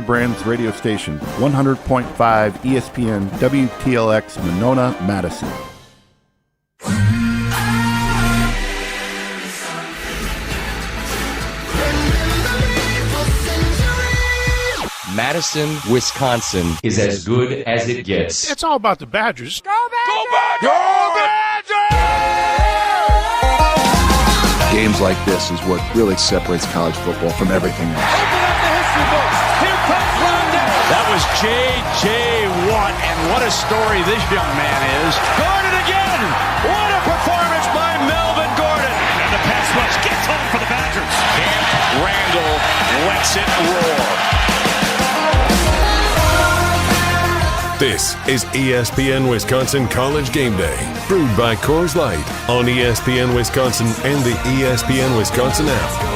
Brands radio station, 100.5 ESPN WTLX Monona, Madison. Madison, Wisconsin is as good as it gets. It's all about the Badgers. Go Badgers! Go Badgers! Go Badgers! Games like this is what really separates college football from everything else. Open up the history books. Here comes Rondell. That was J.J. Watt, and what a story this young man is. Gordon again! What a performance by Melvin Gordon! And the pass rush gets home for the Badgers. Camp Randall lets it roar. This is ESPN Wisconsin College Game Day, brewed by Coors Light on ESPN Wisconsin and the ESPN Wisconsin app.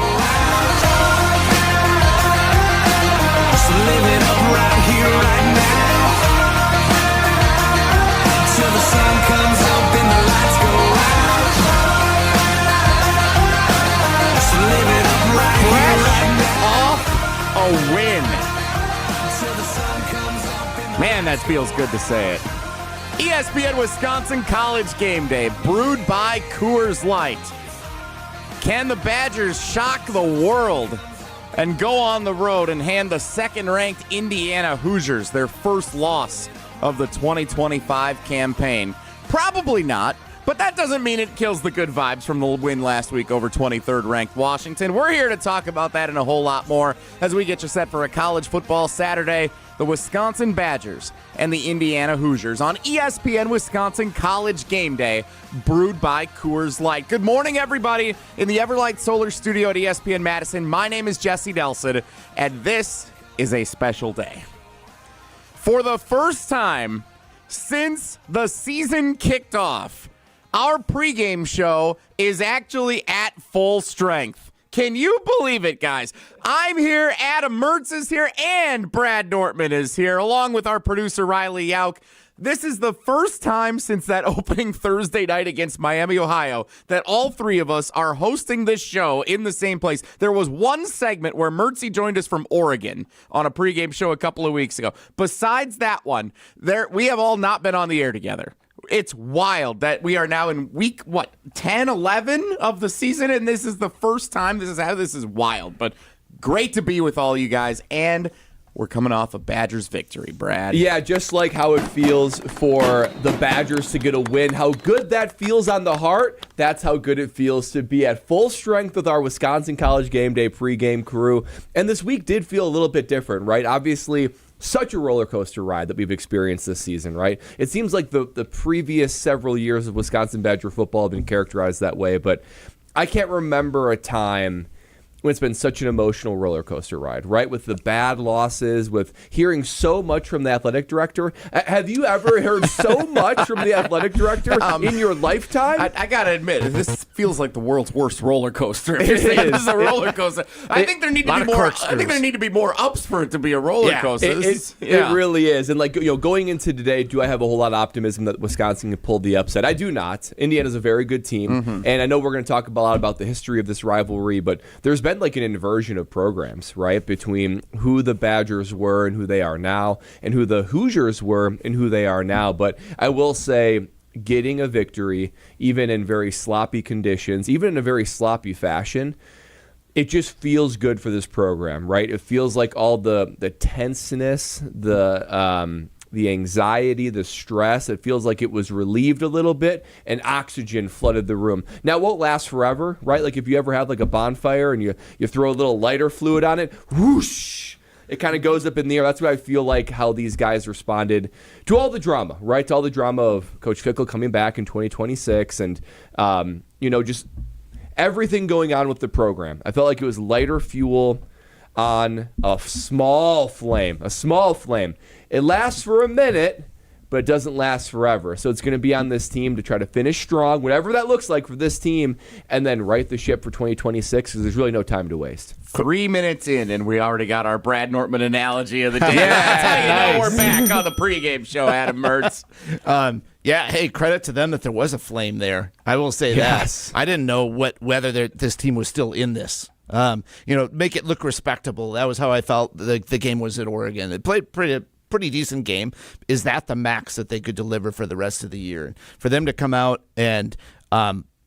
Off a win. Man, that feels good to say it. ESPN Wisconsin College Game Day, brewed by Coors Light. Can the Badgers shock the world and go on the road and hand the second-ranked Indiana Hoosiers their first loss of the 2025 campaign? Probably not, but that doesn't mean it kills the good vibes from the win last week over 23rd-ranked Washington. We're here to talk about that and a whole lot more as we get you set for a college football Saturday. The Wisconsin Badgers and the Indiana Hoosiers on ESPN Wisconsin College Game Day, brewed by Coors Light. Good morning, everybody, in the Everlight Solar Studio at ESPN Madison. My name is Jesse Delson, and this is a special day. For the first time since the season kicked off, our pregame show is actually at full strength. Can you believe it, guys? I'm here, Adam Mertz is here, and Brad Nortman is here, along with our producer, Riley Yauk. This is the first time since that opening Thursday night against Miami, Ohio, that all three of us are hosting this show in the same place. There was one segment where Mertzy joined us from Oregon on a pregame show a couple of weeks ago. Besides that one, we have all not been on the air together. It's wild that we are now in week, 10, 11 of the season, and this is the first time. This is wild, but great to be with all you guys, and we're coming off a Badgers victory, Brad. Yeah, just like how it feels for the Badgers to get a win, how good that feels on the heart, that's how good it feels to be at full strength with our Wisconsin College Game Day pregame crew. And this week did feel a little bit different, right? Obviously, such a roller coaster ride that we've experienced this season, right? It seems like the previous several years of Wisconsin Badger football have been characterized that way, but I can't remember a time when it's been such an emotional roller coaster ride, right? With the bad losses, with hearing so much from the athletic director. Have you ever heard so much from the athletic director in your lifetime? I gotta admit, this feels like the world's worst roller coaster. This is a roller coaster. I think there need to be more. I think there need to be more ups for it to be a roller coaster. It really is. And going into today, do I have a whole lot of optimism that Wisconsin can pull the upset? I do not. Indiana's a very good team, and I know we're going to talk a lot about the history of this rivalry, but there's been like an inversion of programs, right, between who the Badgers were and who they are now, and who the Hoosiers were and who they are now. But I will say, getting a victory, even in very sloppy conditions, even in a very sloppy fashion, it just feels good for this program, right? It feels like all the tenseness, the anxiety, the stress, it feels like it was relieved a little bit, and oxygen flooded the room. Now, it won't last forever, right? Like if you ever have like a bonfire and you throw a little lighter fluid on it, whoosh, it kind of goes up in the air. That's what I feel like how these guys responded to all the drama, right? To all the drama of Coach Fickell coming back in 2026 and, just everything going on with the program. I felt like it was lighter fuel on a small flame. It lasts for a minute, but it doesn't last forever. So it's going to be on this team to try to finish strong, whatever that looks like for this team, and then right the ship for 2026 because there's really no time to waste. 3 minutes in, and we already got our Brad Nortman analogy of the day. That's how you know we're back on the pregame show, Adam Mertz. Hey, credit to them that there was a flame there. I will say that. I didn't know whether this team was still in this. Make it look respectable. That was how I felt the game was at Oregon. They played pretty decent game. Is that the max that they could deliver for the rest of the year? For them to come out and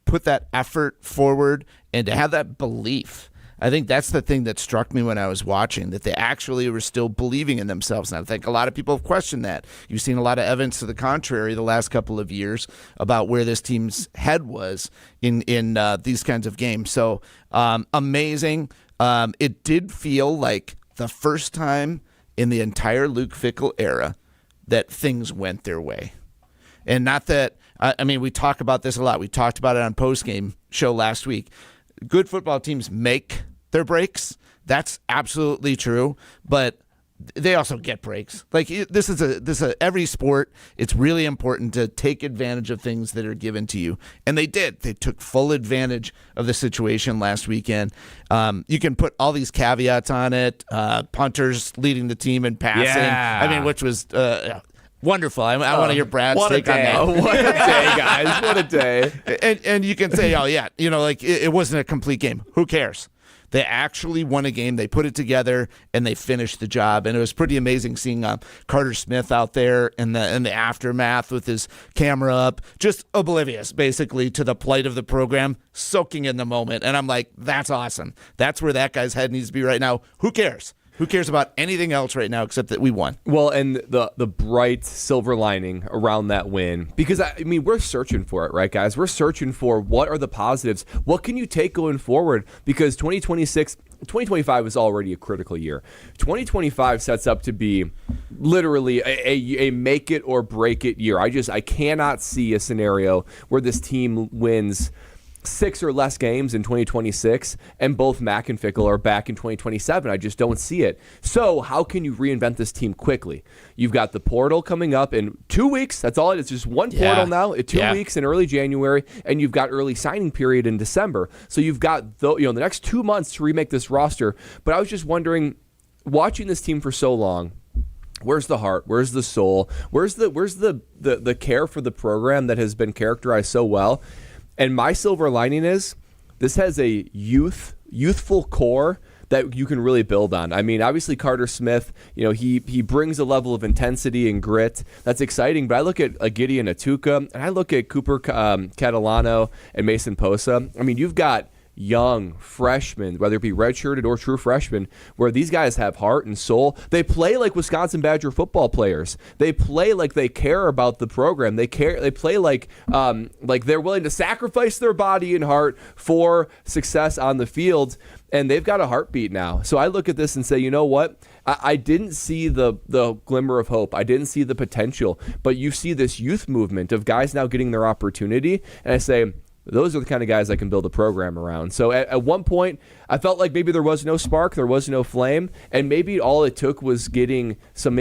put that effort forward and to have that belief, I think that's the thing that struck me when I was watching, that they actually were still believing in themselves. And I think a lot of people have questioned that. You've seen a lot of evidence to the contrary the last couple of years about where this team's head was in these kinds of games. So amazing. It did feel like the first time in the entire Luke Fickell era that things went their way. And not that, we talk about this a lot. We talked about it on postgame show last week. Good football teams make their breaks. That's absolutely true. But they also get breaks. Like this is every sport. It's really important to take advantage of things that are given to you, and they did. They took full advantage of the situation last weekend. You can put all these caveats on it. Punters leading the team in passing. Which was wonderful. I want to hear Brad's take on that. What a day, guys! What a day. And you can say, it wasn't a complete game. Who cares? They actually won a game. They put it together and they finished the job. And it was pretty amazing seeing Carter Smith out there in the aftermath with his camera up, just oblivious basically to the plight of the program, soaking in the moment. And I'm like, that's awesome. That's where that guy's head needs to be right now. Who cares? Who cares about anything else right now except that we won? Well, and the bright silver lining around that win, because we're searching for it, right, guys? We're searching for what are the positives. What can you take going forward? Because 2025 is already a critical year. 2025 sets up to be literally a make it or break it year. I cannot see a scenario where this team wins 6 or less games in 2026, and both Mack and Fickell are back in 2027. I just don't see it. So how can you reinvent this team quickly? You've got the portal coming up in 2 weeks. That's all it is. Just one portal now. 2 weeks in early January, and you've got early signing period in December. So you've got the next 2 months to remake this roster. But I was just wondering, watching this team for so long, where's the heart? Where's the soul? Where's the care for the program that has been characterized so well? And my silver lining is this has a youthful core that you can really build on. Obviously Carter Smith, he brings a level of intensity and grit that's exciting. But I look at Gideon Atuka, and I look at Cooper Catalano and Mason Posa. You've got young freshmen, whether it be redshirted or true freshmen, where these guys have heart and soul. They play like Wisconsin Badger football players. They play like they care about the program. They play like they're willing to sacrifice their body and heart for success on the field. And they've got a heartbeat now. So I look at this and say, you know what? I didn't see the glimmer of hope. I didn't see the potential. But you see this youth movement of guys now getting their opportunity. And I say, those are the kind of guys I can build a program around. So at one point, I felt like maybe there was no spark, there was no flame, and maybe all it took was getting some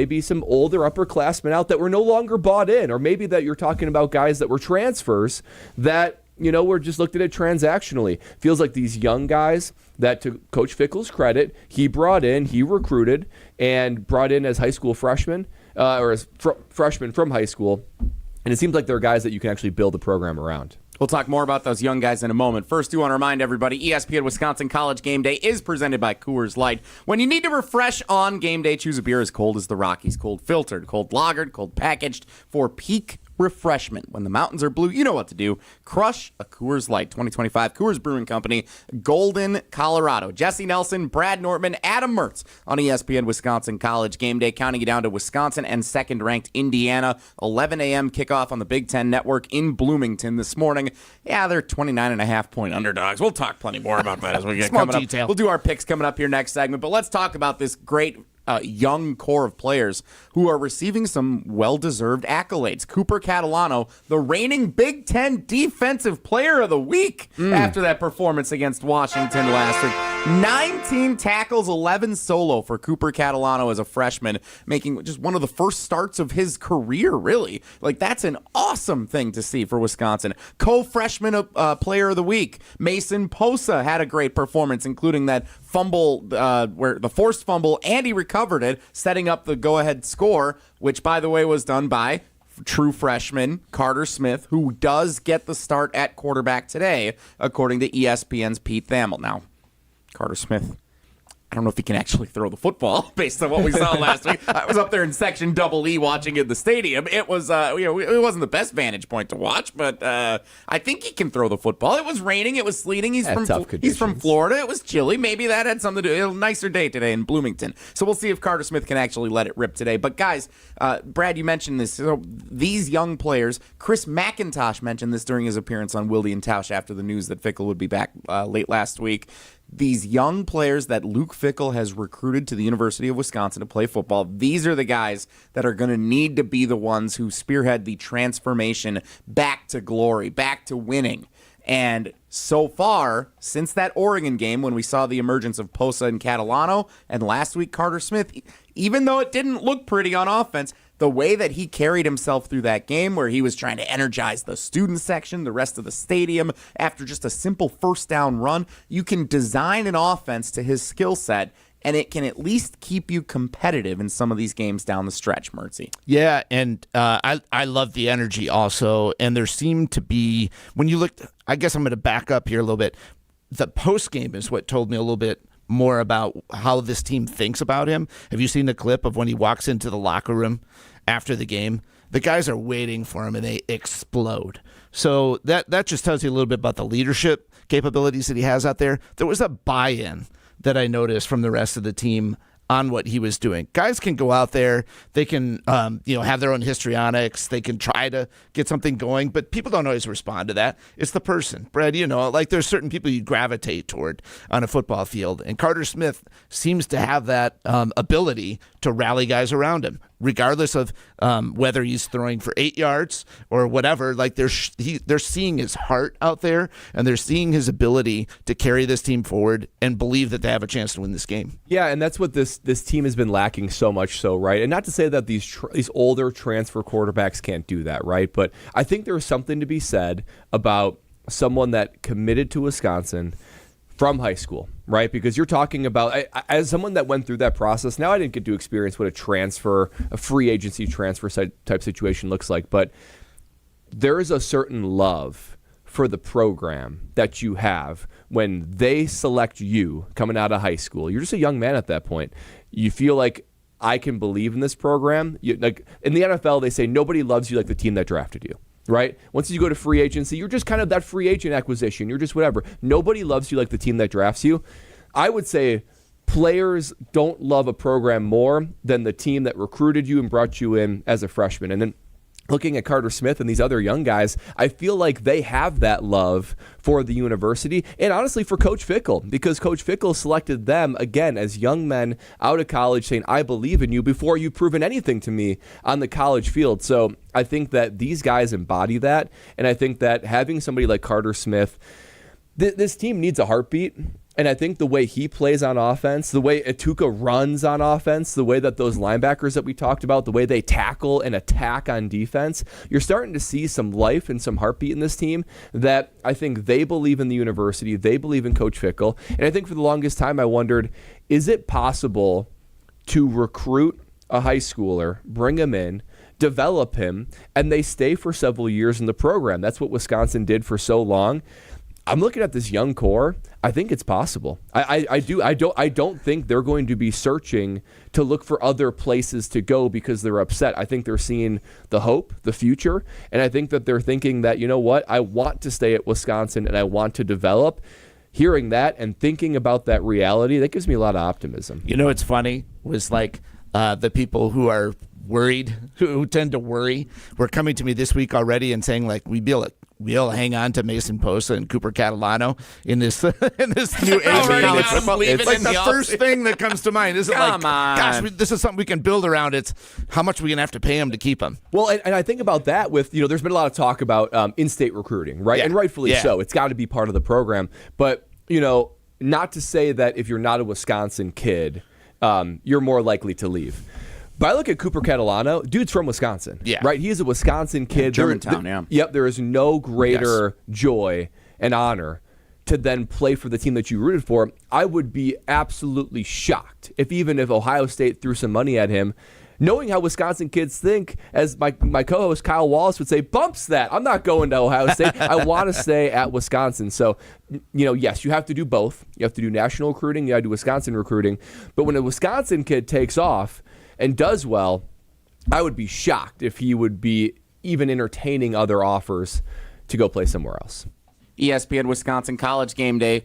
older upperclassmen out that were no longer bought in, or maybe that you're talking about guys that were transfers that were just looked at it transactionally. Feels like these young guys that, to Coach Fickell's credit, he recruited and brought in as high school freshmen, or as freshmen from high school, and it seems like they're guys that you can actually build a program around. We'll talk more about those young guys in a moment. First, I want to remind everybody, ESPN Wisconsin College Game Day is presented by Coors Light. When you need to refresh on game day, choose a beer as cold as the Rockies. Cold filtered, cold lagered, cold packaged for peak refreshment. When the mountains are blue, you know what to do. Crush a Coors Light. 2025 Coors Brewing Company, Golden, Colorado. Jesse Nelson, Brad Nortman, Adam Mertz on ESPN Wisconsin College Game Day, counting you down to Wisconsin and second-ranked Indiana. 11 a.m. kickoff on the Big Ten Network in Bloomington this morning. Yeah, they're 29.5-point underdogs. We'll talk plenty more about that as we get coming up. We'll do our picks coming up here next segment, but let's talk about this great young core of players who are receiving some well-deserved accolades. Cooper Catalano, the reigning Big Ten Defensive Player of the Week after that performance against Washington last week. 19 tackles, 11 solo for Cooper Catalano as a freshman, making just one of the first starts of his career, really. That's an awesome thing to see for Wisconsin. Co-freshman Player of the Week, Mason Posa had a great performance, including that fumble, where the forced fumble, and he recovered it, setting up the go-ahead score, which, by the way, was done by true freshman Carter Smith, who does get the start at quarterback today, according to ESPN's Pete Thamel. Now, Carter Smith, I don't know if he can actually throw the football based on what we saw last week. I was up there in section double E watching in the stadium. It was, it wasn't the best vantage point to watch, but I think he can throw the football. It was raining. It was sleeting. He's from Florida. It was chilly. Maybe that had something to do. It was a nicer day today in Bloomington. So we'll see if Carter Smith can actually let it rip today. But guys, Brad, you mentioned this. So these young players, Chris McIntosh mentioned this during his appearance on Wilde and Tausch after the news that Fickell would be back late last week. These young players that Luke Fickell has recruited to the University of Wisconsin to play football, these are the guys that are going to need to be the ones who spearhead the transformation back to glory, back to winning. And so far, since that Oregon game when we saw the emergence of Posa and Catalano, and last week Carter Smith, even though it didn't look pretty on offense, the way that he carried himself through that game where he was trying to energize the student section, the rest of the stadium, after just a simple first down run, you can design an offense to his skill set, and it can at least keep you competitive in some of these games down the stretch, Mertzy. Yeah, and I love the energy also, and there seemed to be, when you looked, I guess I'm going to back up here a little bit, the post game is what told me a little bit more about how this team thinks about him. Have you seen the clip of when he walks into the locker room after the game? The guys are waiting for him and they explode. So that just tells you a little bit about the leadership capabilities that he has out there. There was a buy-in that I noticed from the rest of the team on what he was doing. Guys can go out there, they can have their own histrionics, they can try to get something going, but people don't always respond to that. It's the person. Brad, like there's certain people you gravitate toward on a football field, and Carter Smith seems to have that ability to rally guys around him, regardless of whether he's throwing for 8 yards or whatever. Like they're seeing his heart out there, and they're seeing his ability to carry this team forward and believe that they have a chance to win this game. Yeah, and that's what this team has been lacking so much so, right? And not to say that these older transfer quarterbacks can't do that, right? But I think there's something to be said about someone that committed to Wisconsin from high school, right? Because you're talking about, as someone that went through that process, now I didn't get to experience what a free agency transfer type situation looks like, but there is a certain love for the program that you have when they select you coming out of high school. You're just a young man at that point. You feel like, I can believe in this program. Like in the NFL, they say nobody loves you like the team that drafted you. Right? Once you go to free agency, you're just kind of that free agent acquisition. You're just whatever. Nobody loves you like the team that drafts you. I would say players don't love a program more than the team that recruited you and brought you in as a freshman. And then looking at Carter Smith and these other young guys, I feel like they have that love for the university and honestly for Coach Fickell, because Coach Fickell selected them, again, as young men out of college saying, I believe in you before you've proven anything to me on the college field. So I think that these guys embody that, and I think that having somebody like Carter Smith, this team needs a heartbeat. And I think the way he plays on offense, the way Atuka runs on offense, the way that those linebackers that we talked about, the way they tackle and attack on defense, you're starting to see some life and some heartbeat in this team that I think they believe in the university. They believe in Coach Fickell. And I think for the longest time I wondered, is it possible to recruit a high schooler, bring him in, develop him, and they stay for several years in the program? That's what Wisconsin did for so long. I'm looking at this young core. I think it's possible. I don't think they're going to be searching to look for other places to go because they're upset. I think they're seeing the hope, the future, and I think that they're thinking that, you know what, I want to stay at Wisconsin and I want to develop. Hearing that and thinking about that reality, that gives me a lot of optimism. You know what's funny was like the people who are worried, who tend to worry, were coming to me this week already and saying like we'll hang on to Mason Posa and Cooper Catalano in this new age of college football. It's like the first thing that comes to mind. Isn't like, gosh, this is something we can build around. It's how much we're going to have to pay him to keep him. Well, and I think about that with, there's been a lot of talk about in-state recruiting, right? Yeah. And rightfully so. It's got to be part of the program. But, not to say that if you're not a Wisconsin kid, you're more likely to leave. But I look at Cooper Catalano, dude's from Wisconsin, right? He is a Wisconsin kid. Germantown, yeah. Yep, there is no greater joy and honor to then play for the team that you rooted for. I would be absolutely shocked if Ohio State threw some money at him, knowing how Wisconsin kids think, as my co-host Kyle Wallace would say, bumps that. I'm not going to Ohio State. I want to stay at Wisconsin. So, yes, you have to do both. You have to do national recruiting. You have to do Wisconsin recruiting. But when a Wisconsin kid takes off and does well, I would be shocked if he would be even entertaining other offers to go play somewhere else. ESPN Wisconsin College Game Day.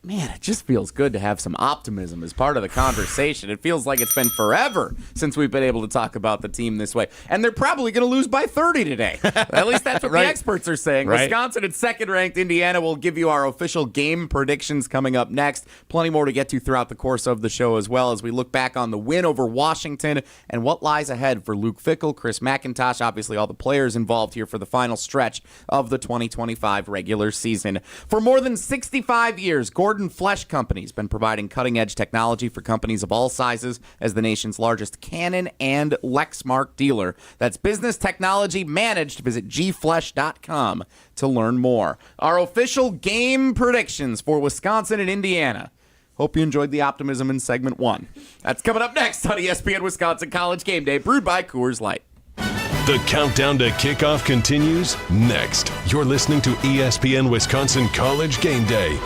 Man, it just feels good to have some optimism as part of the conversation. It feels like it's been forever since we've been able to talk about the team this way. And they're probably going to lose by 30 today. At least that's what the experts are saying. Right. Wisconsin at second-ranked Indiana. Will give you our official game predictions coming up next. Plenty more to get to throughout the course of the show as well as we look back on the win over Washington and what lies ahead for Luke Fickell, Chris McIntosh, obviously all the players involved here for the final stretch of the 2025 regular season. For more than 65 years, Gordon Flesch Company has been providing cutting-edge technology for companies of all sizes as the nation's largest Canon and Lexmark dealer. That's business technology managed. Visit gflesch.com to learn more. Our official game predictions for Wisconsin and Indiana. Hope you enjoyed the optimism in segment 1. That's coming up next on ESPN Wisconsin College Game Day, brewed by Coors Light. The countdown to kickoff continues next. You're listening to ESPN Wisconsin College Game Day.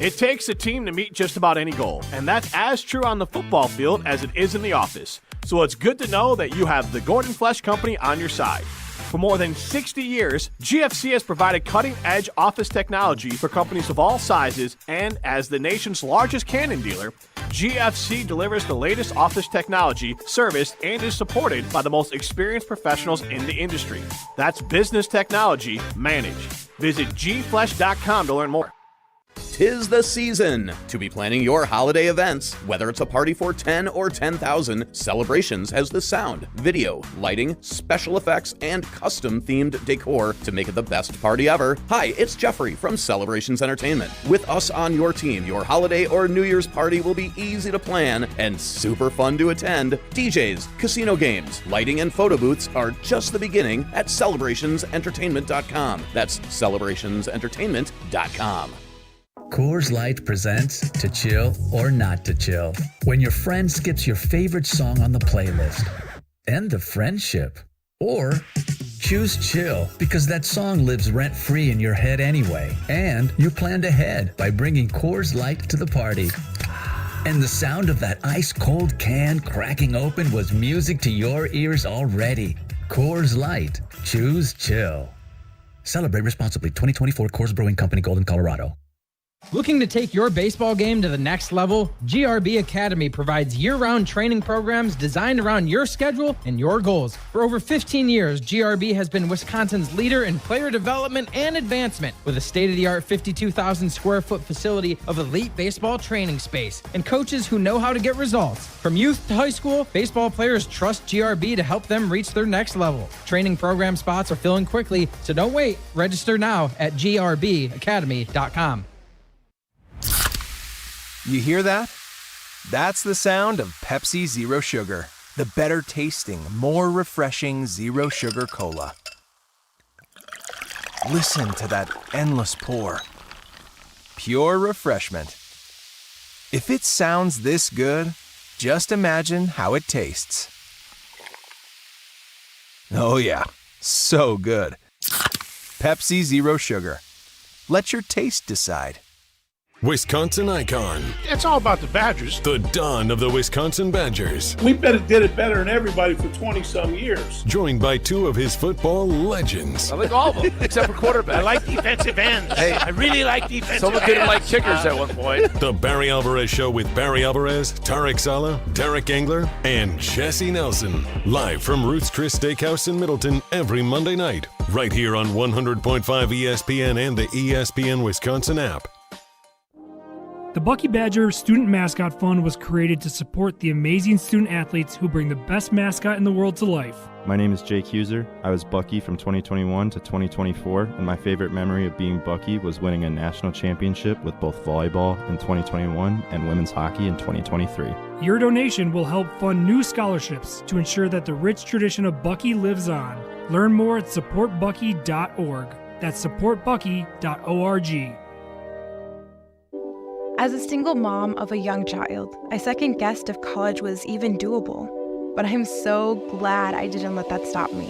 It takes a team to meet just about any goal, and that's as true on the football field as it is in the office. So it's good to know that you have the Gordon Flesch Company on your side. For more than 60 years, GFC has provided cutting-edge office technology for companies of all sizes, and as the nation's largest Canon dealer, GFC delivers the latest office technology, service, and is supported by the most experienced professionals in the industry. That's business technology managed. Visit gflesch.com to learn more. 'Tis the season to be planning your holiday events. Whether it's a party for 10 or 10,000, Celebrations has the sound, video, lighting, special effects, and custom-themed decor to make it the best party ever. Hi, it's Jeffrey from Celebrations Entertainment. With us on your team, your holiday or New Year's party will be easy to plan and super fun to attend. DJs, casino games, lighting, and photo booths are just the beginning at celebrationsentertainment.com. That's celebrationsentertainment.com. Coors Light presents To Chill or Not to Chill. When your friend skips your favorite song on the playlist. End the friendship. Or choose chill because that song lives rent-free in your head anyway. And you planned ahead by bringing Coors Light to the party. And the sound of that ice-cold can cracking open was music to your ears already. Coors Light. Choose chill. Celebrate responsibly. 2024 Coors Brewing Company, Golden, Colorado. Looking to take your baseball game to the next level? GRB Academy provides year-round training programs designed around your schedule and your goals. For over 15 years, GRB has been Wisconsin's leader in player development and advancement with a state-of-the-art 52,000 square foot facility of elite baseball training space and coaches who know how to get results. From youth to high school, baseball players trust GRB to help them reach their next level. Training program spots are filling quickly, so don't wait. Register now at grbacademy.com. You hear that? That's the sound of Pepsi Zero Sugar, the better tasting, more refreshing Zero Sugar Cola. Listen to that endless pour. Pure refreshment. If it sounds this good, just imagine how it tastes. Oh yeah, so good. Pepsi Zero Sugar. Let your taste decide. Wisconsin icon. It's all about the Badgers. The dawn of the Wisconsin Badgers. We did it better than everybody for 20-some years. Joined by two of his football legends. I like all of them, except for quarterback. I like defensive ends. Hey, I really like defensive ends. Someone didn't like kickers at one point. The Barry Alvarez Show with Barry Alvarez, Tarek Sala, Derek Engler, and Jesse Nelson. Live from Ruth's Chris Steakhouse in Middleton every Monday night. Right here on 100.5 ESPN and the ESPN Wisconsin app. The Bucky Badger Student Mascot Fund was created to support the amazing student athletes who bring the best mascot in the world to life. My name is Jake Huser. I was Bucky from 2021 to 2024, and my favorite memory of being Bucky was winning a national championship with both volleyball in 2021 and women's hockey in 2023. Your donation will help fund new scholarships to ensure that the rich tradition of Bucky lives on. Learn more at supportbucky.org. That's supportbucky.org. As a single mom of a young child, I second-guessed if college was even doable. But I'm so glad I didn't let that stop me.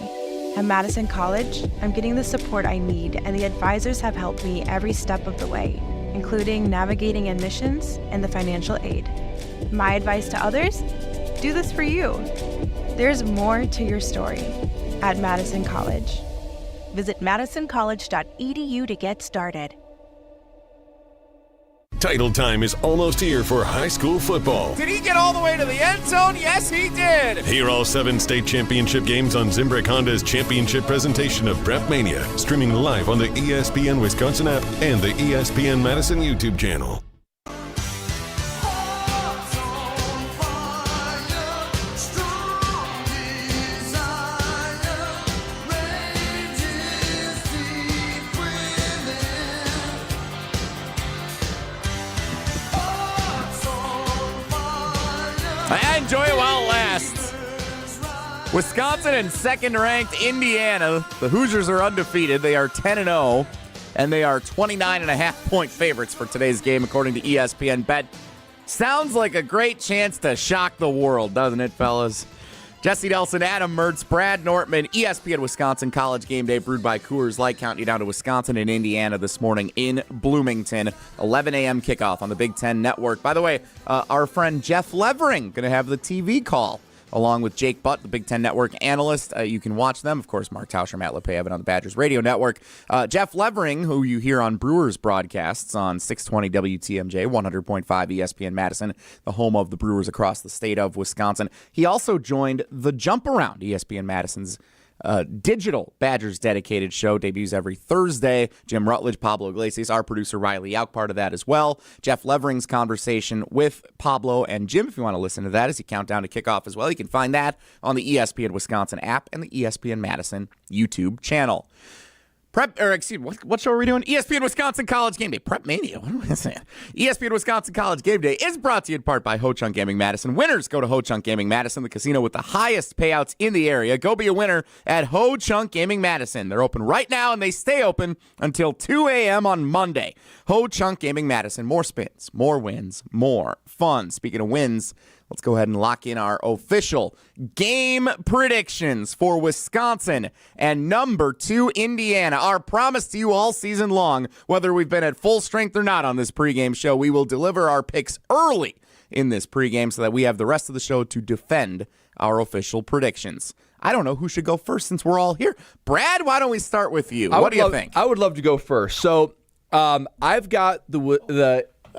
At Madison College, I'm getting the support I need, and the advisors have helped me every step of the way, including navigating admissions and the financial aid. My advice to others? Do this for you. There's more to your story at Madison College. Visit madisoncollege.edu to get started. Title time is almost here for high school football. Did he get all the way to the end zone? Yes, he did. Hear all 7 state championship games on Zimbrick Honda's championship presentation of Prep Mania, streaming live on the ESPN Wisconsin app and the ESPN Madison YouTube channel. Enjoy it while it lasts. Wisconsin and second-ranked Indiana. The Hoosiers are undefeated. They are 10-0, and they are 29.5-point favorites for today's game, according to ESPN Bet. Sounds like a great chance to shock the world, doesn't it, fellas? Jesse Nelson, Adam Mertz, Brad Nortman, ESPN Wisconsin College Game Day, brewed by Coors Light, counting you down to Wisconsin and Indiana this morning in Bloomington. 11 a.m. kickoff on the Big Ten Network. By the way, our friend Jeff Levering going to have the TV call, along with Jake Butt, the Big Ten Network analyst. You can watch them. Of course, Mark Tauscher, Matt LePay have it on the Badgers Radio Network. Jeff Levering, who you hear on Brewers broadcasts on 620 WTMJ, 100.5 ESPN Madison, the home of the Brewers across the state of Wisconsin. He also joined The Jump Around, ESPN Madison's digital Badgers dedicated show. Debuts every Thursday. Jim Rutledge, Pablo Iglesias, our producer Riley Yauk, part of that as well. Jeff Levering's conversation with Pablo and Jim, if you want to listen to that as you count down to kickoff as well, you can find that on the ESPN Wisconsin app and the ESPN Madison YouTube channel. What show are we doing? ESPN Wisconsin College Game Day. Prep Mania. What am I saying? ESPN Wisconsin College Game Day is brought to you in part by Ho Chunk Gaming Madison. Winners go to Ho Chunk Gaming Madison, the casino with the highest payouts in the area. Go be a winner at Ho Chunk Gaming Madison. They're open right now, and they stay open until 2 a.m. on Monday. Ho Chunk Gaming Madison. More spins, more wins, more fun. Speaking of wins, let's go ahead and lock in our official game predictions for Wisconsin and number 2 Indiana. Our promise to you all season long, whether we've been at full strength or not on this pregame show, we will deliver our picks early in this pregame so that we have the rest of the show to defend our official predictions. I don't know who should go first since we're all here. Brad, why don't we start with you? What do you think? I would love to go first. So I've got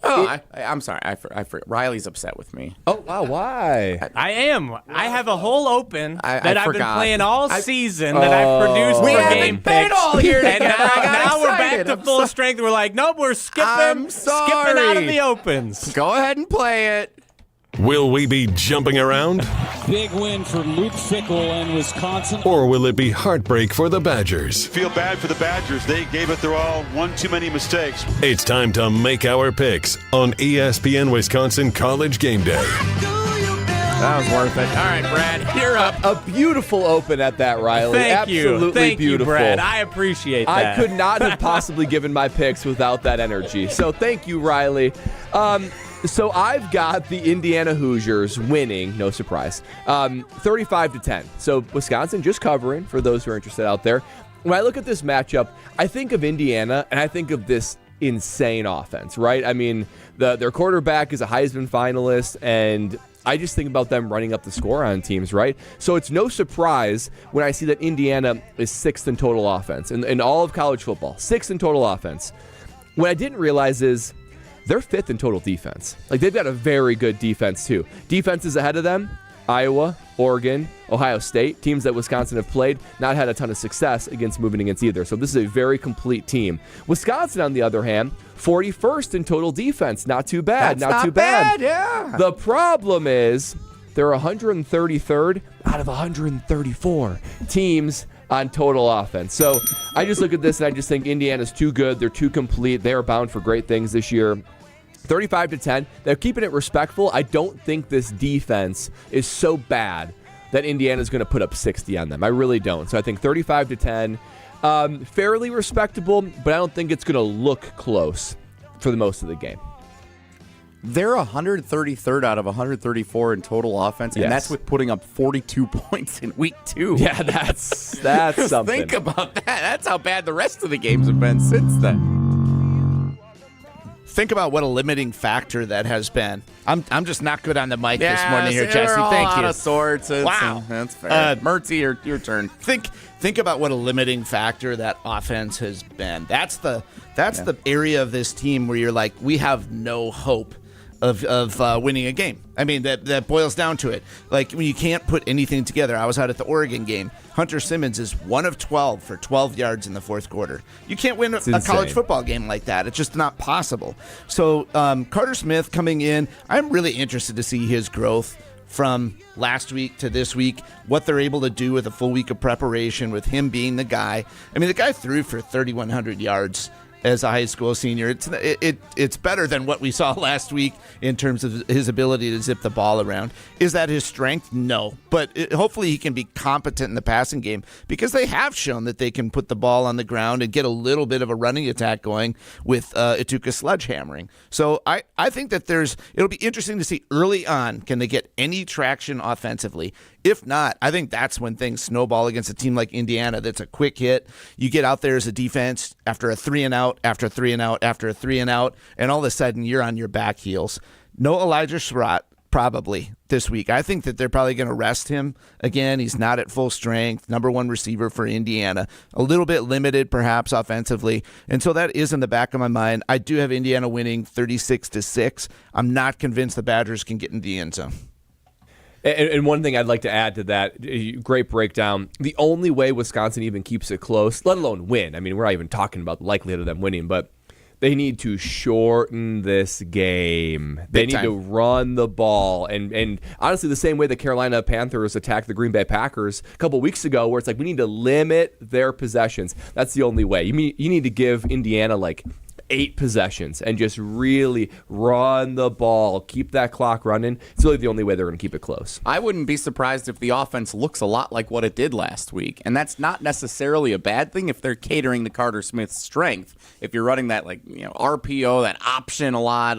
I'm sorry. I forgot. Riley's upset with me. Oh, wow. Why? I am. I have a whole open that I've been playing all season that I've produced for haven't game been picks. all here And now we're back excited. to full strength. We're like, nope, we're skipping out of the opens. Go ahead and play it. Will we be jumping around? Big win for Luke Fickell and Wisconsin. Or will it be heartbreak for the Badgers? Feel bad for the Badgers. They gave it their all. One too many mistakes. It's time to make our picks on ESPN Wisconsin College Game Day. That was worth it. All right, Brad, you're up. A beautiful open at that, Riley. Thank you. Absolutely Thank beautiful. you, Brad. I appreciate that. I could not have possibly given my picks without that energy. So thank you, Riley. So I've got the Indiana Hoosiers winning, no surprise, 35-10. So Wisconsin just covering, for those who are interested out there. When I look at this matchup, I think of Indiana, and I think of this insane offense, right? I mean, their quarterback is a Heisman finalist, and I just think about them running up the score on teams, right? So it's no surprise when I see that Indiana is 6th in total offense in all of college football, 6th in total offense. What I didn't realize is they're 5th in total defense. Like, they've got a very good defense, too. Defenses ahead of them, Iowa, Oregon, Ohio State, teams that Wisconsin have played, not had a ton of success moving against either. So this is a very complete team. Wisconsin, on the other hand, 41st in total defense. Not too bad. That's not too bad. Yeah. The problem is they're 133rd out of 134 teams on total offense. So I just look at this and I just think Indiana's too good. They're too complete. They are bound for great things this year. 35-10. They're keeping it respectful. I don't think this defense is so bad that Indiana's going to put up 60 on them. I really don't. So I think 35-10, fairly respectable, but I don't think it's going to look close for the most of the game. They're 133rd out of 134 in total offense, and that's with putting up 42 points in week 2. Yeah, that's something. Think about that. That's how bad the rest of the games have been since then. Think about what a limiting factor that has been. I'm just not good on the mic this morning here, Jesse. Thank you. Out of sorts. Wow, that's fair. Mertzy, your turn. Think about what a limiting factor that offense has been. That's the area of this team where you're like, we have no hope of winning a game. I mean, that boils down to it. Like, when you can't put anything together. I was out at the Oregon game. Hunter Simmons is 1 of 12 for 12 yards in the fourth quarter. You can't win a college football game like that. It's just not possible. So Carter Smith coming in, I'm really interested to see his growth from last week to this week, what they're able to do with a full week of preparation, with him being the guy. I mean, the guy threw for 3,100 yards as a high school senior. It's better than what we saw last week in terms of his ability to zip the ball around. Is that his strength? No. But hopefully he can be competent in the passing game, because they have shown that they can put the ball on the ground and get a little bit of a running attack going with Ituka sledgehammering. So I think that it'll be interesting to see early on, can they get any traction offensively? If not, I think that's when things snowball against a team like Indiana that's a quick hit. You get out there as a defense after a 3-and-out, after a 3-and-out, after a 3-and-out, and all of a sudden you're on your back heels. No Elijah Surratt probably this week. I think that they're probably going to rest him again. He's not at full strength, number one receiver for Indiana. A little bit limited perhaps offensively. And so that is in the back of my mind. I do have Indiana winning 36-6. I'm not convinced the Badgers can get in the end zone. And one thing I'd like to add to that, great breakdown, the only way Wisconsin even keeps it close, let alone win, I mean, we're not even talking about the likelihood of them winning, but they need to shorten this game. They need to run the ball. And honestly, the same way the Carolina Panthers attacked the Green Bay Packers a couple weeks ago, where it's like, we need to limit their possessions. That's the only way. You need to give Indiana like 8 possessions and just really run the ball, keep that clock running. It's really the only way they're going to keep it close. I wouldn't be surprised if the offense looks a lot like what it did last week, and that's not necessarily a bad thing if they're catering to Carter Smith's strength. If you're running that RPO, that option a lot,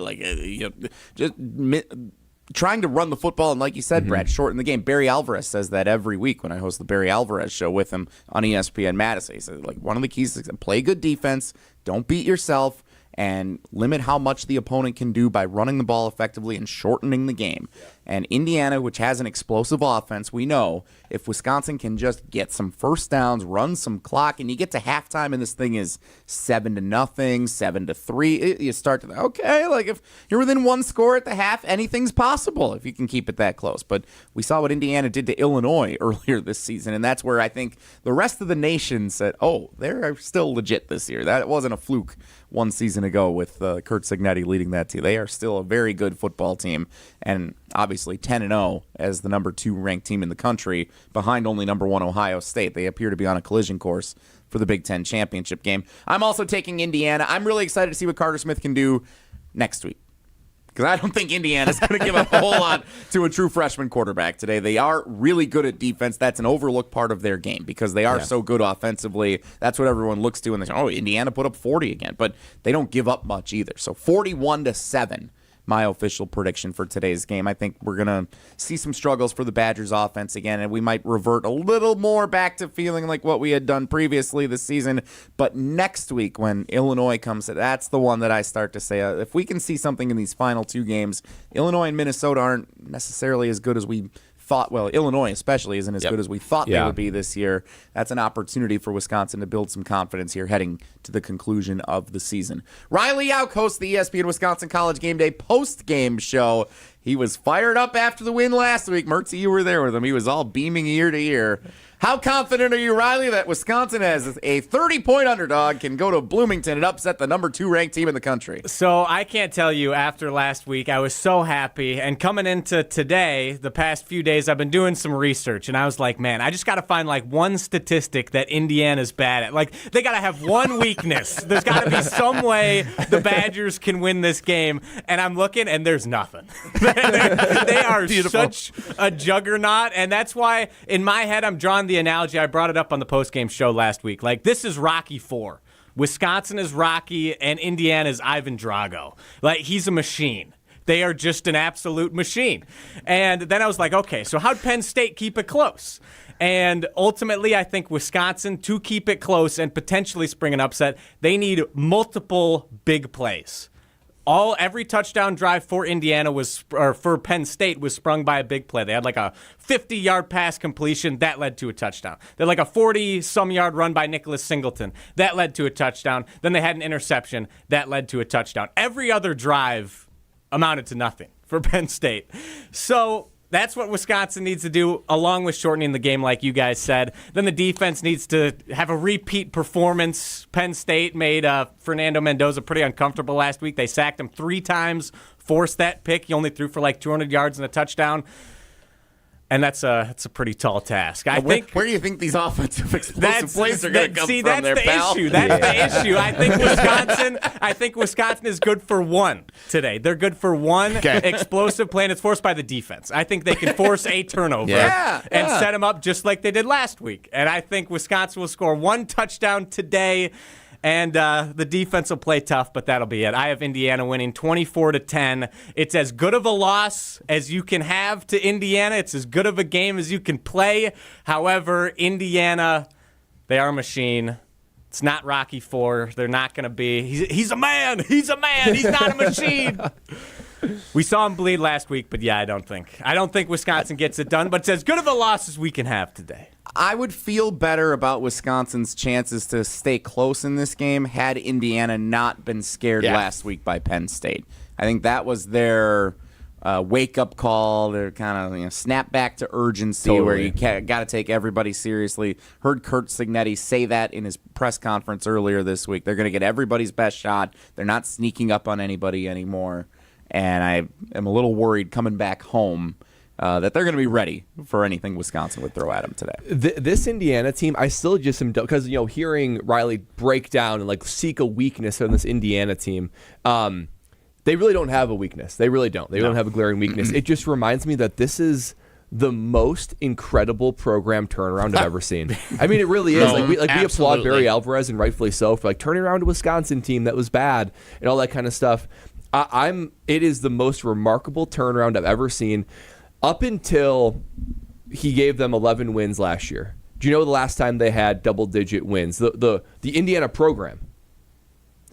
trying to run the football, and like you said, Brad, shorten the game. Barry Alvarez says that every week when I host the Barry Alvarez show with him on ESPN Madison. He says, one of the keys is play good defense, don't beat yourself, and limit how much the opponent can do by running the ball effectively and shortening the game. And Indiana, which has an explosive offense, we know if Wisconsin can just get some first downs, run some clock, and you get to halftime and this thing is 7-0, 7-3, you start to, if you're within one score at the half, anything's possible if you can keep it that close. But we saw what Indiana did to Illinois earlier this season, and that's where I think the rest of the nation said, they're still legit this year. That wasn't a fluke one season ago with Kurt Cignetti leading that team. They are still a very good football team, and obviously 10-0 as the number 2 ranked team in the country, behind only number 1 Ohio State. They appear to be on a collision course for the Big Ten championship game. I'm also taking Indiana. I'm really excited to see what Carter Smith can do next week, because I don't think Indiana's going to give up a whole lot to a true freshman quarterback today. They are really good at defense. That's an overlooked part of their game, because they are so good offensively. That's what everyone looks to, and they say, Indiana put up 40 again. But they don't give up much either. So 41-7. My official prediction for today's game. I think we're going to see some struggles for the Badgers offense again, and we might revert a little more back to feeling like what we had done previously this season. But next week when Illinois comes, that's the one that I start to say, if we can see something in these final 2 games, Illinois and Minnesota aren't necessarily as good as we thought. Well, Illinois especially isn't as good as we thought they would be this year. That's an opportunity for Wisconsin to build some confidence here heading to the conclusion of the season. Riley Yauk hosts the ESPN Wisconsin College Game Day post-game show. He was fired up after the win last week. Mertzy, you were there with him. He was all beaming ear to ear. How confident are you, Riley, that Wisconsin, as a 30-point underdog, can go to Bloomington and upset the number 2 ranked team in the country? So I can't tell you, after last week, I was so happy. And coming into today, the past few days, I've been doing some research. And I was like, man, I just got to find one statistic that Indiana's bad at. They got to have one weakness. There's got to be some way the Badgers can win this game. And I'm looking, and there's nothing. They are such a juggernaut. And that's why, in my head, I'm drawing the analogy. I brought it up on the postgame show last week. This is Rocky IV. Wisconsin is Rocky, and Indiana is Ivan Drago. He's a machine. They are just an absolute machine. And then I was like, okay, so how'd Penn State keep it close? And ultimately, I think Wisconsin, to keep it close and potentially spring an upset, they need multiple big plays. Every touchdown drive for for Penn State was sprung by a big play. They had like a 50-yard pass completion that led to a touchdown. They had like a 40-some-yard run by Nicholas Singleton that led to a touchdown. Then they had an interception that led to a touchdown. Every other drive amounted to nothing for Penn State. So that's what Wisconsin needs to do, along with shortening the game, like you guys said. Then the defense needs to have a repeat performance. Penn State made Fernando Mendoza pretty uncomfortable last week. They sacked him 3 times, forced that pick. He only threw for like 200 yards and a touchdown. And that's a pretty tall task. I think. Where do you think these offensive explosive plays are going to come from? That's there, the pal? issue. That's the issue. I think Wisconsin is good for one today. They're good for one explosive play, and it's forced by the defense. I think they can force a turnover and set them up just like they did last week. And I think Wisconsin will score 1 touchdown today. And the defense will play tough, but that'll be it. I have Indiana winning 24-10. It's as good of a loss as you can have to Indiana. It's as good of a game as you can play. However, Indiana, they are a machine. It's not Rocky IV. They're not going to be. He's a man. He's a man. He's not a machine. We saw him bleed last week, but yeah, I don't think Wisconsin gets it done. But it's as good of a loss as we can have today. I would feel better about Wisconsin's chances to stay close in this game had Indiana not been scared last week by Penn State. I think that was their wake-up call, their kind of snap back to urgency where you got to take everybody seriously. Heard Kurt Signetti say that in his press conference earlier this week. They're going to get everybody's best shot. They're not sneaking up on anybody anymore. And I am a little worried coming back home that they're going to be ready for anything Wisconsin would throw at them today. This Indiana team, I still just am, because hearing Riley break down and seek a weakness on this Indiana team, they really don't have a weakness. They really don't. They don't have a glaring weakness. It just reminds me that this is the most incredible program turnaround I've ever seen. I mean, it really is. We applaud Barry Alvarez, and rightfully so, for turning around a Wisconsin team that was bad and all that kind of stuff. It is the most remarkable turnaround I've ever seen. Up until he gave them 11 wins last year. Do you know the last time they had double-digit wins? The Indiana program.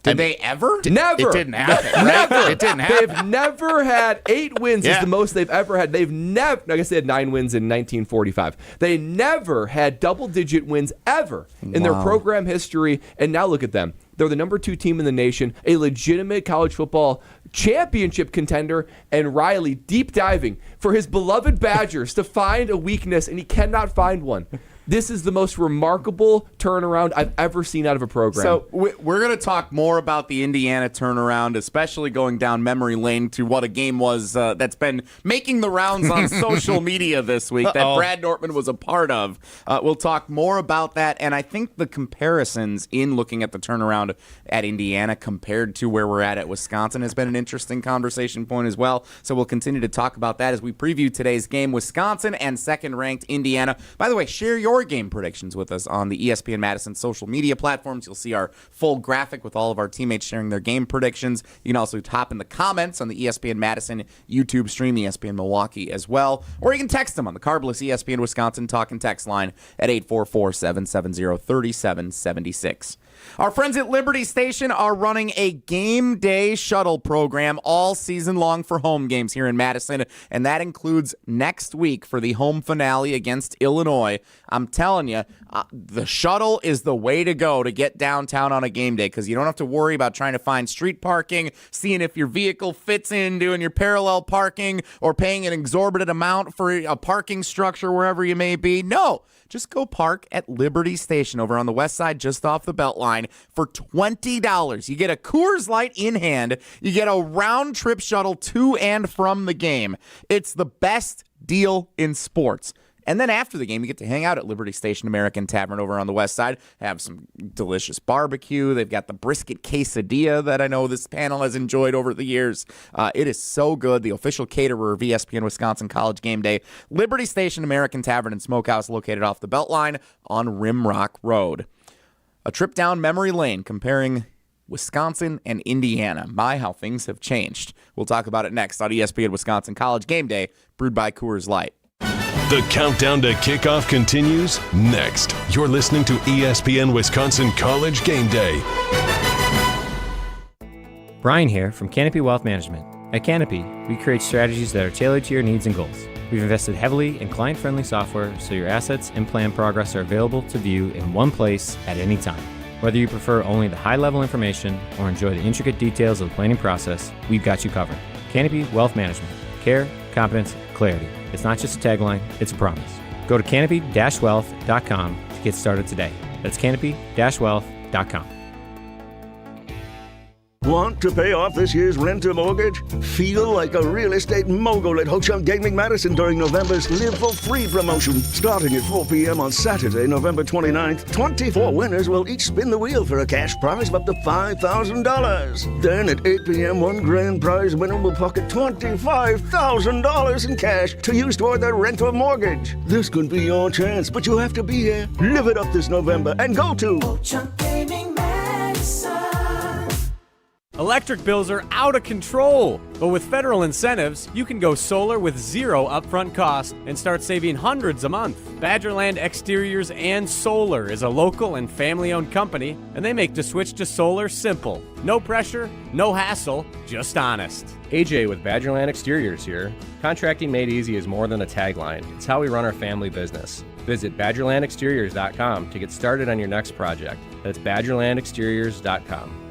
Did they ever? Never. It didn't happen. Never. It didn't happen. They've never had 8 wins is the most they've ever had. They've never, I guess they had 9 wins in 1945. They never had double-digit wins ever in their program history, and now look at them. They're the number 2 team in the nation, a legitimate college football championship contender, and Riley deep diving for his beloved Badgers to find a weakness, and he cannot find one. This is the most remarkable turnaround I've ever seen out of a program. So we're going to talk more about the Indiana turnaround, especially going down memory lane to what a game was that's been making the rounds on social media this week that Brad Nortman was a part of. We'll talk more about that, and I think the comparisons in looking at the turnaround at Indiana compared to where we're at Wisconsin has been an interesting conversation point as well. So we'll continue to talk about that as we preview today's game, Wisconsin and second-ranked Indiana. By the way, share your game predictions with us on the ESPN Madison social media platforms. You'll see our full graphic with all of our teammates sharing their game predictions. You can also hop in the comments on the ESPN Madison YouTube stream, ESPN Milwaukee as well, or you can text them on the Carbless ESPN Wisconsin talk and text line at 844-770-3776. Our friends at Liberty Station are running a game day shuttle program all season long for home games here in Madison, and that includes next week for the home finale against Illinois. I'm telling you, the shuttle is the way to go to get downtown on a game day because you don't have to worry about trying to find street parking, seeing if your vehicle fits in, doing your parallel parking, or paying an exorbitant amount for a parking structure wherever you may be. No. Just go park at Liberty Station over on the west side just off the Beltline for $20. You get a Coors Light in hand. You get a round-trip shuttle to and from the game. It's the best deal in sports. And then after the game, you get to hang out at Liberty Station American Tavern over on the west side, have some delicious barbecue. They've got the brisket quesadilla that I know this panel has enjoyed over the years. It is so good. The official caterer of ESPN Wisconsin College Game Day, Liberty Station American Tavern and Smokehouse located off the Beltline on Rimrock Road. A trip down memory lane comparing Wisconsin and Indiana. My, how things have changed. We'll talk about it next on ESPN Wisconsin College Game Day, brewed by Coors Light. The countdown to kickoff continues next. You're listening to ESPN Wisconsin College Game Day. Brian here from Canopy Wealth Management. At Canopy, we create strategies that are tailored to your needs and goals. We've invested heavily in client-friendly software so your assets and plan progress are available to view in one place at any time. Whether you prefer only the high-level information or enjoy the intricate details of the planning process, we've got you covered. Canopy Wealth Management. Care, competence, clarity. It's not just a tagline, it's a promise. Go to canopy-wealth.com to get started today. That's canopy-wealth.com. Want to pay off this year's rent-a-mortgage? Feel like a real estate mogul at Ho-Chunk Gaming Madison during November's Live for Free promotion. Starting at 4 p.m. on Saturday, November 29th, 24 winners will each spin the wheel for a cash prize of up to $5,000. Then at 8 p.m., one grand prize winner will pocket $25,000 in cash to use toward their rent-a-mortgage. This could be your chance, but you have to be here. Live it up this November and go to Ho-Chunk Gaming Madison. Electric bills are out of control, but with federal incentives, you can go solar with zero upfront cost and start saving hundreds a month. Badgerland Exteriors and Solar is a local and family-owned company, and they make the switch to solar simple. No pressure, no hassle, just honest. AJ with Badgerland Exteriors here. Contracting made easy is more than a tagline. It's how we run our family business. Visit BadgerlandExteriors.com to get started on your next project. That's BadgerlandExteriors.com.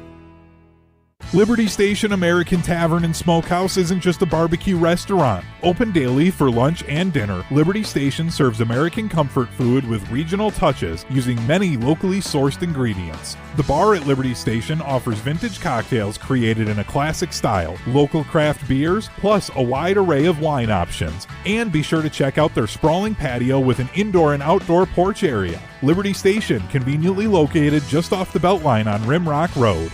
Liberty Station American Tavern and Smokehouse isn't just a barbecue restaurant. Open daily for lunch and dinner, Liberty Station serves American comfort food with regional touches using many locally sourced ingredients. The bar at Liberty Station offers vintage cocktails created in a classic style, local craft beers, plus a wide array of wine options. And be sure to check out their sprawling patio with an indoor and outdoor porch area. Liberty Station, conveniently located just off the Beltline on Rimrock Road.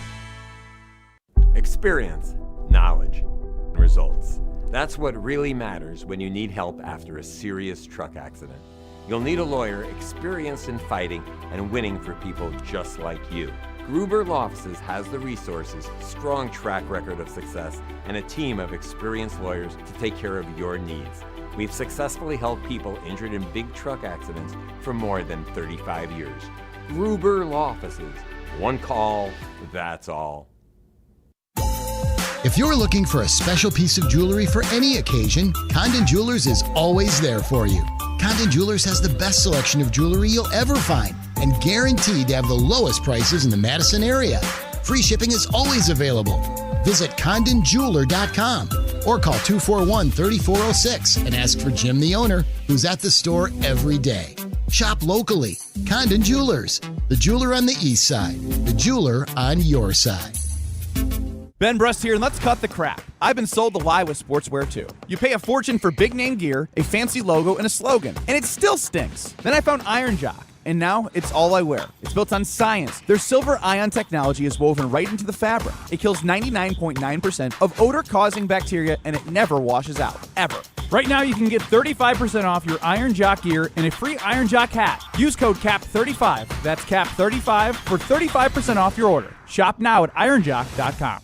Experience, knowledge, and results. That's what really matters when you need help after a serious truck accident. You'll need a lawyer experienced in fighting and winning for people just like you. Gruber Law Offices has the resources, strong track record of success, and a team of experienced lawyers to take care of your needs. We've successfully helped people injured in big truck accidents for more than 35 years. Gruber Law Offices. One call, that's all. If you're looking for a special piece of jewelry for any occasion, Condon Jewelers is always there for you. Condon Jewelers has the best selection of jewelry you'll ever find and guaranteed to have the lowest prices in the Madison area. Free shipping is always available. Visit CondonJeweler.com or call 241-3406 and ask for Jim, the owner, who's at the store every day. Shop locally. Condon Jewelers, the jeweler on the east side, the jeweler on your side. Ben Brust here, and let's cut the crap. I've been sold the lie with sportswear too. You pay a fortune for big name gear, a fancy logo, and a slogan, and it still stinks. Then I found Iron Jock, and now it's all I wear. It's built on science. Their silver ion technology is woven right into the fabric. It kills 99.9% of odor-causing bacteria, and it never washes out, ever. Right now, you can get 35% off your Iron Jock gear and a free Iron Jock hat. Use code CAP35, that's CAP35, for 35% off your order. Shop now at ironjock.com.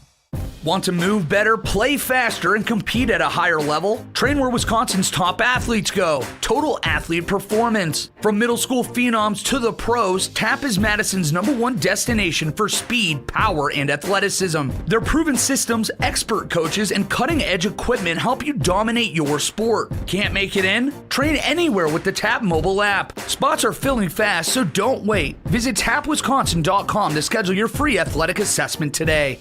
Want to move better, play faster, and compete at a higher level? Train where Wisconsin's top athletes go. Total Athlete Performance. From middle school phenoms to the pros, TAP is Madison's #1 destination for speed, power, and athleticism. Their proven systems, expert coaches, and cutting-edge equipment help you dominate your sport. Can't make it in? Train anywhere with the TAP mobile app. Spots are filling fast, so don't wait. Visit tapwisconsin.com to schedule your free athletic assessment today.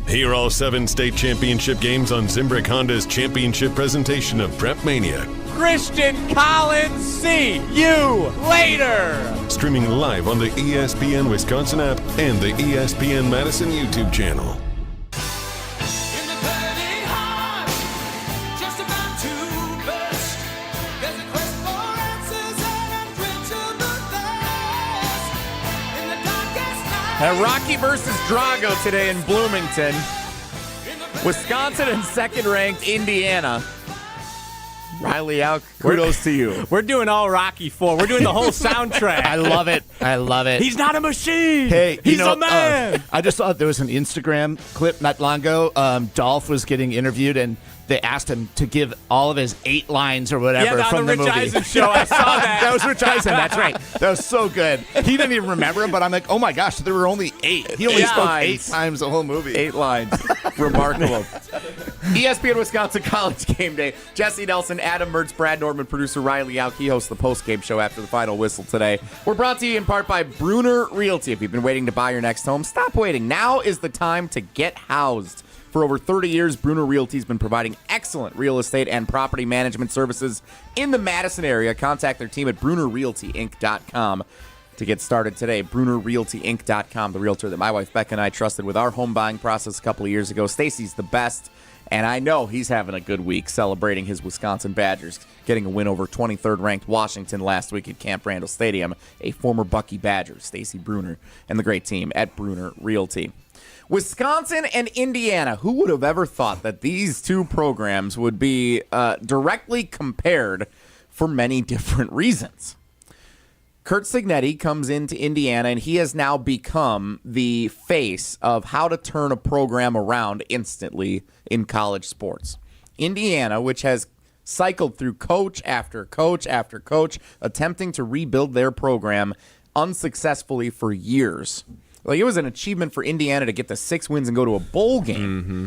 Hear all 7 state championship games on Zimbrick Honda's championship presentation of Prep Mania. Christian Collins, see you later! Streaming live on the ESPN Wisconsin app and the ESPN Madison YouTube channel. Rocky versus Drago today in Bloomington. Wisconsin and second-ranked Indiana. Riley out. Kudos to you. We're doing all Rocky IV. We're doing the whole soundtrack. I love it. I love it. He's not a machine. Hey, he's a man. I just saw there was an Instagram clip not long ago. Dolph was getting interviewed, and they asked him to give all of his 8 lines or whatever from the Rich movie. Eisen show. I saw that. That was Rich Eisen. That's right. That was so good. He didn't even remember him, but I'm like, oh my gosh, there were only 8. He only spoke 8 times the whole movie. 8 lines. Remarkable. ESPN Wisconsin College Game Day. Jesse Nelson, Adam Mertz, Brad Norman, producer Riley Auk. He hosts the post-game show after the final whistle today. We're brought to you in part by Bruner Realty. If you've been waiting to buy your next home, stop waiting. Now is the time to get housed. For over 30 years, Bruner Realty has been providing excellent real estate and property management services in the Madison area. Contact their team at BrunerRealtyInc.com to get started today. BrunerRealtyInc.com, the realtor that my wife Becca and I trusted with our home buying process a couple of years ago. Stacy's the best, and I know he's having a good week celebrating his Wisconsin Badgers, getting a win over 23rd-ranked Washington last week at Camp Randall Stadium. A former Bucky Badger, Stacy Bruner, and the great team at Bruner Realty. Wisconsin and Indiana, who would have ever thought that these two programs would be directly compared for many different reasons? Curt Cignetti comes into Indiana, and he has now become the face of how to turn a program around instantly in college sports. Indiana, which has cycled through coach after coach after coach, attempting to rebuild their program unsuccessfully for years. Like, it was an achievement for Indiana to get the 6 wins and go to a bowl game. Mm-hmm.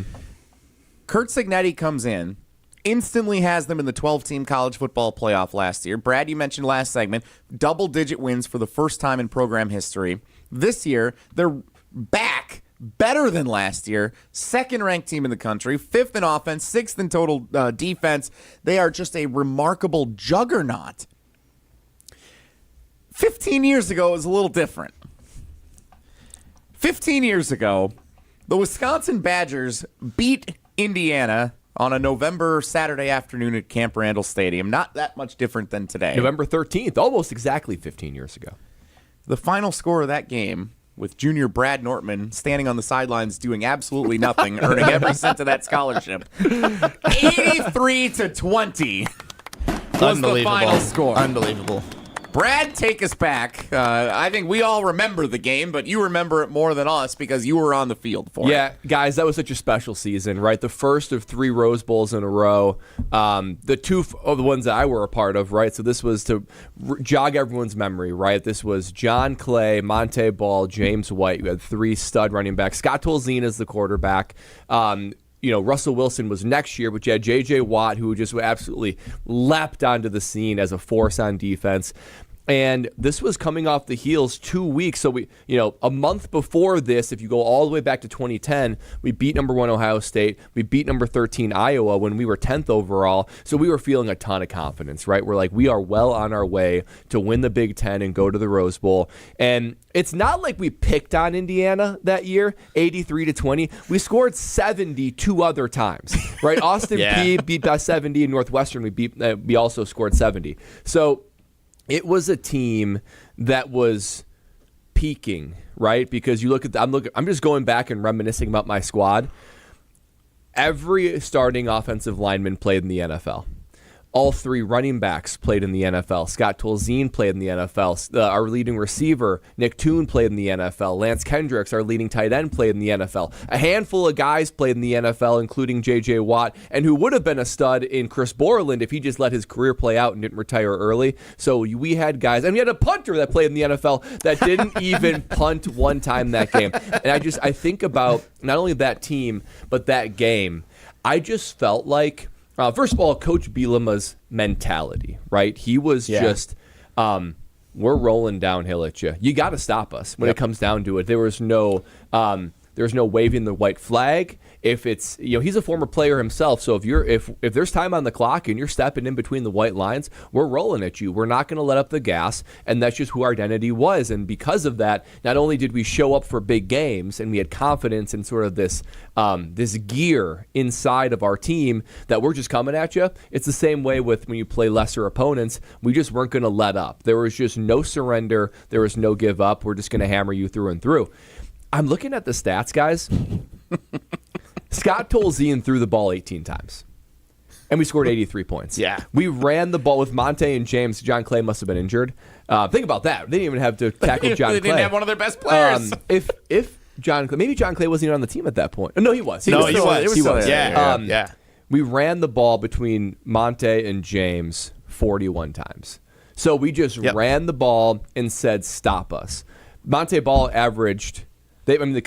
Curt Cignetti comes in, instantly has them in the 12-team college football playoff last year. Brad, you mentioned last segment, double-digit wins for the first time in program history. This year, they're back, better than last year, second-ranked team in the country, 5th in offense, 6th in total defense. They are just a remarkable juggernaut. 15 years ago, it was a little different. 15 years ago, the Wisconsin Badgers beat Indiana on a November Saturday afternoon at Camp Randall Stadium. Not that much different than today. November 13th, almost exactly 15 years ago. The final score of that game, with junior Brad Nortman standing on the sidelines doing absolutely nothing, earning every cent of that scholarship, 83-20 was the final score. Unbelievable. Brad, take us back. I think we all remember the game, but you remember it more than us because you were on the field for it. Yeah, guys, that was such a special season, right? The first of 3 Rose Bowls in a row. The 2 of the ones that I were a part of, right? So this was to jog everyone's memory, right? This was John Clay, Monte Ball, James White. We had 3 stud running backs. Scott Tolzien is the quarterback. Russell Wilson was next year, but you had J.J. Watt, who just absolutely leapt onto the scene as a force on defense. And this was coming off the heels 2 weeks. So a month before this, if you go all the way back to 2010, we beat number 1 Ohio State. We beat number 13 Iowa when we were 10th overall. So we were feeling a ton of confidence, right? We're like, we are well on our way to win the Big Ten and go to the Rose Bowl. And it's not like we picked on Indiana that year, 83-20. We scored 70 2 other times, right? Austin Peay beat by 70, and Northwestern we also scored 70. So it was a team that was peaking, right? Because you look at I'm just going back and reminiscing about my squad. Every starting offensive lineman played in the NFL. All 3 running backs played in the NFL. Scott Tolzien played in the NFL. Our leading receiver, Nick Toon, played in the NFL. Lance Kendricks, our leading tight end, played in the NFL. A handful of guys played in the NFL, including J.J. Watt, and who would have been a stud in Chris Borland if he just let his career play out and didn't retire early. So we had guys, and we had a punter that played in the NFL that didn't even punt one time that game. And I think about not only that team, but that game. I just felt like, first of all, Coach Bielema's mentality, right? He was just, we're rolling downhill at you. You got to stop us when it comes down to it. There was no waving the white flag. If it's, he's a former player himself, so if there's time on the clock and you're stepping in between the white lines, we're rolling at you. We're not going to let up the gas, and that's just who our identity was. And because of that, not only did we show up for big games and we had confidence in sort of this gear inside of our team that we're just coming at you, it's the same way with when you play lesser opponents. We just weren't going to let up. There was just no surrender. There was no give up. We're just going to hammer you through and through. I'm looking at the stats, guys. Scott Tolzien threw the ball 18 times. And we scored 83 points. Yeah. We ran the ball with Monte and James. John Clay must have been injured. Think about that. They didn't even have to tackle John Clay. They didn't have one of their best players. If John Clay, maybe John Clay wasn't even on the team at that point. No, he was. He was. Yeah. We ran the ball between Monte and James 41 times. So we just ran the ball and said, stop us. Monte Ball averaged, the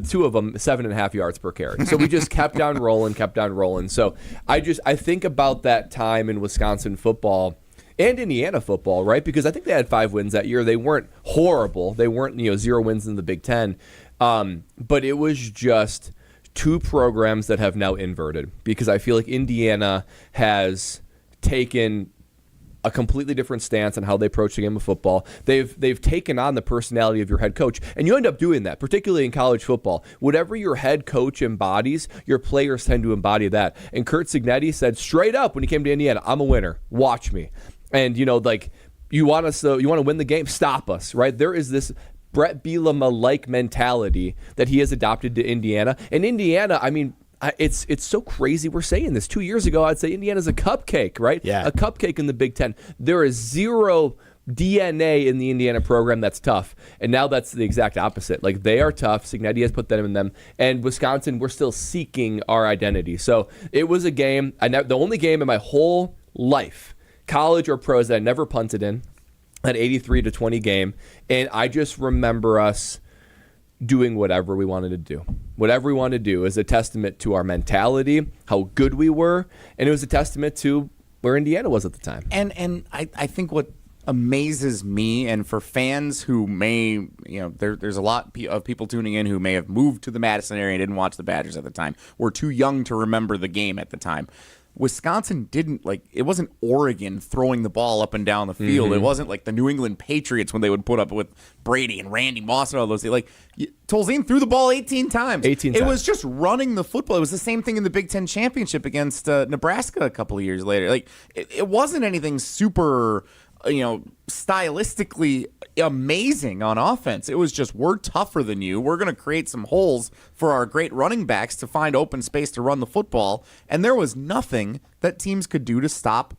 two of them, 7.5 yards per carry. So we just kept on rolling. So I think about that time in Wisconsin football and Indiana football, right? Because I think they had 5 wins that year. They weren't horrible. They weren't 0 wins in the Big Ten. But it was just 2 programs that have now inverted, because I feel like Indiana has taken a completely different stance on how they approach the game of football. They've taken on the personality of your head coach, and you end up doing that, particularly in college football. Whatever your head coach embodies, your players tend to embody that. And Curt Cignetti said straight up when he came to Indiana, I'm a winner. Watch me. And you want to win the game, stop us, right? There is this Brett Bielema-like mentality that he has adopted to Indiana. And Indiana, I mean, it's so crazy we're saying this. 2 years ago, I'd say Indiana's a cupcake, right? Yeah. A cupcake in the Big Ten. There is zero DNA in the Indiana program that's tough. And now that's the exact opposite. Like, they are tough. Cignetti has put that in them. And Wisconsin, we're still seeking our identity. So it was a game, the only game in my whole life, college or pros, that I never punted in, an 83-20 game. And I just remember us doing whatever we wanted to do. Whatever we wanted to do is a testament to our mentality, how good we were, and it was a testament to where Indiana was at the time. And I think what amazes me, and for fans who may, there's a lot of people tuning in who may have moved to the Madison area and didn't watch the Badgers at the time, were too young to remember the game at the time. Wisconsin didn't, it wasn't Oregon throwing the ball up and down the field. Mm-hmm. It wasn't like the New England Patriots when they would put up with Brady and Randy Moss and all those things. Tolzien threw the ball 18 times. It was just running the football. It was the same thing in the Big Ten Championship against Nebraska a couple of years later. It wasn't anything super, stylistically amazing on offense. It was just, we're tougher than you. We're going to create some holes for our great running backs to find open space to run the football. And there was nothing that teams could do to stop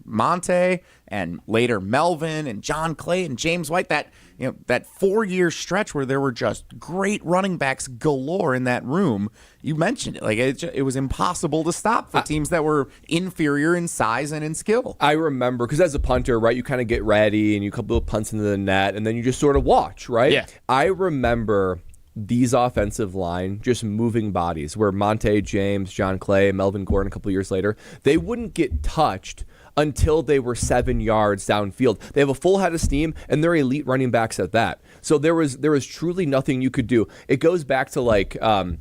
Monte and later Melvin and John Clay and James White. That 4-year stretch where there were just great running backs galore in that room. You mentioned it. It was impossible to stop for teams that were inferior in size and in skill. I remember, because as a punter, right, you kind of get ready and you couple of punts into the net and then you just sort of watch, right? Yeah. I remember these offensive line just moving bodies where Monte, James, John Clay, Melvin Gordon a couple of years later, they wouldn't get touched until they were 7 yards downfield. They have a full head of steam, and they're elite running backs at that. So there was truly nothing you could do. It goes back to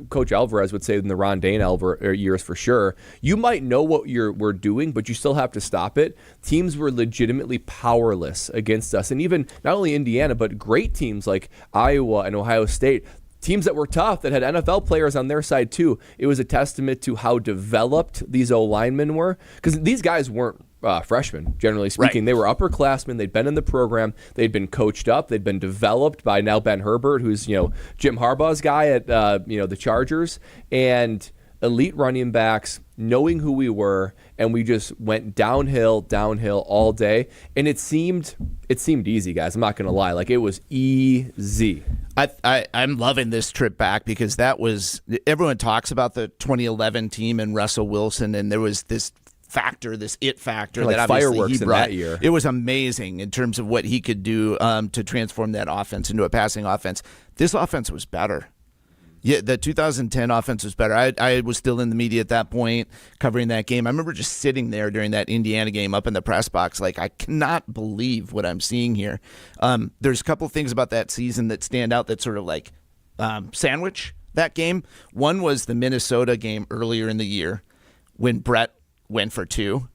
Coach Alvarez would say in the Ron Dane years for sure. You might know what we're doing, but you still have to stop it. Teams were legitimately powerless against us, and even not only Indiana, but great teams like Iowa and Ohio State. Teams that were tough, that had NFL players on their side too. It was a testament to how developed these O-linemen were. Because these guys weren't freshmen, generally speaking. Right. They were upperclassmen. They'd been in the program. They'd been coached up. They'd been developed by now Ben Herbert, who's Jim Harbaugh's guy at the Chargers. And elite running backs, knowing who we were, and we just went downhill all day. And it seemed easy, guys. I'm not going to lie. It was easy. I'm loving this trip back because everyone talks about the 2011 team and Russell Wilson, and there was this it factor that obviously fireworks he brought. In that year. It was amazing in terms of what he could do to transform that offense into a passing offense. This offense was better. Yeah, the 2010 offense was better. I was still in the media at that point covering that game. I remember just sitting there during that Indiana game up in the press box I cannot believe what I'm seeing here. There's a couple of things about that season that stand out that sort of sandwich that game. One was the Minnesota game earlier in the year when Brett went for 2.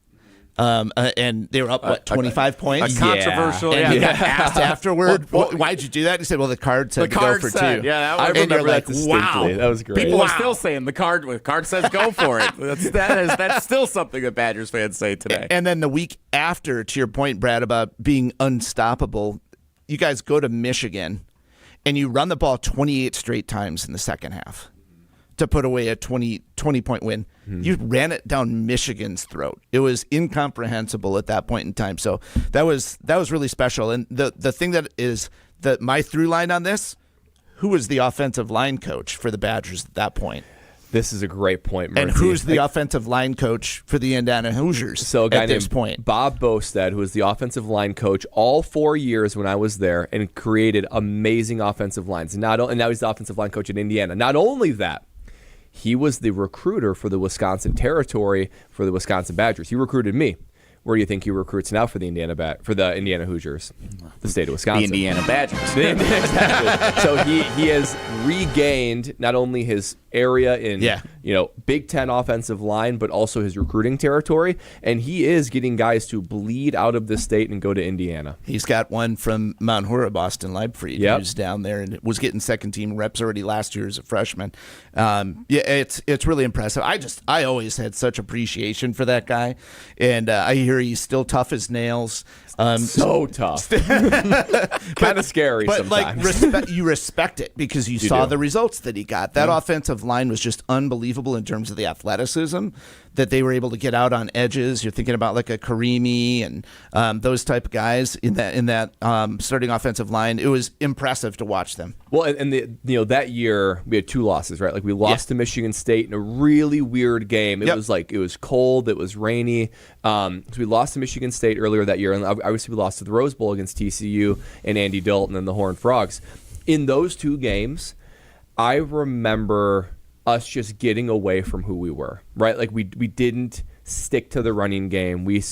And they were up, 25 points? A controversial. And he got asked afterward, why'd you do that? He said, well, the card said go for 2. Yeah, I remember that distinctly. Wow. That was great. People are still saying the card says go for it. That's still something that Badgers fans say today. And then the week after, to your point, Brad, about being unstoppable, you guys go to Michigan and you run the ball 28 straight times in the second half to put away a 20-point win. You ran it down Michigan's throat. It was incomprehensible at that point in time. So that was really special. And the thing that is my through line on this, who was the offensive line coach for the Badgers at that point? This is a great point, Murphy. And who's the offensive line coach for the Indiana Hoosiers so a guy at this named point? Bob Bostad, who was the offensive line coach all 4 years when I was there and created amazing offensive lines. And now he's the offensive line coach in Indiana. Not only that, he was the recruiter for the Wisconsin territory for the Wisconsin Badgers. He recruited me. Where do you think he recruits now for the Indiana Hoosiers? The state of Wisconsin. The Indiana Badgers. Exactly. So he has regained not only his area in Big Ten offensive line, but also his recruiting territory, and he is getting guys to bleed out of the state and go to Indiana. He's got one from Mount Hora, Boston Leibfried, who's down there and was getting second team reps already last year as a freshman. It's really impressive. I always had such appreciation for that guy, and I hear he's still tough as nails. So tough. Kind of scary sometimes. Like you respect it because you saw the results that he got. That offensive line was just unbelievable in terms of the athleticism that they were able to get out on edges. You're thinking about like a Karimi and those type of guys in that starting offensive line. It was impressive to watch them. Well, and that year we had 2 losses, right? Like we lost to Michigan State in a really weird game. It was cold, it was rainy. So we lost to Michigan State earlier that year, and obviously we lost to the Rose Bowl against TCU and Andy Dalton and the Horned Frogs. In those 2 games, I remember us just getting away from who we were, right? Like we didn't stick to the running game. We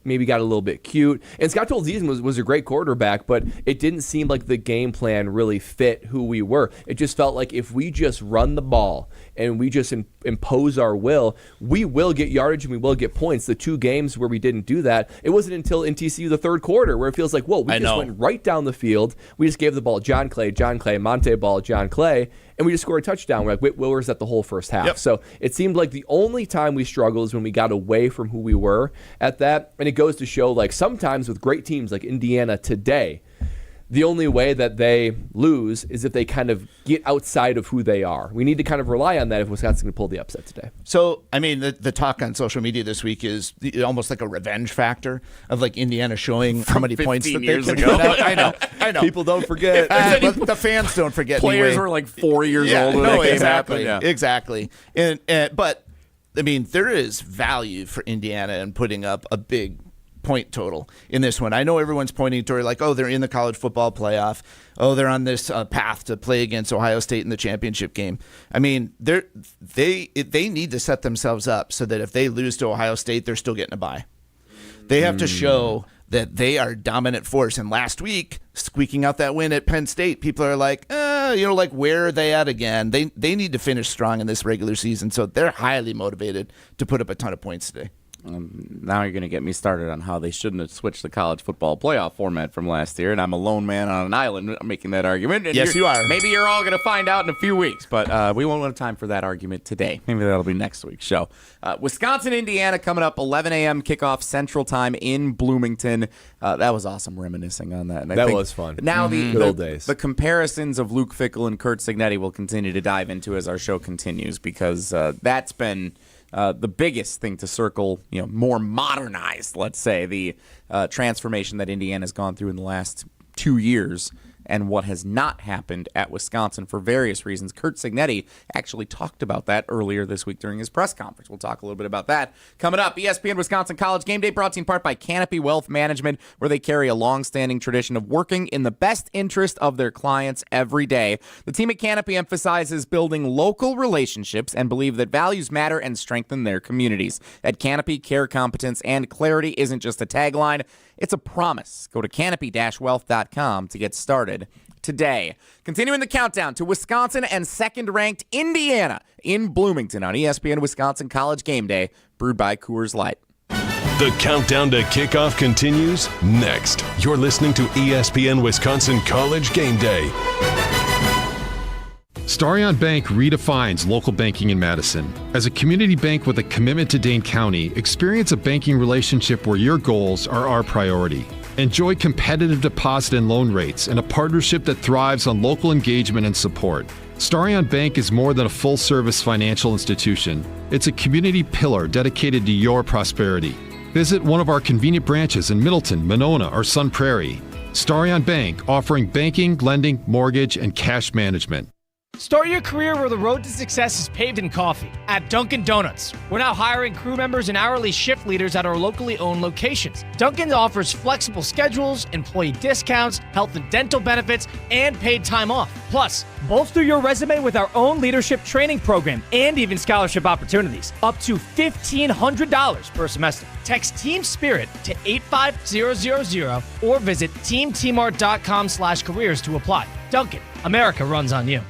maybe got a little bit cute. And Scott Tolzien was a great quarterback, but it didn't seem like the game plan really fit who we were. It just felt like if we just run the ball and we just impose our will, we will get yardage and we will get points. The 2 games where we didn't do that, it wasn't until in TCU the third quarter where it feels like, whoa, we just went right down the field. We just gave the ball John Clay, Monte ball, John Clay, and we just scored a touchdown. We're like, where was that the whole first half? So it seemed like the only time we struggled is when we got away from who we were at that. And it goes to show, like, sometimes with great teams like Indiana today, the only way that they lose is if they kind of get outside of who they are. We need to kind of rely on that if Wisconsin can pull the upset today. So, I mean, the talk on social media this week is almost like a revenge factor of like Indiana showing how many points that they can put out. I know. People don't forget. But the fans don't forget. Players were like 4 years old when that game happened. Exactly. But, I mean, there is value for Indiana in putting up a big point total in this one. I know everyone's pointing to like, oh, they're in the college football playoff. Oh, they're on this path to play against Ohio State in the championship game. I mean, they need to set themselves up so that if they lose to Ohio State, they're still getting a bye. They have to show that they are a dominant force. And last week, squeaking out that win at Penn State, people are like, where are they at again? They need to finish strong in this regular season. So they're highly motivated to put up a ton of points today. Now you're going to get me started on how they shouldn't have switched the college football playoff format from last year, and I'm a lone man on an island making that argument. And yes, you are. Maybe you're all going to find out in a few weeks, but we won't have time for that argument today. Maybe that'll be next week's show. Wisconsin, Indiana coming up 11 a.m. kickoff Central Time in Bloomington. That was awesome reminiscing on that. And that was fun. Now good old days. The comparisons of Luke Fickell and Curt Cignetti will continue to dive into as our show continues because that's been the biggest thing to circle, more modernized, let's say, the transformation that Indiana's gone through in the last 2 years and what has not happened at Wisconsin for various reasons. Curt Cignetti actually talked about that earlier this week during his press conference. We'll talk a little bit about that coming up. ESPN Wisconsin College Game Day brought to you in part by Canopy Wealth Management, where they carry a long-standing tradition of working in the best interest of their clients every day. The team at Canopy emphasizes building local relationships and believe that values matter and strengthen their communities. At Canopy, care, competence, and clarity isn't just a tagline, it's a promise. Go to canopy-wealth.com to get started today. Continuing the countdown to Wisconsin and second-ranked Indiana in Bloomington on ESPN Wisconsin College Game Day, brewed by Coors Light. The countdown to kickoff continues next. You're listening to ESPN Wisconsin College Game Day. Starion Bank redefines local banking in Madison. As a community bank with a commitment to Dane County, experience a banking relationship where your goals are our priority. Enjoy competitive deposit and loan rates and a partnership that thrives on local engagement and support. Starion Bank is more than a full-service financial institution. It's a community pillar dedicated to your prosperity. Visit one of our convenient branches in Middleton, Monona, or Sun Prairie. Starion Bank, offering banking, lending, mortgage, and cash management. Start your career where the road to success is paved in coffee. At Dunkin' Donuts, we're now hiring crew members and hourly shift leaders at our locally owned locations. Dunkin' offers flexible schedules, employee discounts, health and dental benefits, and paid time off. Plus, bolster your resume with our own leadership training program and even scholarship opportunities. Up to $1,500 per semester. Text Team Spirit to 85000 or visit teamtmart.com/careers to apply. Dunkin', America runs on you.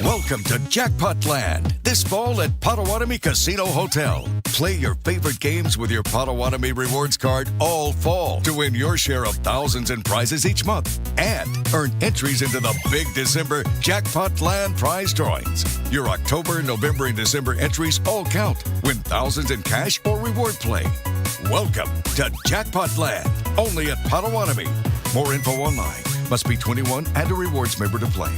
Welcome to Jackpot Land, this fall at Potawatomi Casino Hotel. Play your favorite games with your Potawatomi Rewards card all fall to win your share of thousands in prizes each month. And earn entries into the big December Jackpot Land prize drawings. Your October, November, and December entries all count. Win thousands in cash or reward play. Welcome to Jackpot Land, only at Potawatomi. More info online. Must be 21 and a rewards member to play.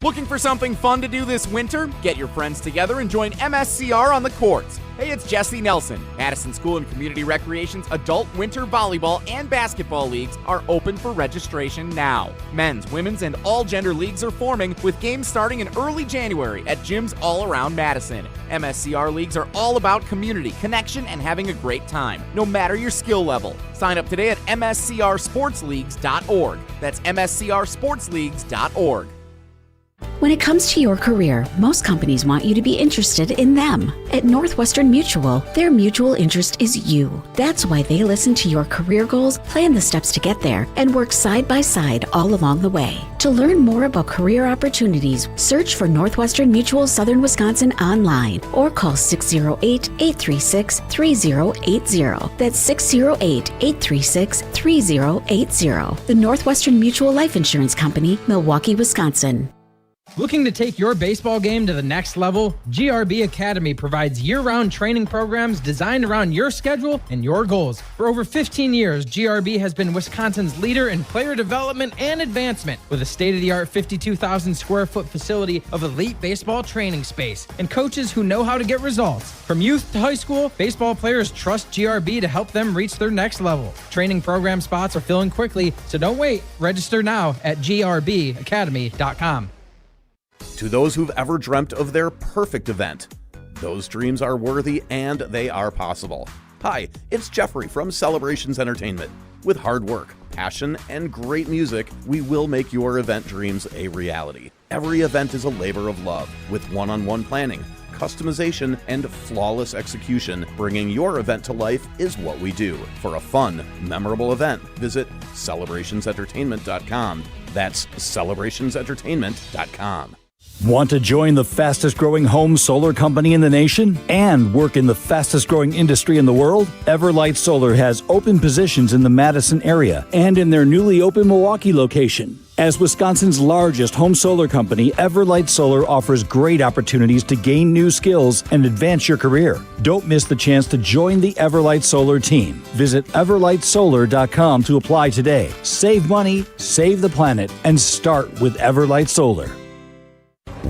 Looking for something fun to do this winter? Get your friends together and join MSCR on the courts. Hey, it's Jesse Nelson. Madison School and Community Recreation's adult winter volleyball and basketball leagues are open for registration now. Men's, women's, and all gender leagues are forming, with games starting in early January at gyms all around Madison. MSCR leagues are all about community, connection, and having a great time, no matter your skill level. Sign up today at mscrsportsleagues.org. That's mscrsportsleagues.org. When it comes to your career, most companies want you to be interested in them. At Northwestern Mutual, their mutual interest is you. That's why they listen to your career goals, plan the steps to get there, and work side by side all along the way. To learn more about career opportunities, search for Northwestern Mutual Southern Wisconsin online or call 608-836-3080. That's 608-836-3080. The Northwestern Mutual Life Insurance Company, Milwaukee, Wisconsin. Looking to take your baseball game to the next level? GRB Academy provides year-round training programs designed around your schedule and your goals. For over 15 years, GRB has been Wisconsin's leader in player development and advancement, with a state-of-the-art 52,000 square foot facility of elite baseball training space and coaches who know how to get results. From youth to high school, baseball players trust GRB to help them reach their next level. Training program spots are filling quickly, so don't wait. Register now at grbacademy.com. To those who've ever dreamt of their perfect event, those dreams are worthy and they are possible. Hi, it's Jeffrey from Celebrations Entertainment. With hard work, passion, and great music, we will make your event dreams a reality. Every event is a labor of love, with one-on-one planning, customization, and flawless execution. Bringing your event to life is what we do. For a fun, memorable event, visit celebrationsentertainment.com. That's celebrationsentertainment.com. Want to join the fastest growing home solar company in the nation and work in the fastest growing industry in the world? Everlight Solar has open positions in the Madison area and in their newly open Milwaukee location. As Wisconsin's largest home solar company, Everlight Solar offers great opportunities to gain new skills and advance your career. Don't miss the chance to join the Everlight Solar team. Visit everlightsolar.com to apply today. Save money, save the planet, and start with Everlight Solar.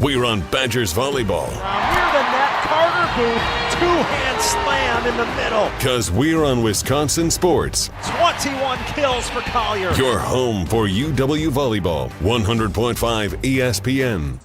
We're on Badgers volleyball. Near the net, Carter Booth, two-hand slam in the middle. Because we're on Wisconsin sports. 21 kills for Collier. Your home for UW volleyball. 100.5 ESPN.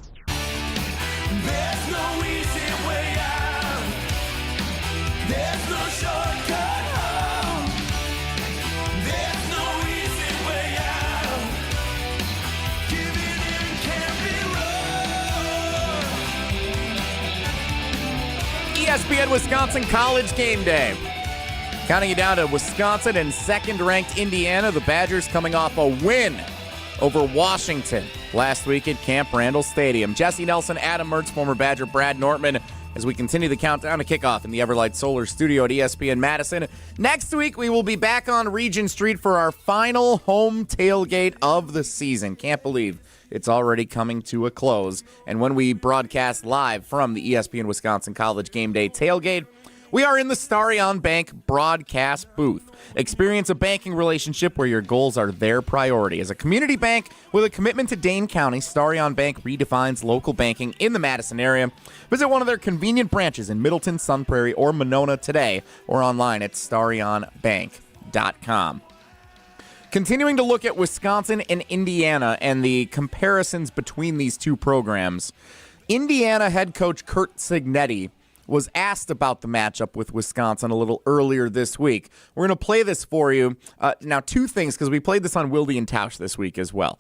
ESPN Wisconsin College Game Day. Counting you down to Wisconsin and second-ranked Indiana. The Badgers coming off a win over Washington last week at Camp Randall Stadium. Jesse Nelson, Adam Mertz, former Badger Brad Nortman, as we continue the countdown to kickoff in the Everlight Solar studio at ESPN Madison. Next week, we will be back on Regent Street for our final home tailgate of the season. Can't believe it's already coming to a close. And when we broadcast live from the ESPN Wisconsin College Game Day tailgate, We are in the Starion Bank broadcast booth. Experience a banking relationship where your goals are their priority. As a community bank with a commitment to Dane County, Starion Bank redefines local banking in the Madison area. Visit one of their convenient branches in Middleton, Sun Prairie, or Monona today, or online at starionbank.com. Continuing to look at Wisconsin and Indiana and the comparisons between these two programs, Indiana head coach Curt Cignetti was asked about the matchup with Wisconsin a little earlier this week. We're going to play this for you. Now, two things, because we played this on Wilde and Tausch this week as well.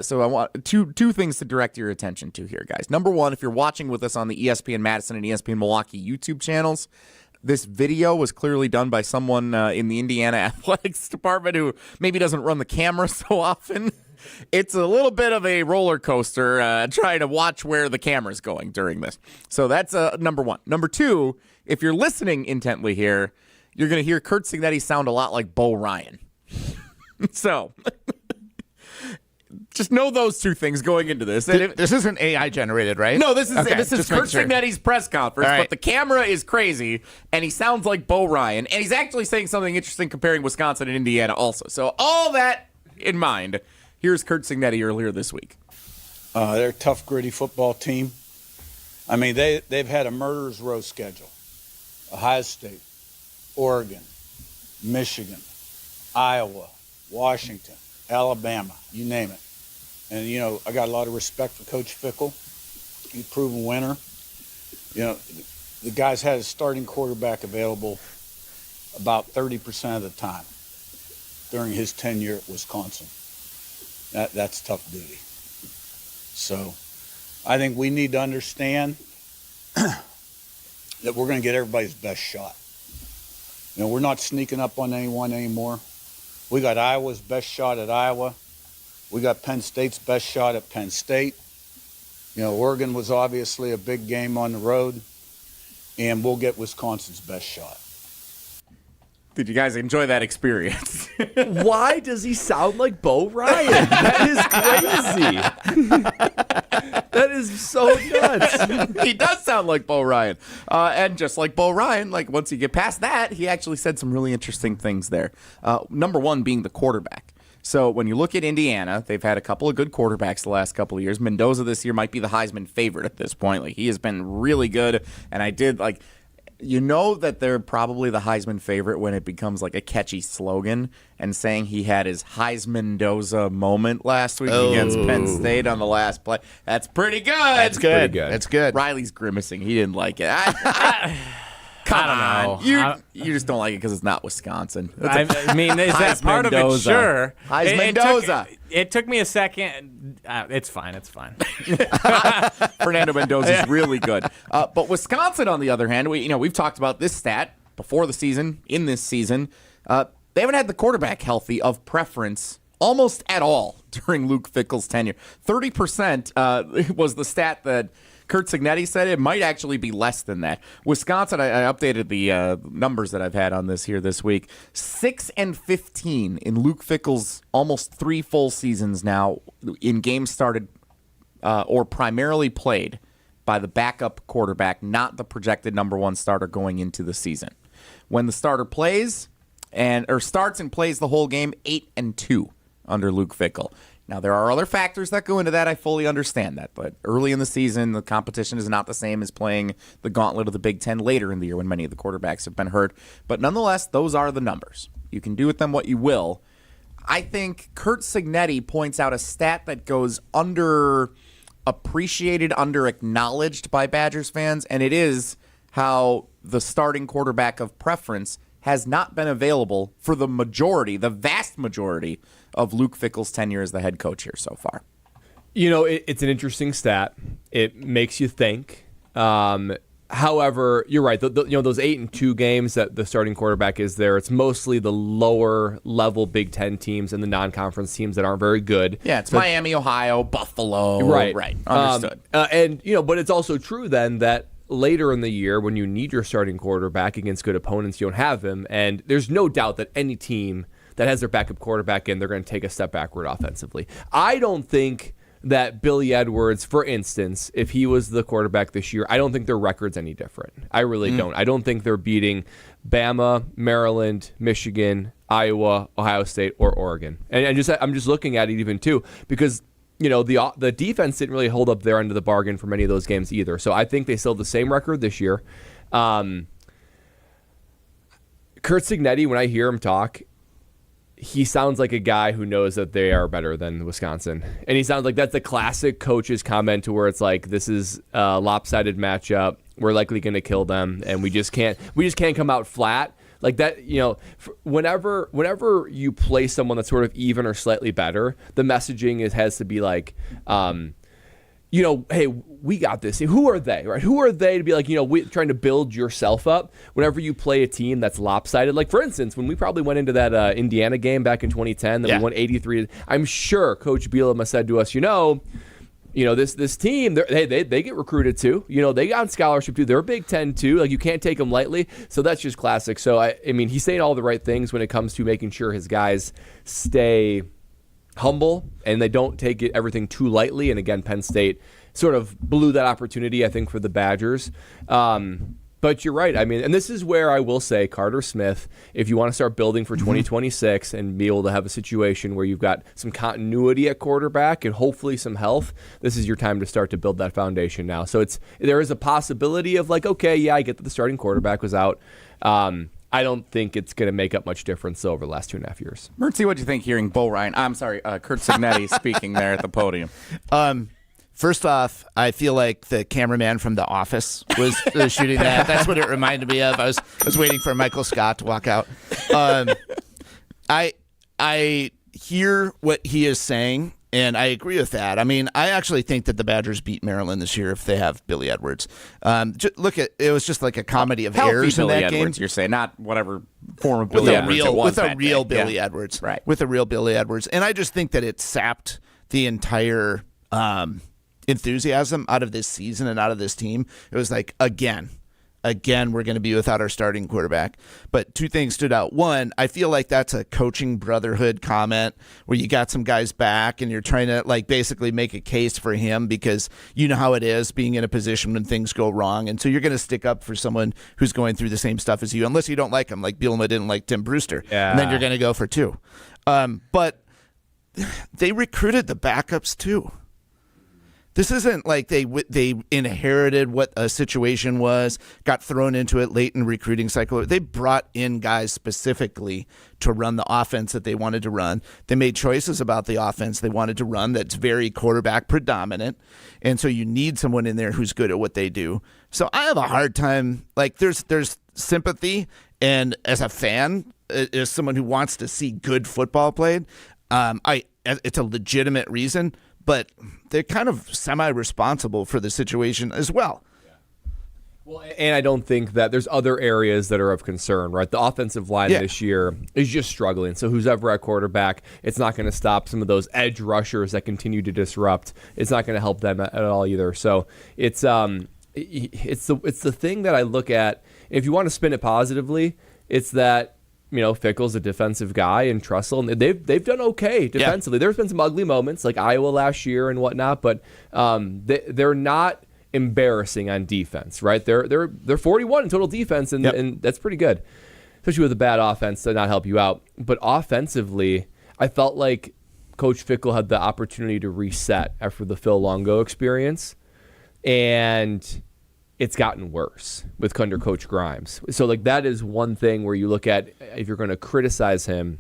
So I want two things to direct your attention to here, guys. Number one, if you're watching with us on the ESPN Madison and ESPN Milwaukee YouTube channels, this video was clearly done by someone in the Indiana athletics department who maybe doesn't run the camera so often. It's a little bit of a roller coaster trying to watch where the camera's going during this. So that's number one. Number two, if you're listening intently here, you're going to hear Curt Cignetti sound a lot like Bo Ryan. So just know those two things going into this. This isn't AI generated, right? No, this is Okay, Curt Cignetti's press conference, All right. but the camera is crazy, and he sounds like Bo Ryan, and he's actually saying something interesting comparing Wisconsin and Indiana also. So all that in mind, here's Curt Cignetti earlier this week. They're a tough, gritty football team. I mean, they've had a murderer's row schedule. Ohio State, Oregon, Michigan, Iowa, Washington, Alabama, you name it. And, you know, I got a lot of respect for Coach Fickell. He's a proven winner. You know, the guy's had his starting quarterback available about 30% of the time during his tenure at Wisconsin. That's tough duty. So I think we need to understand that we're going to get everybody's best shot. You know, we're not sneaking up on anyone anymore. We got Iowa's best shot at Iowa. We got Penn State's best shot at Penn State. You know, Oregon was obviously a big game on the road, and we'll get Wisconsin's best shot. Did you guys enjoy that experience? Why does he sound like Bo Ryan? That is crazy. That is so nuts. He does sound like Bo Ryan. And just like Bo Ryan, like once you get past that, he actually said some really interesting things there. Number one being the quarterback. So when you look at Indiana, they've had a couple of good quarterbacks the last couple of years. Mendoza this year might be the Heisman favorite at this point. Like, he has been really good. And I did like, you know that they're probably the Heisman favorite when it becomes like a catchy slogan, and saying he had his Heisman-Doza moment last week against Penn State on the last play. That's pretty good. That's good. Pretty good. That's good. Riley's grimacing. He didn't like it. Come I on. don't know. You just don't like it because it's not Wisconsin. I mean, is that part of it? Heisman-Doza. Sure. Heisman-Doza. It took me a second. It's fine. It's fine. Fernando Mendoza is really good. But Wisconsin, on the other hand, we've talked about this stat before the season, in this season. They haven't had the quarterback healthy of preference almost at all during Luke Fickell's tenure. 30% was the stat that Curt Cignetti said. It might actually be less than that. Wisconsin, I updated the numbers that I've had on this here this week. 6-15 in Luke Fickell's almost 3 full seasons now in games started or primarily played by the backup quarterback, not the projected number one starter going into the season. When the starter plays starts and plays the whole game, 8-2 under Luke Fickell. Now, there are other factors that go into that. I fully understand that. But early in the season, the competition is not the same as playing the gauntlet of the Big Ten later in the year when many of the quarterbacks have been hurt. But nonetheless, those are the numbers. You can do with them what you will. I think Curt Cignetti points out a stat that goes underappreciated, under-acknowledged by Badgers fans, and it is how the starting quarterback of preference has not been available for the vast majority of Luke Fickell's tenure as the head coach here so far. You know, it's an interesting stat. It makes you think. However, you're right. Those 8-2 games that the starting quarterback is there, it's mostly the lower level Big Ten teams and the non-conference teams that aren't very good. Yeah, it's Miami, Ohio, Buffalo. Right. Understood. But it's also true then that later in the year, when you need your starting quarterback against good opponents, you don't have him. And there's no doubt that any team that has their backup quarterback in, they're going to take a step backward offensively. I don't think that Billy Edwards, for instance, if he was the quarterback this year, I don't think their record's any different. I really don't. I don't think they're beating Bama, Maryland, Michigan, Iowa, Ohio State, or Oregon. And I'm just looking at it even too, because the defense didn't really hold up their end of the bargain for many of those games either. So I think they still have the same record this year. Curt Cignetti, when I hear him talk, he sounds like a guy who knows that they are better than Wisconsin. And he sounds like that's the classic coach's comment to where it's like, this is a lopsided matchup. We're likely going to kill them, and we just can't come out flat. Like that, whenever you play someone that's sort of even or slightly better, the messaging has to be like, hey, we got this. Who are they, right? Who are they to be like, trying to build yourself up whenever you play a team that's lopsided? Like, for instance, when we probably went into that Indiana game back in 2010 that we won 83, I'm sure Coach Bielema said to us, this team, they get recruited too. They got on scholarship too. They're Big Ten too. Like, you can't take them lightly. So that's just classic. So, I mean, he's saying all the right things when it comes to making sure his guys stay humble and they don't take everything too lightly. And again, Penn State sort of blew that opportunity, I think, for the Badgers. But you're right. I mean, and this is where I will say, Carter Smith, if you want to start building for 2026 and be able to have a situation where you've got some continuity at quarterback and hopefully some health, this is your time to start to build that foundation now. So there is a possibility of like, okay, yeah, I get that the starting quarterback was out. I don't think it's going to make up much difference over the last 2.5 years. Mertzy, what do you think hearing Curt Cignetti speaking there at the podium? First off, I feel like the cameraman from The Office was shooting that. That's what it reminded me of. I was waiting for Michael Scott to walk out. I hear what he is saying, and I agree with that. I mean, I actually think that the Badgers beat Maryland this year if they have Billy Edwards. Look at it was just like a comedy of errors in that Edwards, game. You're saying not whatever form of Billy Edwards it was with a real Billy Edwards, right? With a real Billy Edwards, and I just think that it sapped the entire enthusiasm out of this season and out of this team. It was like, again, we're going to be without our starting quarterback. But two things stood out. One, I feel like that's a coaching brotherhood comment where you got some guys back and you're trying to like basically make a case for him because you know how it is being in a position when things go wrong. And so you're going to stick up for someone who's going through the same stuff as you, unless you don't like him, like Bielema didn't like Tim Brewster. Yeah. And then you're going to go for two. But they recruited the backups too. This isn't like they inherited what a situation was, got thrown into it late in the recruiting cycle. They brought in guys specifically to run the offense that they wanted to run. They made choices about the offense they wanted to run that's very quarterback predominant. And so you need someone in there who's good at what they do. So I have a hard time, like there's sympathy, and as a fan, as someone who wants to see good football played, it's a legitimate reason. But they're kind of semi-responsible for the situation as well. Well, and I don't think that there's other areas that are of concern, right? The offensive line this year is just struggling. So who's ever at quarterback, it's not going to stop some of those edge rushers that continue to disrupt. It's not going to help them at all either. So it's the thing that I look at. If you want to spin it positively, it's that Fickell's a defensive guy, and Trussell, and they've done okay defensively. There's been some ugly moments like Iowa last year and whatnot, but they're not embarrassing on defense, right? They're 41 in total defense, and that's pretty good, especially with a bad offense to not help you out. But offensively, I felt like Coach Fickell had the opportunity to reset after the Phil Longo experience, and it's gotten worse under Coach Grimes. So like that is one thing where you look at, if you're going to criticize him,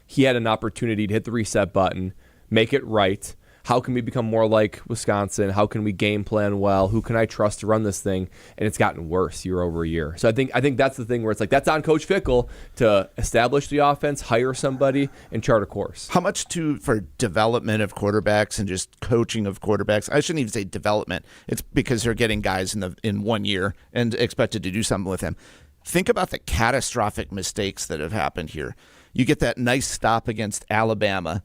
he had an opportunity to hit the reset button, make it right. How can we become more like Wisconsin? How can we game plan well? Who can I trust to run this thing? And it's gotten worse year over year. So I think that's the thing where it's like, that's on Coach Fickell to establish the offense, hire somebody, and chart a course. How much for development of quarterbacks and just coaching of quarterbacks? I shouldn't even say development. It's because they're getting guys in 1 year and expected to do something with them. Think about the catastrophic mistakes that have happened here. You get that nice stop against Alabama,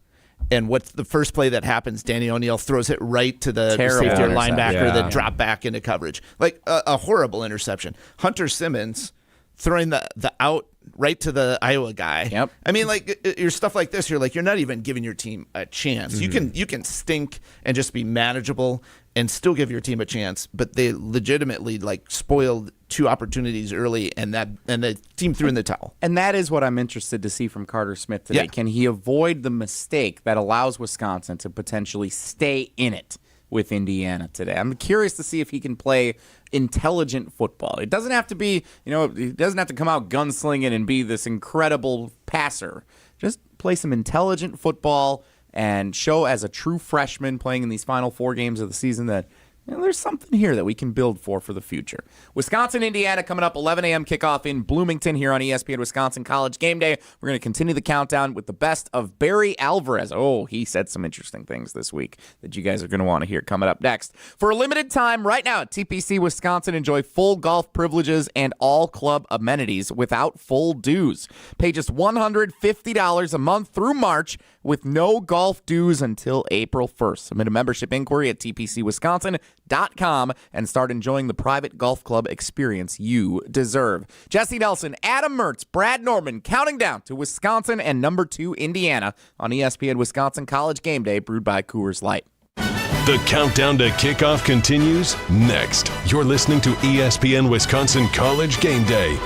and what's the first play that happens? Danny O'Neal throws it right to the safety or linebacker that dropped back into coverage. Like a horrible interception. Hunter Simmons throwing the out right to the Iowa guy. Yep. I mean, like, your stuff like this, you're not even giving your team a chance. Mm-hmm. You can stink and just be manageable and still give your team a chance, but they legitimately like spoiled 2 opportunities early, and the team threw in the towel. And that is what I'm interested to see from Carter Smith today. Yeah. Can he avoid the mistake that allows Wisconsin to potentially stay in it with Indiana today? I'm curious to see if he can play intelligent football. It doesn't have to be, he doesn't have to come out gunslinging and be this incredible passer. Just play some intelligent football and show as a true freshman playing in these final 4 games of the season that there's something here that we can build for the future. Wisconsin, Indiana coming up 11 a.m. kickoff in Bloomington here on ESPN Wisconsin College Game Day. We're going to continue the countdown with the best of Barry Alvarez. Oh, he said some interesting things this week that you guys are going to want to hear coming up next. For a limited time right now at TPC Wisconsin, enjoy full golf privileges and all club amenities without full dues. Pay just $150 a month through March with no golf dues until April 1st. Submit a membership inquiry at tpcwisconsin.com and start enjoying the private golf club experience you deserve. Jesse Nelson, Adam Mertz, Brad Norman, counting down to Wisconsin and number 2 Indiana on ESPN Wisconsin College Game Day, brewed by Coors Light. The countdown to kickoff continues next. You're listening to ESPN Wisconsin College Game Day.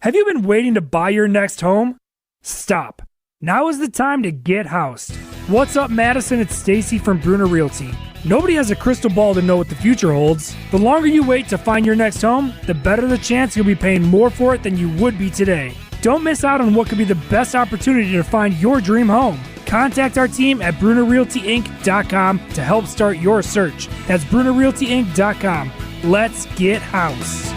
Have you been waiting to buy your next home? Stop. Now is the time to get housed. What's up, Madison? It's Stacy from Bruner Realty. Nobody has a crystal ball to know what the future holds. The longer you wait to find your next home, the better the chance you'll be paying more for it than you would be today. Don't miss out on what could be the best opportunity to find your dream home. Contact our team at BrunerRealtyInc.com to help start your search. That's BrunerRealtyInc.com. Let's get housed.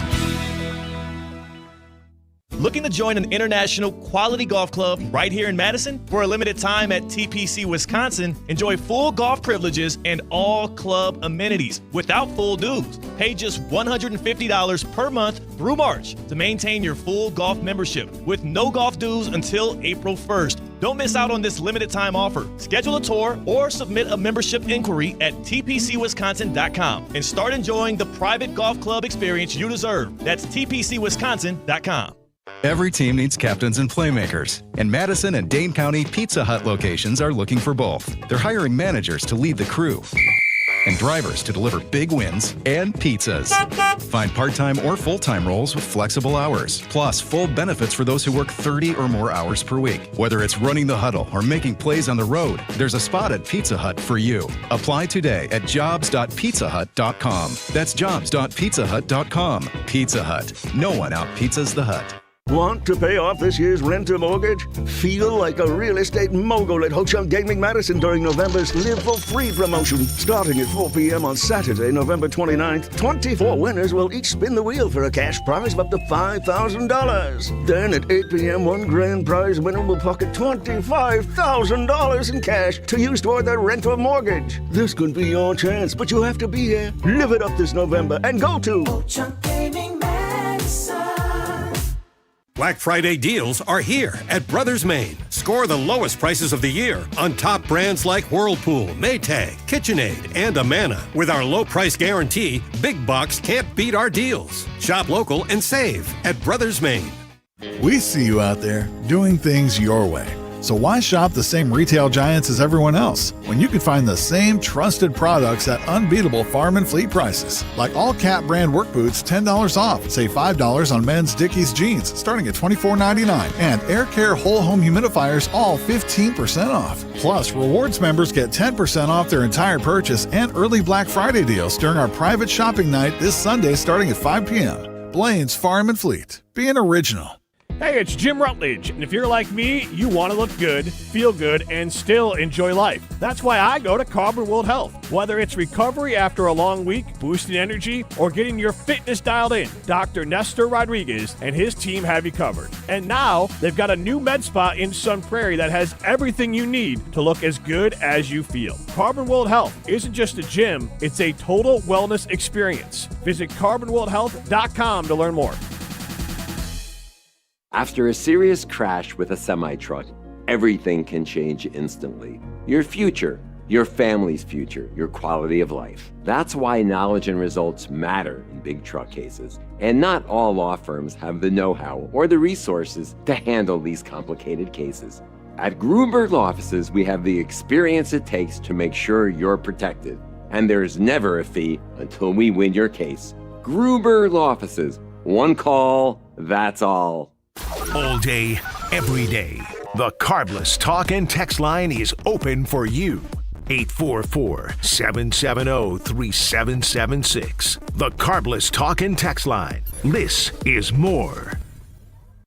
Looking to join an international quality golf club right here in Madison? For a limited time at TPC Wisconsin, enjoy full golf privileges and all club amenities without full dues. Pay just $150 per month through March to maintain your full golf membership with no golf dues until April 1st. Don't miss out on this limited time offer. Schedule a tour or submit a membership inquiry at tpcwisconsin.com and start enjoying the private golf club experience you deserve. That's tpcwisconsin.com. Every team needs captains and playmakers, and Madison and Dane County Pizza Hut locations are looking for both. They're hiring managers to lead the crew and drivers to deliver big wins and pizzas. Find part-time or full-time roles with flexible hours, plus full benefits for those who work 30 or more hours per week. Whether it's running the huddle or making plays on the road, there's a spot at Pizza Hut for you. Apply today at jobs.pizzahut.com. That's jobs.pizzahut.com. Pizza Hut. No one out-pizzas the Hut. Want to pay off this year's rent or mortgage? Feel like a real estate mogul at Ho Chunk Gaming Madison during November's Live for Free promotion. Starting at 4 p.m. on Saturday, November 29th, 24 winners will each spin the wheel for a cash prize of up to $5,000. Then at 8 p.m., one grand prize winner will pocket $25,000 in cash to use toward their rent or mortgage. This could be your chance, but you have to be here. Live it up this November and go to Ho Chunk Gaming Madison. Black Friday deals are here at Brothers Maine. Score the lowest prices of the year on top brands like Whirlpool, Maytag, KitchenAid, and Amana. With our low price guarantee, Big Box can't beat our deals. Shop local and save at Brothers Maine. We see you out there doing things your way. So why shop the same retail giants as everyone else when you can find the same trusted products at unbeatable farm and fleet prices? Like all Cat brand work boots, $10 off. Save $5 on men's Dickies jeans starting at $24.99. And Air Care whole home humidifiers all 15% off. Plus, rewards members get 10% off their entire purchase and early Black Friday deals during our private shopping night this Sunday starting at 5 p.m. Blaine's Farm and Fleet. Being original. Hey, it's Jim Rutledge, and if you're like me, you want to look good, feel good, and still enjoy life. That's why I go to Carbon World Health. Whether it's recovery after a long week, boosting energy, or getting your fitness dialed in, Dr. Nestor Rodriguez and his team have you covered. And now, they've got a new med spa in Sun Prairie that has everything you need to look as good as you feel. Carbon World Health isn't just a gym, it's a total wellness experience. Visit carbonworldhealth.com to learn more. After a serious crash with a semi-truck, everything can change instantly. Your future, your family's future, your quality of life. That's why knowledge and results matter in big truck cases. And not all law firms have the know-how or the resources to handle these complicated cases. At Gruber's Law Offices, we have the experience it takes to make sure you're protected. And there's never a fee until we win your case. Gruber Law Offices. One call, that's all. All day, every day. The Carbless Talk and Text line is open for you. 844-770-3776. The Carbless Talk and Text line. This is more.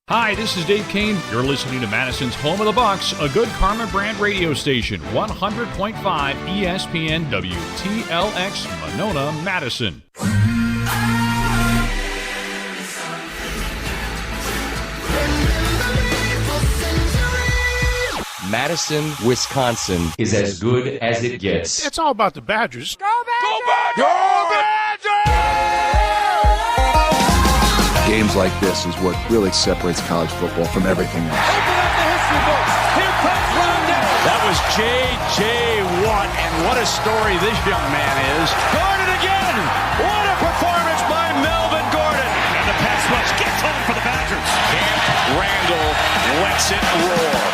Hi, this is Dave Kane. You're listening to Madison's Home of the Bucks, a good Karma brand radio station, 100.5 ESPN WTLX, Monona, Madison. Madison, Wisconsin is as good as it gets. It's all about the Badgers. Go Badgers! Go Badgers! Games like this is what really separates college football from everything else. That was J.J. Watt, and what a story this young man is. Gordon again! What a performance by Melvin Gordon! And the pass rush gets home for the Badgers. Camp Randall lets it roar.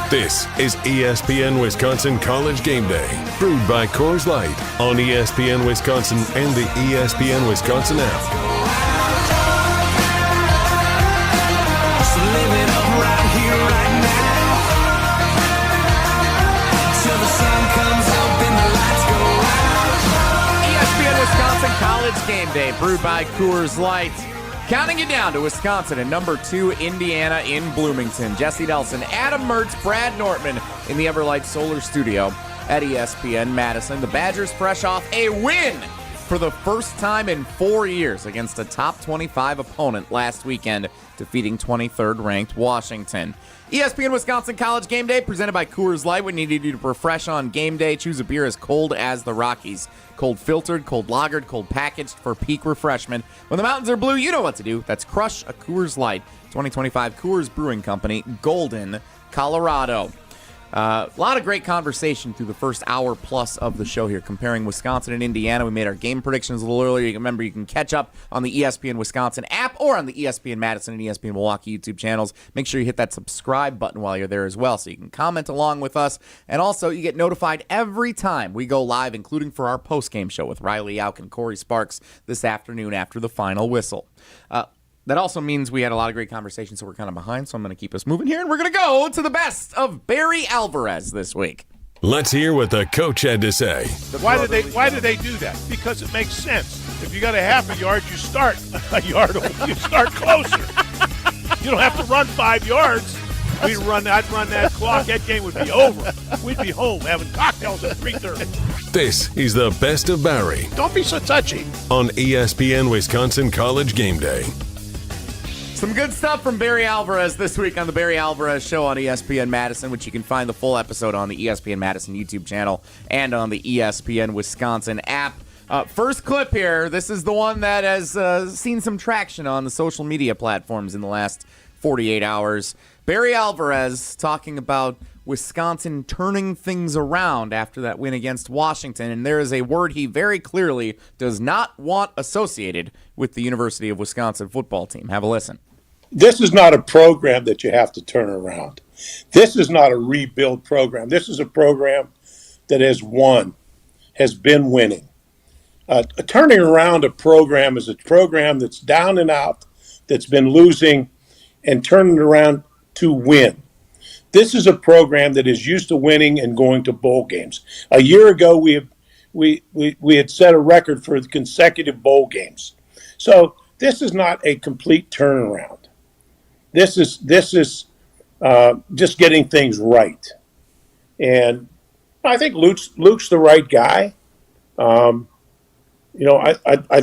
This is ESPN Wisconsin College Game Day, brewed by Coors Light on ESPN Wisconsin and the ESPN Wisconsin app. ESPN Wisconsin College Game Day, brewed by Coors Light. Counting you down to Wisconsin and number 2, Indiana in Bloomington. Jesse Nelson, Adam Mertz, Brad Nortman in the Everlight Solar Studio at ESPN Madison. The Badgers fresh off a win for the first time in 4 years against a top 25 opponent last weekend, defeating 23rd ranked Washington. ESPN Wisconsin College Game Day presented by Coors Light. We needed you to refresh on game day. Choose a beer as cold as the Rockies. Cold filtered, cold lagered, cold packaged for peak refreshment. When the mountains are blue, you know what to do. That's crush a Coors Light. 2025 Coors Brewing Company, Golden, Colorado. A lot of great conversation through the first hour plus of the show here, comparing Wisconsin and Indiana. We made our game predictions a little earlier. Remember, you can catch up on the ESPN Wisconsin app or on the ESPN Madison and ESPN Milwaukee YouTube channels. Make sure you hit that subscribe button while you're there as well, so you can comment along with us. And also, you get notified every time we go live, including for our post-game show with Riley Auk and Corey Sparks this afternoon after the final whistle. That also means we had a lot of great conversations, so we're kind of behind, so I'm going to keep us moving here, and we're going to go to the best of Barry Alvarez this week. Let's hear what the coach had to say. Why did they do that? Because it makes sense. If you got a half a yard, you start a yard away. You start closer. You don't have to run 5 yards. I'd run that clock. That game would be over. We'd be home having cocktails at 3:30. This is the best of Barry. Don't be so touchy. On ESPN Wisconsin College Game Day. Some good stuff from Barry Alvarez this week on the Barry Alvarez Show on ESPN Madison, which you can find the full episode on the ESPN Madison YouTube channel and on the ESPN Wisconsin app. First clip here. This is the one that has seen some traction on the social media platforms in the last 48 hours. Barry Alvarez talking about Wisconsin turning things around after that win against Washington, and there is a word he very clearly does not want associated with the University of Wisconsin football team. Have a listen. This is not a program that you have to turn around. This is not a rebuild program. This is a program that has won, has been winning. Turning around a program is a program that's down and out, that's been losing, and turning it around to win. This is a program that is used to winning and going to bowl games. A year ago, we had set a record for consecutive bowl games. So this is not a complete turnaround. This is just getting things right, and I think Luke's the right guy. I'd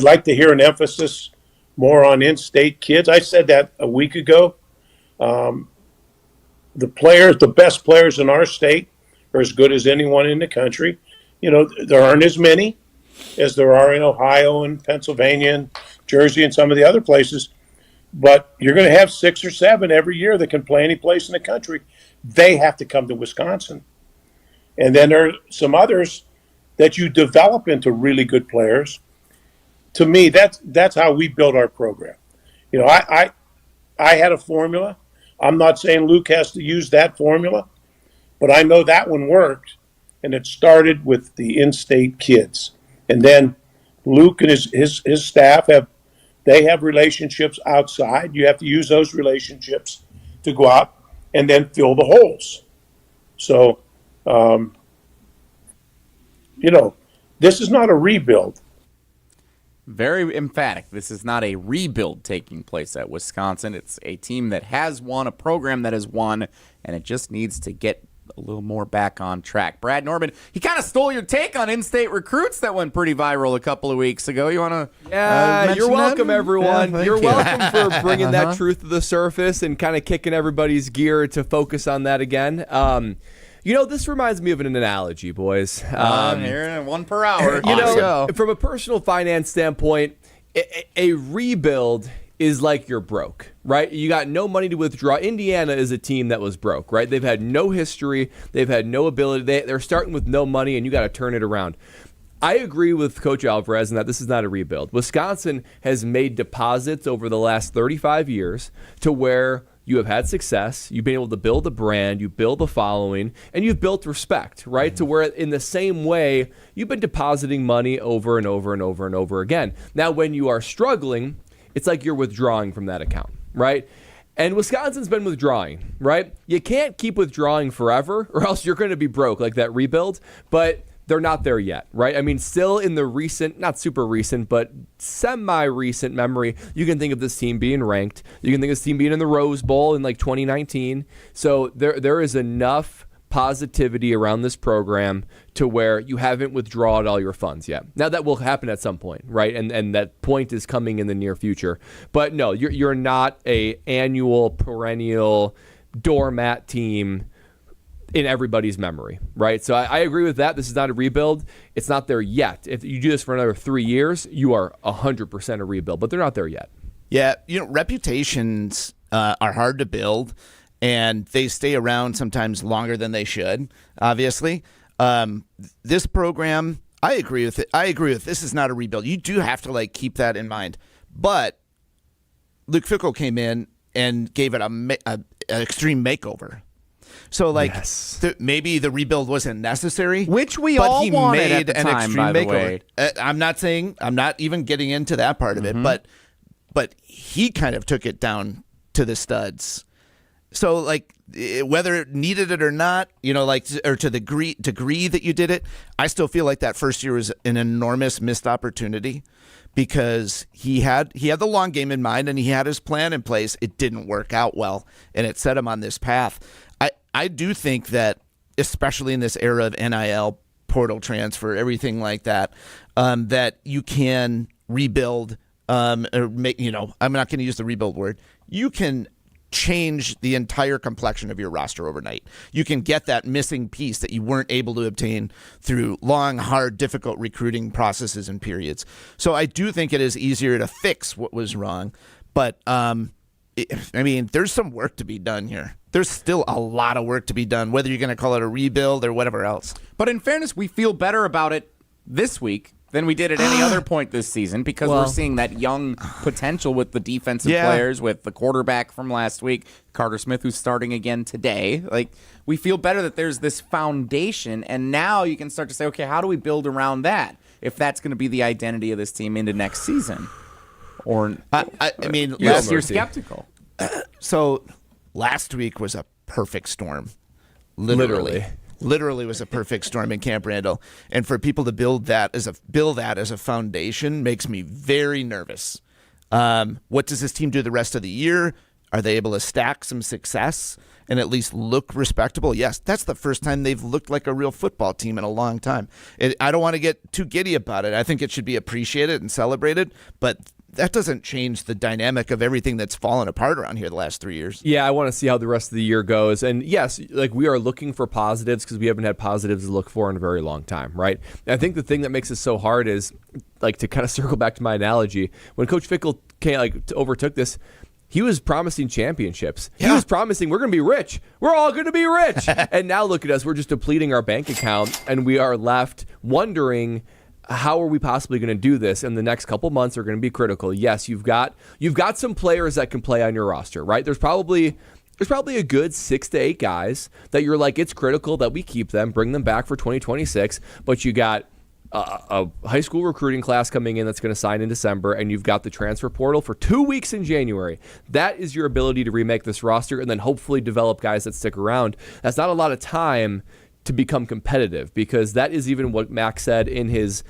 like to hear an emphasis more on in-state kids. I said that a week ago. The best players in our state are as good as anyone in the country. There aren't as many as there are in Ohio and Pennsylvania and Jersey and some of the other places. But you're going to have 6 or 7 every year that can play any place in the country. They have to come to Wisconsin. And then there are some others that you develop into really good players to me, that's how we build our program. You know, I had a formula. I'm not saying Luke has to use that formula, but I know that one worked, and it started with the in-state kids. And then Luke and his staff have relationships outside. You have to use those relationships to go out and then fill the holes. So, you know, this is not a rebuild. Very emphatic. This is not a rebuild taking place at Wisconsin. It's a team that has won, a program that has won, and it just needs to get a little more back on track. Brad Norman, he kind of stole your take on in-state recruits that went pretty viral a couple of weeks ago. You want to you're welcome, everyone. Yeah, you're you. welcome for bringing that truth to the surface and kind of kicking everybody's gear to focus on that again. You know, this reminds me of an analogy, boys. Here, 1 per hour. You know, from a personal finance standpoint, a rebuild is like you're broke, right? You got no money to withdraw. Indiana is a team that was broke, right? They've had no history. They've had no ability. They're starting with no money, and you got to turn it around. I agree with Coach Alvarez in that this is not a rebuild. Wisconsin has made deposits over the last 35 years to where you have had success, you've been able to build a brand, you build a following, and you've built respect, right? Mm-hmm. To where in the same way, you've been depositing money over and over and over and over again. Now, when you are struggling, it's like you're withdrawing from that account, right? And Wisconsin's been withdrawing, right? You can't keep withdrawing forever or else you're going to be broke like that rebuild, but they're not there yet, right? I mean, still in the recent, not super recent, but semi-recent memory, you can think of this team being ranked. You can think of this team being in the Rose Bowl in like 2019. So there is enough positivity around this program to where you haven't withdrawn all your funds yet. Now that will happen at some point, right? And that point is coming in the near future. But no, you're not a annual, perennial doormat team in everybody's memory, right? So I agree with that. This is not a rebuild. It's not there yet. If you do this for another 3 years, you are 100% a rebuild, but they're not there yet. Yeah, you know, reputations are hard to build, and they stay around sometimes longer than they should, obviously. This program, I agree with it. I agree with this is not a rebuild. You do have to, keep that in mind. But Luke Fickell came in and gave it an extreme makeover. So, maybe the rebuild wasn't necessary, which we but all he wanted made at the an time, extreme by the makeover. way. I'm not even getting into that part of it, but he kind of took it down to the studs. So, whether it needed it or not, or to the degree that you did it, I still feel like that first year was an enormous missed opportunity because he had the long game in mind and he had his plan in place. It didn't work out well, and it set him on this path. I do think that, especially in this era of NIL, portal transfer, everything like that, that you can rebuild, or make, I'm not going to use the rebuild word. You can change the entire complexion of your roster overnight. You can get that missing piece that you weren't able to obtain through long, hard, difficult recruiting processes and periods. So I do think it is easier to fix what was wrong, but there's some work to be done here. There's still a lot of work to be done, whether you're going to call it a rebuild or whatever else. But in fairness, we feel better about it this week than we did at any other point this season because we're seeing that young potential with the defensive players, with the quarterback from last week, Carter Smith, who's starting again today. We feel better that there's this foundation, and now you can start to say, okay, how do we build around that if that's going to be the identity of this team into next season? Or you're skeptical. So last week was a perfect storm. Literally was a perfect storm in Camp Randall. And for people to build that as a foundation makes me very nervous. What does this team do the rest of the year? Are they able to stack some success and at least look respectable? Yes, that's the first time they've looked like a real football team in a long time. I don't want to get too giddy about it. I think it should be appreciated and celebrated, but that doesn't change the dynamic of everything that's fallen apart around here the last 3 years. Yeah, I want to see how the rest of the year goes. And yes, we are looking for positives because we haven't had positives to look for in a very long time, right? And I think the thing that makes it so hard is, to kind of circle back to my analogy, when Coach Fickell overtook this, he was promising championships. Yeah. He was promising we're going to be rich. We're all going to be rich. And now look at us. We're just depleting our bank account, and we are left wondering, how are we possibly going to do this? And the next couple months are going to be critical. Yes, you've got some players that can play on your roster, right? There's probably a good 6 to 8 guys that you're like, it's critical that we keep them, bring them back for 2026. But you got a high school recruiting class coming in that's going to sign in December, and you've got the transfer portal for 2 weeks in January. That is your ability to remake this roster and then hopefully develop guys that stick around. That's not a lot of time to become competitive, because that is even what Max said in his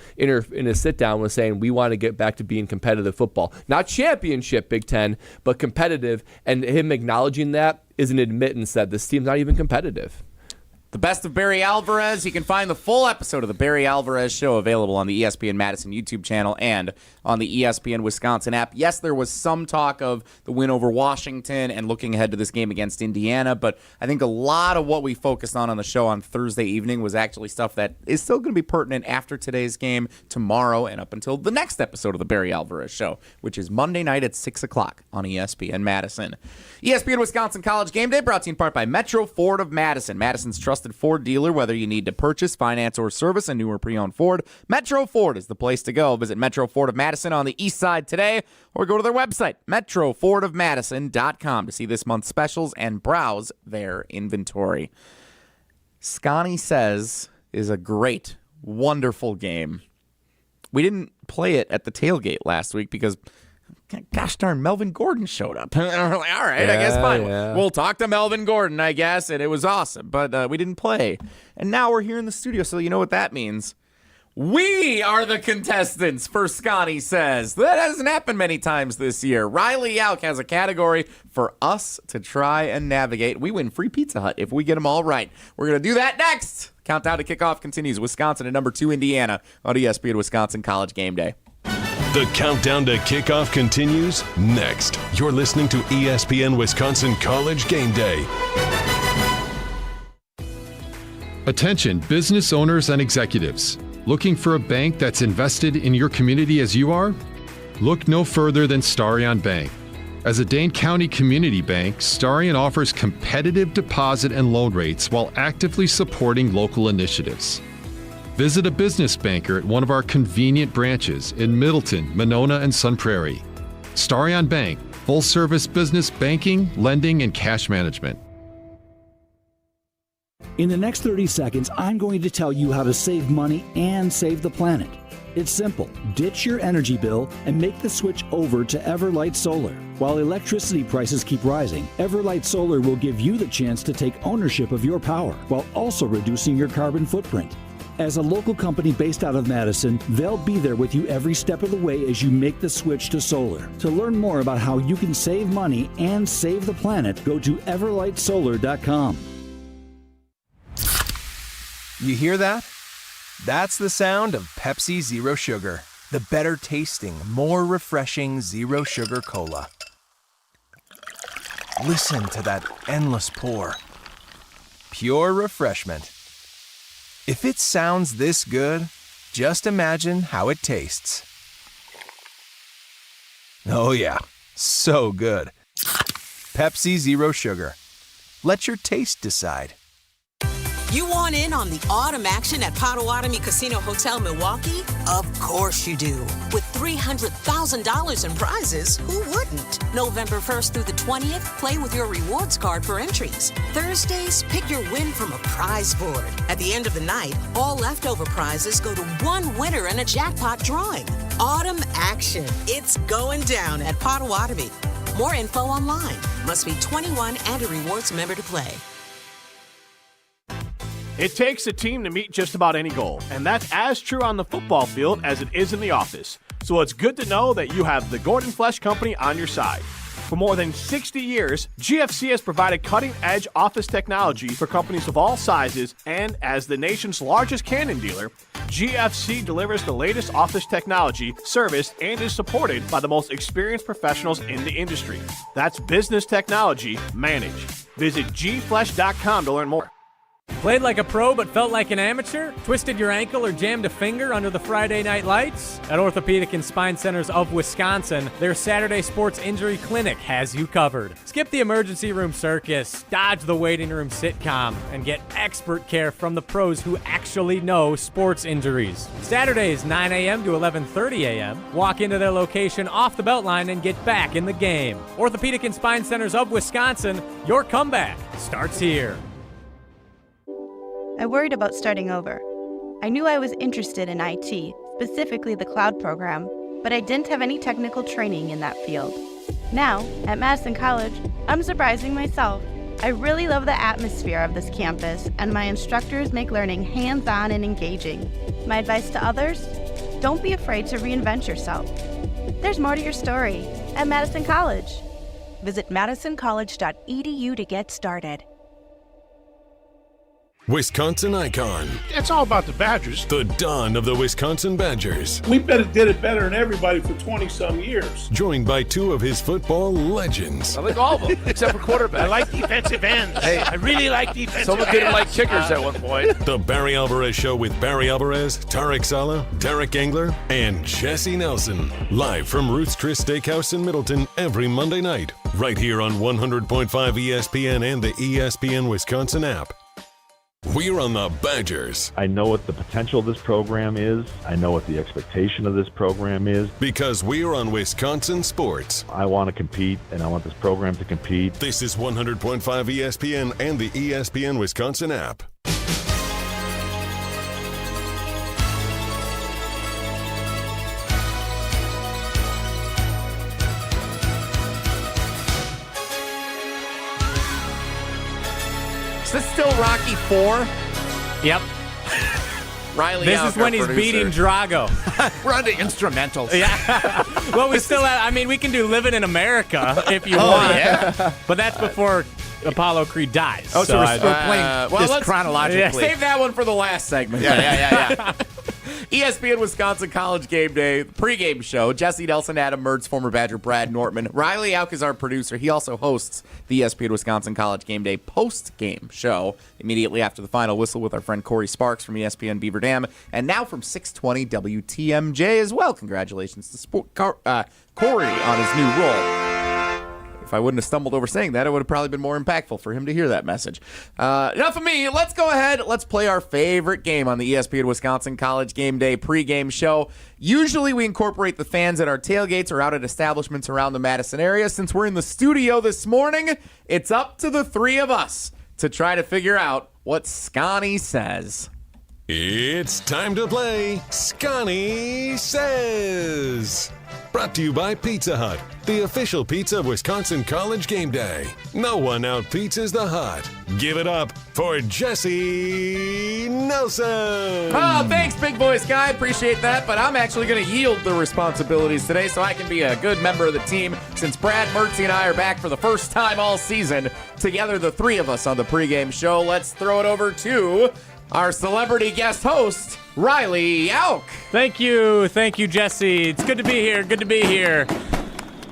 sit down, was saying we want to get back to being competitive football, not championship Big Ten, but competitive. And him acknowledging that is an admittance that this team's not even competitive. The best of Barry Alvarez. You can find the full episode of the Barry Alvarez Show available on the ESPN Madison YouTube channel and on the ESPN Wisconsin app. Yes, there was some talk of the win over Washington and looking ahead to this game against Indiana, but I think a lot of what we focused on the show on Thursday evening was actually stuff that is still going to be pertinent after today's game, tomorrow, and up until the next episode of the Barry Alvarez Show, which is Monday night at 6 o'clock on ESPN Madison. ESPN Wisconsin College Game Day brought to you in part by Metro Ford of Madison, Madison's trusted Ford dealer. Whether you need to purchase, finance, or service a new or pre-owned Ford, Metro Ford is the place to go. Visit Metro Ford of Madison on the east side today, or go to their website, metrofordofmadison.com, to see this month's specials and browse their inventory. Scotty Says is a great, wonderful game. We didn't play it at the tailgate last week because, gosh darn, Melvin Gordon showed up. And we're like, all right, I guess fine. Yeah. We'll talk to Melvin Gordon, I guess, and it was awesome. But we didn't play. And now we're here in the studio, so you know what that means. We are the contestants for Scotty Says. That hasn't happened many times this year. Riley Alk has a category for us to try and navigate. We win free Pizza Hut if we get them all right. We're going to do that next. Countdown to kickoff continues. Wisconsin at number 2, Indiana on ESPN Wisconsin College Game Day. The countdown to kickoff continues next. You're listening to ESPN Wisconsin College Game Day. Attention, business owners and executives. Looking for a bank that's invested in your community as you are? Look no further than Starion Bank. As a Dane County community bank, Starion offers competitive deposit and loan rates while actively supporting local initiatives. Visit a business banker at one of our convenient branches in Middleton, Monona, and Sun Prairie. Starion Bank, full-service business banking, lending, and cash management. In the next 30 seconds, I'm going to tell you how to save money and save the planet. It's simple. Ditch your energy bill and make the switch over to Everlight Solar. While electricity prices keep rising, Everlight Solar will give you the chance to take ownership of your power while also reducing your carbon footprint. As a local company based out of Madison, they'll be there with you every step of the way as you make the switch to solar. To learn more about how you can save money and save the planet, go to everlightsolar.com. You hear that? That's the sound of Pepsi Zero Sugar, the better tasting, more refreshing Zero Sugar Cola. Listen to that endless pour. Pure refreshment. If it sounds this good, just imagine how it tastes. Oh yeah, so good. Pepsi Zero Sugar. Let your taste decide. You want in on the autumn action at Potawatomi Casino Hotel Milwaukee? Of course you do. With $300,000 in prizes, who wouldn't? November 1st through the 20th, play with your rewards card for entries. Thursdays, pick your win from a prize board. At the end of the night, all leftover prizes go to one winner in a jackpot drawing. Autumn action. It's going down at Potawatomi. More info online. Must be 21 and a rewards member to play. It takes a team to meet just about any goal, and that's as true on the football field as it is in the office. So it's good to know that you have the Gordon Flesh Company on your side. For more than 60 years, GFC has provided cutting-edge office technology for companies of all sizes, and as the nation's largest Canon dealer, GFC delivers the latest office technology, service, and is supported by the most experienced professionals in the industry. That's business technology managed. Visit gflesh.com to learn more. Played like a pro but felt like an amateur? Twisted your ankle or jammed a finger under the Friday night lights? At Orthopedic and Spine Centers of Wisconsin, their Saturday Sports Injury Clinic has you covered. Skip the emergency room circus, dodge the waiting room sitcom, and get expert care from the pros who actually know sports injuries. Saturdays 9 a.m. to 11:30 a.m. Walk into their location off the Beltline and get back in the game. Orthopedic and Spine Centers of Wisconsin, your comeback starts here. I worried about starting over. I knew I was interested in IT, specifically the cloud program, but I didn't have any technical training in that field. Now, at Madison College, I'm surprising myself. I really love the atmosphere of this campus, and my instructors make learning hands-on and engaging. My advice to others? Don't be afraid to reinvent yourself. There's more to your story at Madison College. Visit madisoncollege.edu to get started. Wisconsin icon. It's all about the Badgers. The dawn of the Wisconsin Badgers. We did it better than everybody for 20-some years. Joined by two of his football legends. I like all of them, except for quarterback. I like defensive ends. Hey, I really like defensive ends. Someone didn't like kickers at one point. The Barry Alvarez Show with Barry Alvarez, Tarek Saleh, Derek Engler, and Jesse Nelson. Live from Ruth's Chris Steakhouse in Middleton every Monday night. Right here on 100.5 ESPN and the ESPN Wisconsin app. We're on the Badgers. I know what the potential of this program is. I know what the expectation of this program is. Because we're on Wisconsin sports. I want to compete, and I want this program to compete. This is 100.5 ESPN and the ESPN Wisconsin app. Is this still Rocky IV? Yep. Riley This Alk, is when our he's producer. beating Drago. We're on to instrumentals. Yeah. Well, we still have, we can do Living in America if you want. Yeah. But that's before Apollo Creed dies. Oh, so we're playing this let's chronologically. Yeah. Save that one for the last segment. Yeah. ESPN Wisconsin College Game Day pregame show. Jesse Nelson, Adam Mertz, former Badger Brad Nortman. Riley Alk is our producer. He also hosts the ESPN Wisconsin College Game Day post-game show immediately after the final whistle with our friend Corey Sparks from ESPN Beaver Dam. And now from 620 WTMJ as well. Congratulations to Corey on his new role. If I wouldn't have stumbled over saying that, it would have probably been more impactful for him to hear that message. Enough of me. Let's go ahead. Let's play our favorite game on the ESPN Wisconsin College Game Day pregame show. Usually we incorporate the fans at our tailgates or out at establishments around the Madison area. Since we're in the studio this morning, it's up to the three of us to try to figure out what Scotty says. It's time to play Scotty Says. Brought to you by Pizza Hut, the official pizza of Wisconsin College Game Day. No one out-pizzas the Hut. Give it up for Jesse Nelson. Oh, thanks, big voice guy. Appreciate that, but I'm actually going to yield the responsibilities today so I can be a good member of the team since Brad, Mertzy, and I are back for the first time all season. Together, the three of us on the pregame show. Let's throw it over to our celebrity guest host, Riley Alk. Thank you, Jesse. It's good to be here.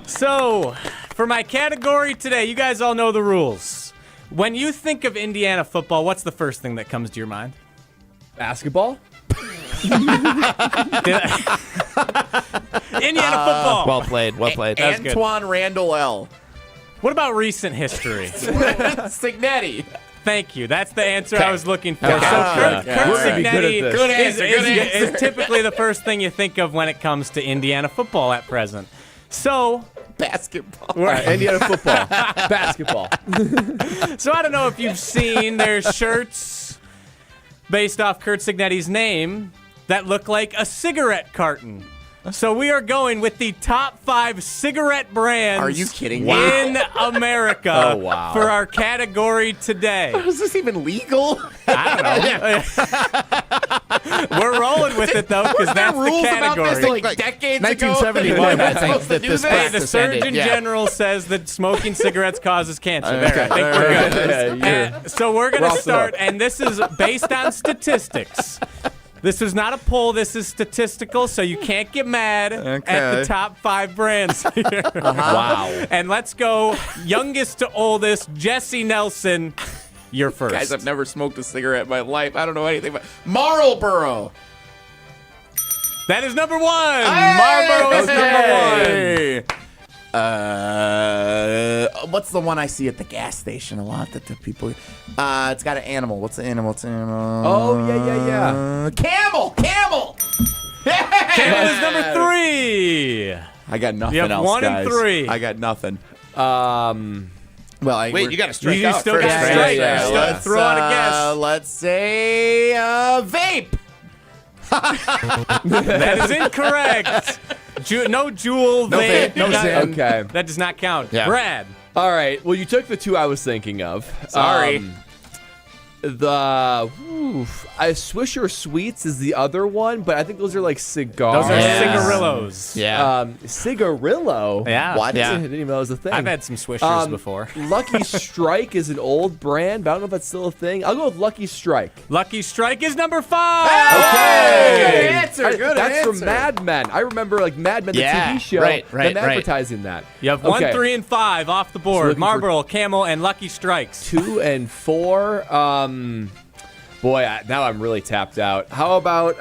So, for my category today, you guys all know the rules. When you think of Indiana football, what's the first thing that comes to your mind? Basketball? Indiana football. Well played. That's good. Antoine Randall L. What about recent history? Signetti. Thank you. That's the answer I was looking for. Okay. So Kurt Signetti is typically the first thing you think of when it comes to Indiana football at present. So basketball. Indiana football. Basketball. So I don't know if you've seen their shirts based off Kurt Signetti's name that look like a cigarette carton. So we are going with the top 5 cigarette brands. Are you kidding me? In America for our category today. Is this even legal? I don't know. We're rolling with it though because that's the category. About this, like decades 1971, ago. I think that this practice the Surgeon ended. General says that smoking cigarettes causes cancer. There, I think we're good. So we're going to start, and this is based on statistics. This is not a poll. This is statistical, so you can't get mad at the top 5 brands here. Wow. And let's go youngest to oldest, Jesse Nelson. You're first. Guys, I've never smoked a cigarette in my life. I don't know anything about Marlboro. That is number one. Marlboro is number one. What's the one I see at the gas station a lot that the people... it's got an animal. What's the animal? It's an animal. Oh, yeah. Camel! Camel is number 3. I got nothing You have else, 1 guys. and 3. I got nothing. Wait, you got to strike You out still first. got to strike. Yeah. You still have to throw out a guess. Let's say vape. That is incorrect. No Juul, No vape, no Zyn. Okay. That does not count. Yeah. Brad. All right. Well, you took the 2 I was thinking of. Sorry. Swisher Sweets is the other one, but I think those are like cigars. Those are cigarillos. Yeah. Cigarillo? Yeah. What? Yeah. I didn't even know that was a thing. I've had some Swishers before. Lucky Strike is an old brand, but I don't know if that's still a thing. I'll go with Lucky Strike. Lucky Strike is number 5. Good answer. That's from Mad Men. I remember like Mad Men, the TV show, them advertising that. You have 1, 3, and 5 off the board. So Marlboro, Camel, and Lucky Strikes. 2 and 4. Boy, now I'm really tapped out. How about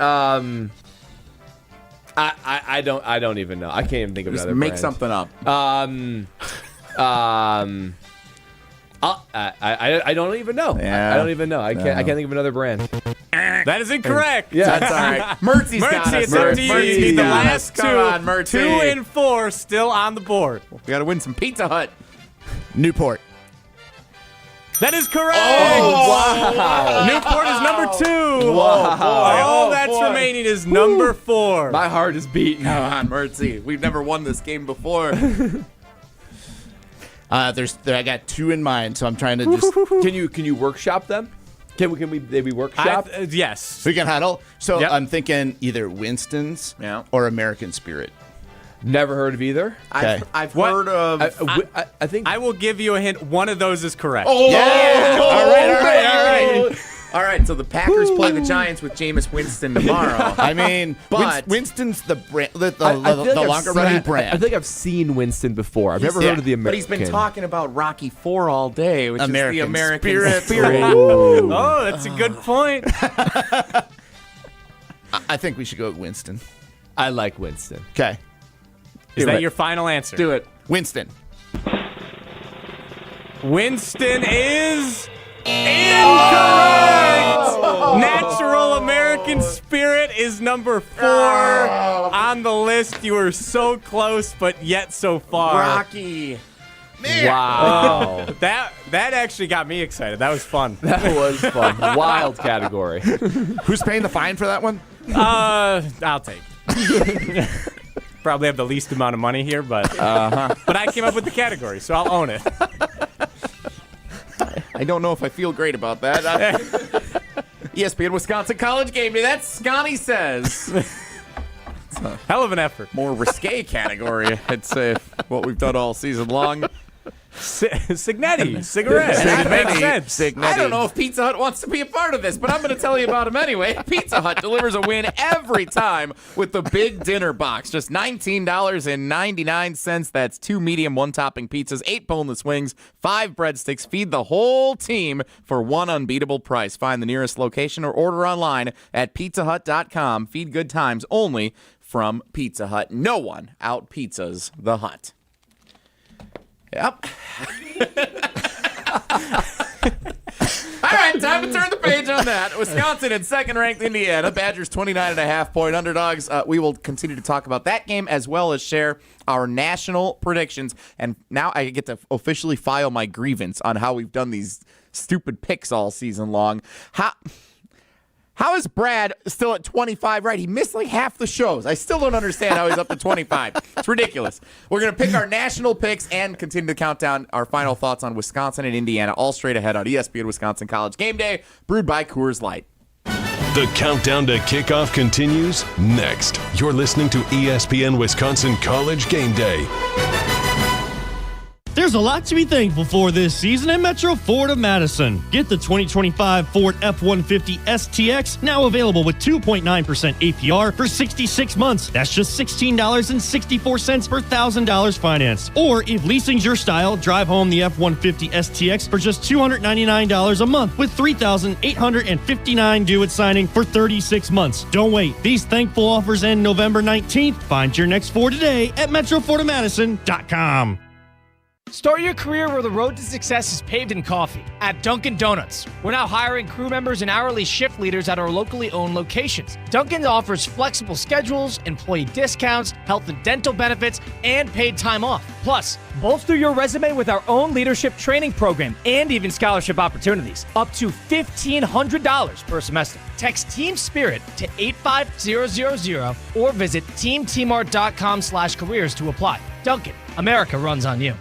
I don't even know. I can't even think of Just another make brand. something up. I don't even know. Yeah. I don't even know. I can't think of another brand. That is incorrect. Yeah, That's all right. Murtzy's got us. It's up to you. Murtzy's You need the got us. last 2. Come on, Murtzy. 2 and 4 still on the board. We got to win some Pizza Hut. Newport. That is correct. Oh, wow. Newport is number 2. Wow. All that's remaining is number 4. My heart is beating. Come on, Murtzy. We've never won this game before. I got 2 in mind, so I'm trying to just. Can you workshop them? Can we maybe workshop? Yes. We can huddle. So Yep. I'm thinking either Winston's or American Spirit. Never heard of either. Okay. I've heard of. I think I will give you a hint. One of those is correct. Yeah. All right. All right, so the Packers play the Giants with Jameis Winston tomorrow. I mean, But- Winston's the brand, the I feel like I've longer seen- running brand. I think I've seen Winston before. I've never heard of the But American. he's been talking about Rocky 4 all day, which American is the American Spirit. Spirit. Oh, that's a good point. I think we should go with Winston. I like Winston. Okay. Is that your final answer? Do it. Winston. Winston is incorrect. Natural American Spirit is number 4 on the list. You were so close, but yet so far. Rocky. Wow. That actually got me excited. That was fun. That was fun. Wild category. Who's paying the fine for that one? I'll take it. Probably have the least amount of money here, but I came up with the category, so I'll own it. I don't know if I feel great about that. ESPN Wisconsin College Game Day. That's Scotty says. Hell of an effort. More risque category, I'd say, what we've done all season long. Signetti, cigarettes. It makes sense. I don't know if Pizza Hut wants to be a part of this, but I'm going to tell you about them anyway. Pizza Hut delivers a win every time with the big dinner box. Just $19.99. That's 2 medium, 1 topping pizzas, 8 boneless wings, 5 breadsticks. Feed the whole team for one unbeatable price. Find the nearest location or order online at pizzahut.com. Feed good times only from Pizza Hut. No one out pizzas the Hut. Yep. All right, time to turn the page on that. Wisconsin and second-ranked Indiana. Badgers 29.5-point underdogs. We will continue to talk about that game as well as share our national predictions. And now I get to officially file my grievance on how we've done these stupid picks all season long. How is Brad still at 25 right? He missed like half the shows. I still don't understand how he's up to 25. It's ridiculous. We're going to pick our national picks and continue to count down our final thoughts on Wisconsin and Indiana all straight ahead on ESPN Wisconsin College Game Day, brewed by Coors Light. The countdown to kickoff continues next. You're listening to ESPN Wisconsin College Game Day. There's a lot to be thankful for this season at Metro Ford of Madison. Get the 2025 Ford F-150 STX, now available with 2.9% APR for 66 months. That's just $16.64 per $1,000 financed. Or if leasing's your style, drive home the F-150 STX for just $299 a month with $3,859 due at signing for 36 months. Don't wait. These thankful offers end November 19th. Find your next Ford today at MetroFordOfMadison.com. Start your career where the road to success is paved in coffee. At Dunkin' Donuts, we're now hiring crew members and hourly shift leaders at our locally owned locations. Dunkin' offers flexible schedules, employee discounts, health and dental benefits, and paid time off. Plus, bolster your resume with our own leadership training program and even scholarship opportunities. Up to $1,500 per semester. Text Team Spirit to 85000 or visit teamtmart.com/careers to apply. Dunkin', America runs on you.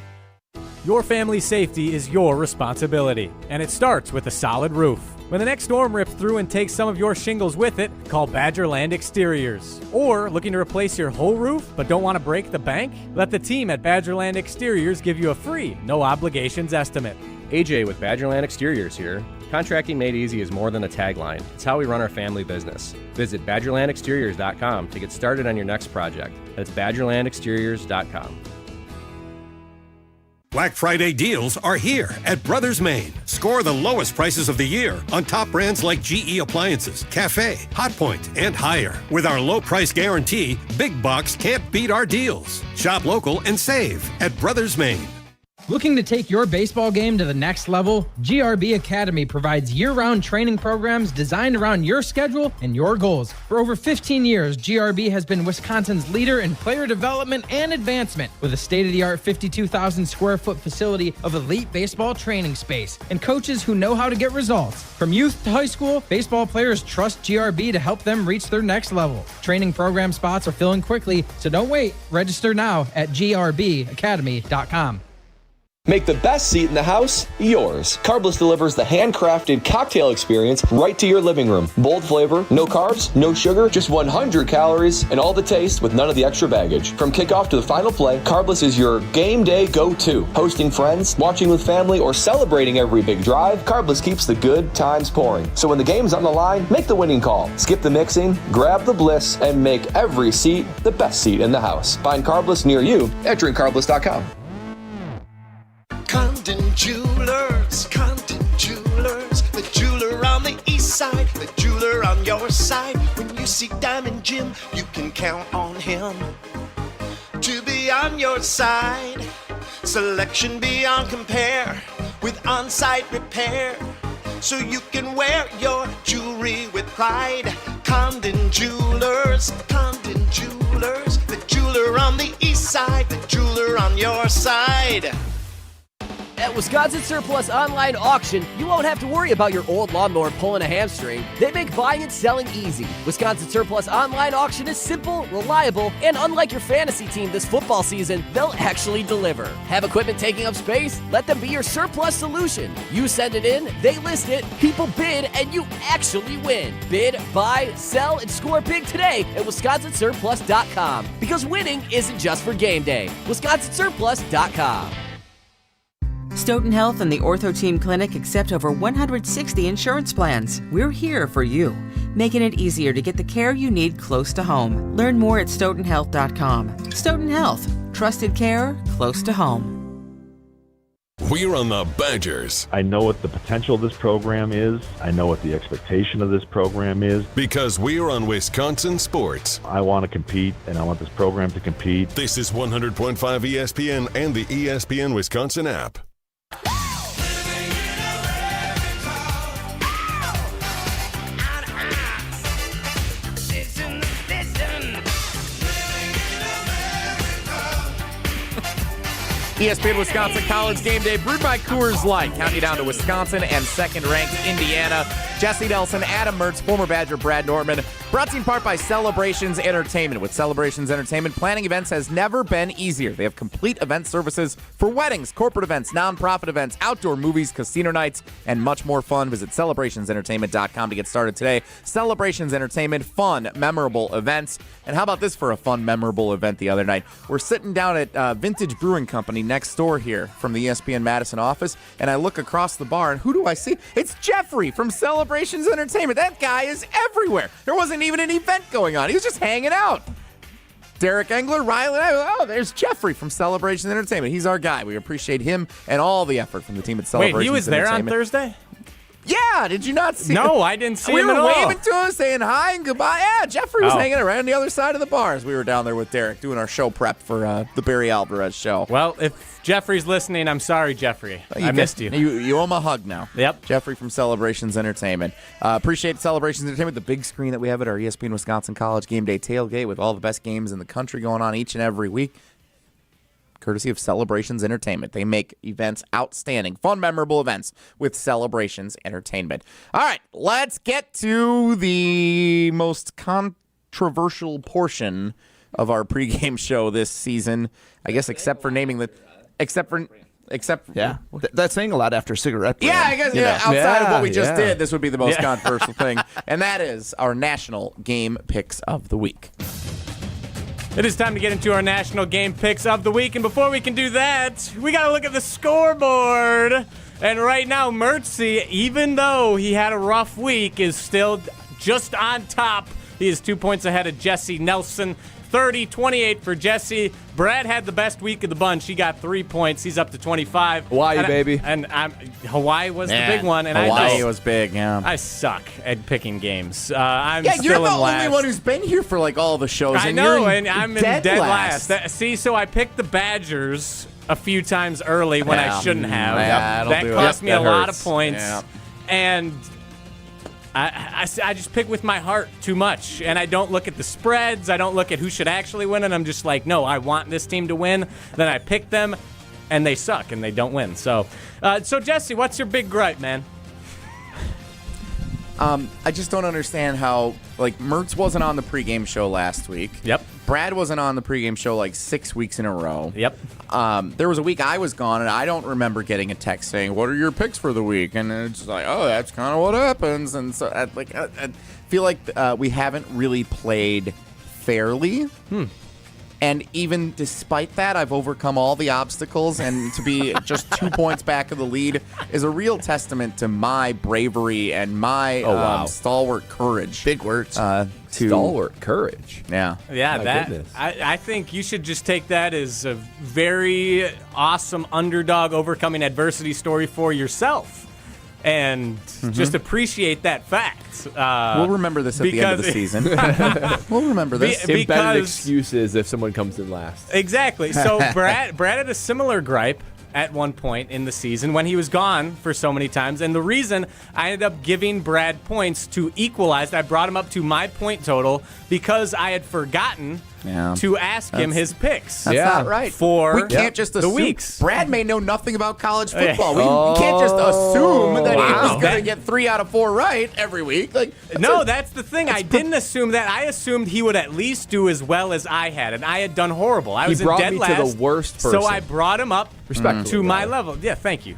Your family's safety is your responsibility, and it starts with a solid roof. When the next storm rips through and takes some of your shingles with it, call Badgerland Exteriors. Or looking to replace your whole roof but don't want to break the bank? Let the team at Badgerland Exteriors give you a free, no obligations estimate. AJ with Badgerland Exteriors here. Contracting made easy is more than a tagline. It's how we run our family business. Visit BadgerlandExteriors.com to get started on your next project. That's BadgerlandExteriors.com. Black Friday deals are here at Brothers Maine. Score the lowest prices of the year on top brands like GE Appliances, Cafe, Hotpoint, and Haier. With our low price guarantee, Big Box can't beat our deals. Shop local and save at Brothers Maine. Looking to take your baseball game to the next level? GRB Academy provides year-round training programs designed around your schedule and your goals. For over 15 years, GRB has been Wisconsin's leader in player development and advancement, with a state-of-the-art 52,000 square foot facility of elite baseball training space and coaches who know how to get results. From youth to high school, baseball players trust GRB to help them reach their next level. Training program spots are filling quickly, so don't wait. Register now at grbacademy.com. Make the best seat in the house yours. Carbless delivers the handcrafted cocktail experience right to your living room. Bold flavor, no carbs, no sugar, just 100 calories, and all the taste with none of the extra baggage. From kickoff to the final play, Carbless is your game day go-to. Hosting friends, watching with family, or celebrating every big drive, Carbless keeps the good times pouring. So when the game's on the line, make the winning call. Skip the mixing, grab the bliss, and make every seat the best seat in the house. Find Carbless near you at drinkcarbless.com. Condon Jewelers, the jeweler on the east side, the jeweler on your side. When you see Diamond Jim, you can count on him to be on your side. Selection beyond compare with on-site repair, so you can wear your jewelry with pride. Condon Jewelers, the jeweler on the east side, the jeweler on your side. At Wisconsin Surplus Online Auction, you won't have to worry about your old lawnmower pulling a hamstring. They make buying and selling easy. Wisconsin Surplus Online Auction is simple, reliable, and unlike your fantasy team this football season, they'll actually deliver. Have equipment taking up space? Let them be your surplus solution. You send it in, they list it, people bid, and you actually win. Bid, buy, sell, and score big today at WisconsinSurplus.com. Because winning isn't just for game day. WisconsinSurplus.com. Stoughton Health and the Ortho Team Clinic accept over 160 insurance plans. We're here for you, making it easier to get the care you need close to home. Learn more at stoughtonhealth.com. Stoughton Health, trusted care close to home. We're on the Badgers. I know what the potential of this program is. I know what the expectation of this program is. Because we're on Wisconsin Sports. I want to compete, and I want this program to compete. This is 100.5 ESPN and the ESPN Wisconsin app. ESPN Wisconsin College Game Day, brewed by Coors Light. Count you down to Wisconsin and second-ranked Indiana. Jesse Nelson, Adam Mertz, former Badger Brad Nortman, Brought to you in part by Celebrations Entertainment. With Celebrations Entertainment, planning events has never been easier. They have complete event services for weddings, corporate events, nonprofit events, outdoor movies, casino nights, and much more fun. Visit celebrationsentertainment.com to get started today. Celebrations Entertainment, fun, memorable events. And how about this for a fun, memorable event the other night? We're sitting down at Vintage Brewing Company next door here from the ESPN Madison office, and I look across the bar, and who do I see? It's Jeffrey from Celebrations Entertainment. That guy is everywhere. There wasn't even an event going on. He was just hanging out. Derek Engler, Riley, there's Jeffrey from Celebrations Entertainment. He's our guy. We appreciate him and all the effort from the team at Celebrations Wait, he was there on Entertainment. Thursday? Yeah, did you not see him? No, I didn't see we him were at all. waving to him, saying hi and goodbye. Yeah, Jeffrey was Oh. hanging around the other side of the bars. We were down there with Derek doing our show prep for the Barry Alvarez show. Well, if Jeffrey's listening, I'm sorry, Jeffrey. I missed you. You owe him a hug now. Yep. Jeffrey from Celebrations Entertainment. Appreciate Celebrations Entertainment, the big screen that we have at our ESPN Wisconsin College Game Day tailgate with all the best games in the country going on each and every week. Courtesy of Celebrations Entertainment. They make events outstanding, fun, memorable events with Celebrations Entertainment. All right, let's get to the most controversial portion of our pregame show this season. I guess except for That's saying a lot after cigarette break. Yeah, I guess you know. outside of what we just did, this would be the most controversial thing. And that is our national game picks of the week. It is time to get into our national game picks of the week. And before we can do that, we got to look at the scoreboard. And right now, Mertzy, even though he had a rough week, is still just on top. He is 2 points ahead of Jesse Nelson. 30-28 for Jesse. Brad had the best week of the bunch. He got 3 points. He's up to 25. Hawaii, baby. Hawaii was the big one. And Hawaii was big, yeah. I suck at picking games. I'm Yeah, still you're the in only last. one who's been here for like all the shows. I and know, you're and I'm in dead last. See, so I picked the Badgers a few times early when I shouldn't have. Yeah, that cost me a lot of points. Yeah. And I just pick with my heart too much. And I don't look at the spreads. I don't look at who should actually win. And I'm just like, no, I want this team to win. Then I pick them, and they suck, and they don't win. So Jesse, what's your big gripe, man? I just don't understand how, like, Mertz wasn't on the pregame show last week. Yep. Brad wasn't on the pregame show like 6 weeks in a row. Yep. There was a week I was gone, and I don't remember getting a text saying, "What are your picks for the week?" And it's like, oh, that's kind of what happens. And so, I feel like we haven't really played fairly. And even despite that, I've overcome all the obstacles, and to be just 2 points back of the lead is a real testament to my bravery and my stalwart courage. Big words. Stalwart courage. Yeah. Yeah, My that goodness. I think you should just take that as a very awesome underdog overcoming adversity story for yourself. And just appreciate that fact. We'll remember this at the end of the season. We'll remember this. Embedded excuses if someone comes in last. Exactly. So Brad had a similar gripe at one point in the season when he was gone for so many times. And the reason I ended up giving Brad points to equalize, I brought him up to my point total because I had forgotten to ask him his picks. That's not right. For we can't just assume. the weeks. Brad may know nothing about college football. We can't just assume that he was going to get 3 out of 4 right every week. Like, that's the thing. I didn't assume that. I assumed he would at least do as well as I had, and I had done horrible. I was in dead last. He brought me to the worst person. So I brought him up to my Brad. level. Yeah, thank you.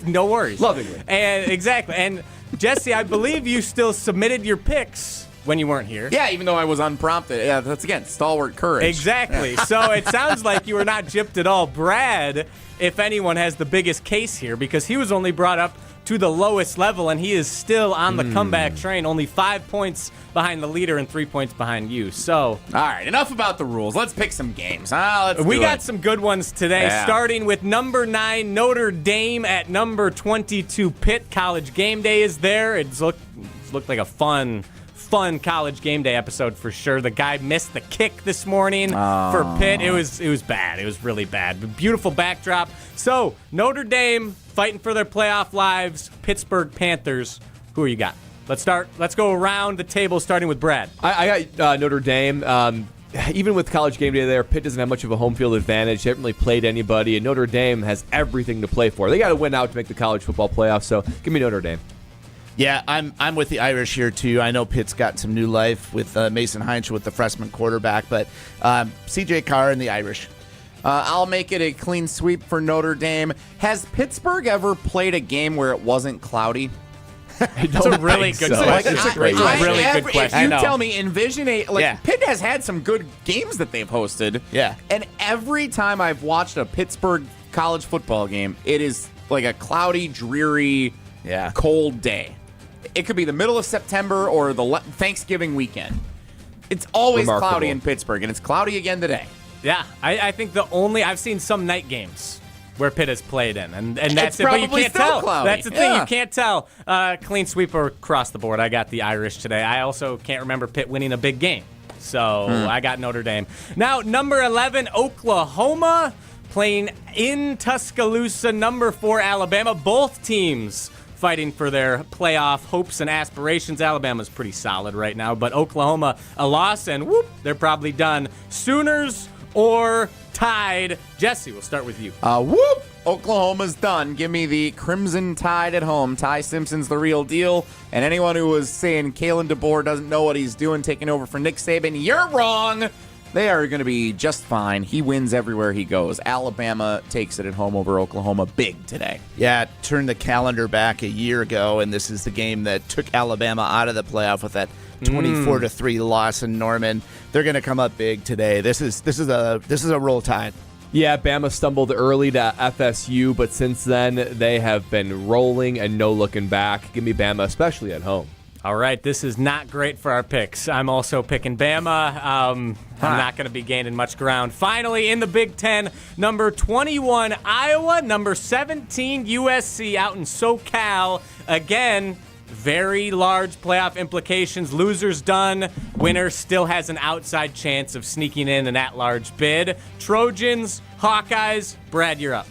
No worries. Lovingly. And exactly. And Jesse, I believe you still submitted your picks when you weren't here. Yeah, even though I was unprompted. Yeah, that's, again, stalwart courage. Exactly. So it sounds like you were not gypped at all. Brad, if anyone, has the biggest case here because he was only brought up to the lowest level, and he is still on the comeback train, only 5 points behind the leader and 3 points behind you. So, all right, enough about the rules. Let's pick some games. We got some good ones today, Yeah. starting with number 9, Notre Dame, at number 22, Pitt. College Game Day is there. It's looked like a fun College Game Day episode for sure. The guy missed the kick this morning for Pitt. It was bad. It was really bad. Beautiful backdrop. So, Notre Dame fighting for their playoff lives. Pittsburgh Panthers. Who you got? Let's go around the table, starting with Brad. I got Notre Dame. Even with College Game Day there, Pitt doesn't have much of a home field advantage. They haven't really played anybody, and Notre Dame has everything to play for. They got to win out to make the college football playoffs, so give me Notre Dame. Yeah, I'm with the Irish here too. I know Pitt's got some new life with Mason Heinz with the freshman quarterback, but CJ Carr and the Irish. I'll make it a clean sweep for Notre Dame. Has Pittsburgh ever played a game where it wasn't cloudy? That's a really good question. It's a really good question. If you tell me, envision Pitt has had some good games that they've hosted. Yeah. And every time I've watched a Pittsburgh college football game, it is like a cloudy, dreary, cold day. It could be the middle of September or the Thanksgiving weekend. It's always cloudy in Pittsburgh, and it's cloudy again today. Yeah, I think I've seen some night games where Pitt has played in, and that's it. But you probably can't still tell. cloudy. That's the thing. You can't tell. Clean sweeper across the board. I got the Irish today. I also can't remember Pitt winning a big game, so I got Notre Dame. Now, number 11, Oklahoma playing in Tuscaloosa. Number 4, Alabama. Both teams fighting for their playoff hopes and aspirations. Alabama's pretty solid right now, but Oklahoma, a loss, and whoop, they're probably done. Sooners or Tide? Jesse, we'll start with you. Whoop! Oklahoma's done. Give me the Crimson Tide at home. Ty Simpson's the real deal. And anyone who was saying Kalen DeBoer doesn't know what he's doing taking over for Nick Saban, you're wrong. They are going to be just fine. He wins everywhere he goes. Alabama takes it at home over Oklahoma big today. Yeah, turn the calendar back a year ago, and this is the game that took Alabama out of the playoff with that 24-3 loss in Norman. They're going to come up big today. This is a roll Tide. Yeah, Bama stumbled early to FSU, but since then they have been rolling and no looking back. Give me Bama, especially at home. All right, this is not great for our picks. I'm also picking Bama. I'm not going to be gaining much ground. Finally, in the Big Ten, number 21, Iowa, number 17, USC out in SoCal. Again, very large playoff implications. Losers done. Winner still has an outside chance of sneaking in an at-large bid. Trojans, Hawkeyes, Brad, you're up.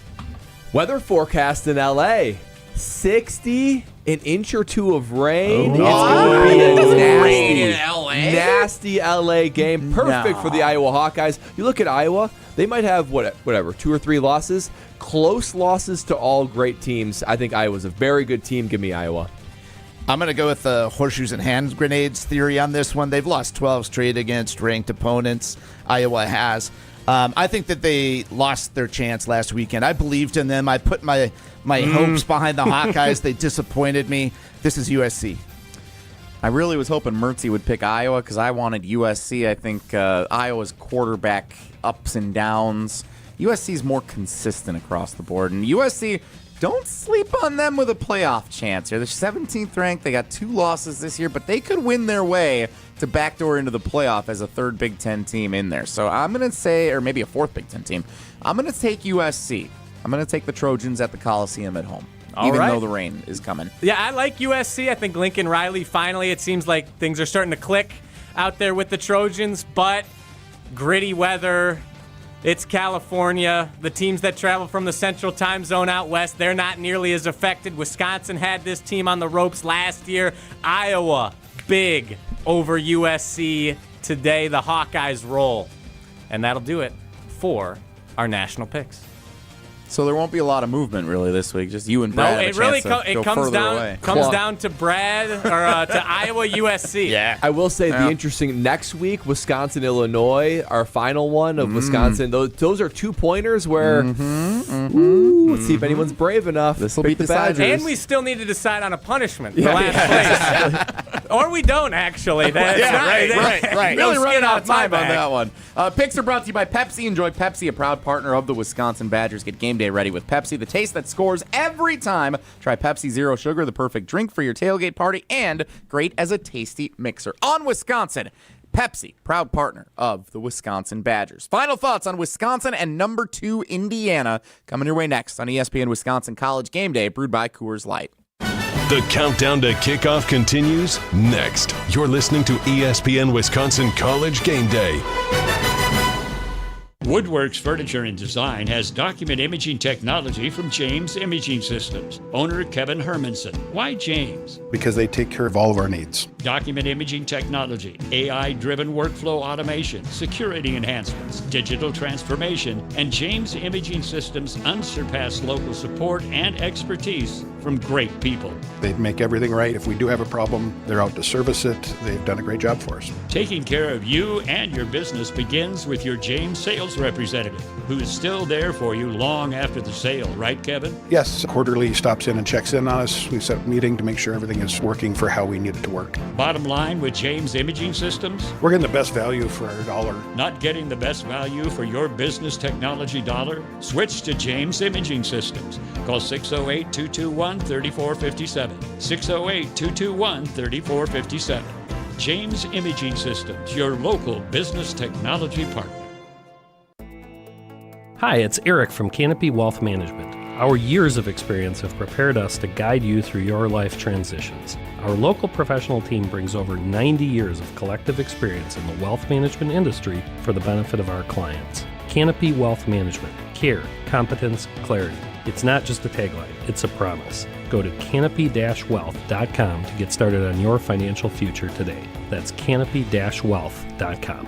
Weather forecast in L.A., 60, an inch or two of rain. It's going to be a nasty LA game. Perfect for the Iowa Hawkeyes. You look at Iowa, they might have, 2 or 3 losses. Close losses to all great teams. I think Iowa's a very good team. Give me Iowa. I'm going to go with the horseshoes and hand grenades theory on this one. They've lost 12 straight against ranked opponents. Iowa has. I think that they lost their chance last weekend. I believed in them. I put my hopes behind the Hawkeyes. They disappointed me. This is USC. I really was hoping Mertzy would pick Iowa because I wanted USC. I think Iowa's quarterback ups and downs. USC's more consistent across the board. And USC, don't sleep on them with a playoff chance here. They're 17th ranked. They got 2 losses this year, but they could win their way to backdoor into the playoff as a 3rd Big Ten team in there. So I'm going to say, or maybe a 4th Big Ten team, I'm going to take USC. I'm going to take the Trojans at the Coliseum at home, even though the rain is coming. Yeah, I like USC. I think Lincoln Riley, finally, it seems like things are starting to click out there with the Trojans, but gritty weather. It's California. The teams that travel from the central time zone out west, they're not nearly as affected. Wisconsin had this team on the ropes last year. Iowa, big over USC today. The Hawkeyes roll. And that'll do it for our national picks. So there won't be a lot of movement really this week. Just you and Brad. No, it really comes down to Brad or to Iowa USC. Yeah, I will say the interesting next week, Wisconsin Illinois, our final one of Wisconsin. Those are 2-pointers where let's see if anyone's brave enough. This will be the decided. Badgers. And we still need to decide on a punishment for last place. Or we don't actually. Right. Really running out of time on back. that one. Picks are brought to you by Pepsi. Enjoy Pepsi, a proud partner of the Wisconsin Badgers. Get game day ready with Pepsi, the taste that scores every time. Try Pepsi Zero Sugar, the perfect drink for your tailgate party, and great as a tasty mixer. On Wisconsin, Pepsi, proud partner of the Wisconsin Badgers. Final thoughts on Wisconsin and number 2 Indiana coming your way next on ESPN Wisconsin College Game Day, brewed by Coors Light. The countdown to kickoff continues next. You're listening to ESPN Wisconsin College Game Day. Woodworks Furniture and Design has document imaging technology from James Imaging Systems. Owner Kevin Hermanson. Why James? Because they take care of all of our needs. Document imaging technology, AI-driven workflow automation, security enhancements, digital transformation, and James Imaging Systems' unsurpassed local support and expertise from great people. They make everything right. If we do have a problem, they're out to service it. They've done a great job for us. Taking care of you and your business begins with your James sales representative, who is still there for you long after the sale, right, Kevin? Yes, quarterly stops in and checks in on us. We set up a meeting to make sure everything is working for how we need it to work. Bottom line with James Imaging Systems? We're getting the best value for our dollar. Not getting the best value for your business technology dollar? Switch to James Imaging Systems. Call 608-221-3457. 608-221-3457. James Imaging Systems, your local business technology partner. Hi, it's Eric from Canopy Wealth Management. Our years of experience have prepared us to guide you through your life transitions. Our local professional team brings over 90 years of collective experience in the wealth management industry for the benefit of our clients. Canopy Wealth Management. Care, competence, clarity. It's not just a tagline, it's a promise. Go to canopy-wealth.com to get started on your financial future today. That's canopy-wealth.com.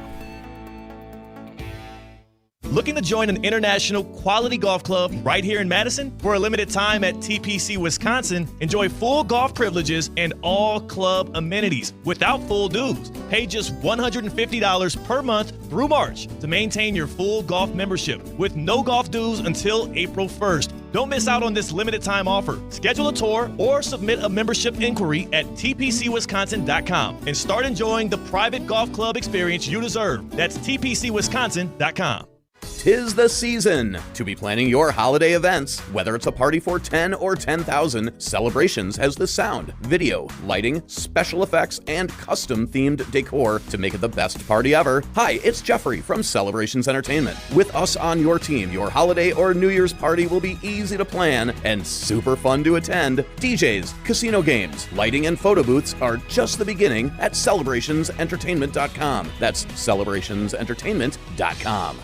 Looking to join an international quality golf club right here in Madison? For a limited time at TPC Wisconsin, enjoy full golf privileges and all club amenities without full dues. Pay just $150 per month through March to maintain your full golf membership with no golf dues until April 1st. Don't miss out on this limited time offer. Schedule a tour or submit a membership inquiry at tpcwisconsin.com and start enjoying the private golf club experience you deserve. That's tpcwisconsin.com. 'Tis the season to be planning your holiday events. Whether it's a party for 10 or 10,000, Celebrations has the sound, video, lighting, special effects, and custom-themed decor to make it the best party ever. Hi, it's Jeffrey from Celebrations Entertainment. With us on your team, your holiday or New Year's party will be easy to plan and super fun to attend. DJs, casino games, lighting, and photo booths are just the beginning at celebrationsentertainment.com. That's celebrationsentertainment.com.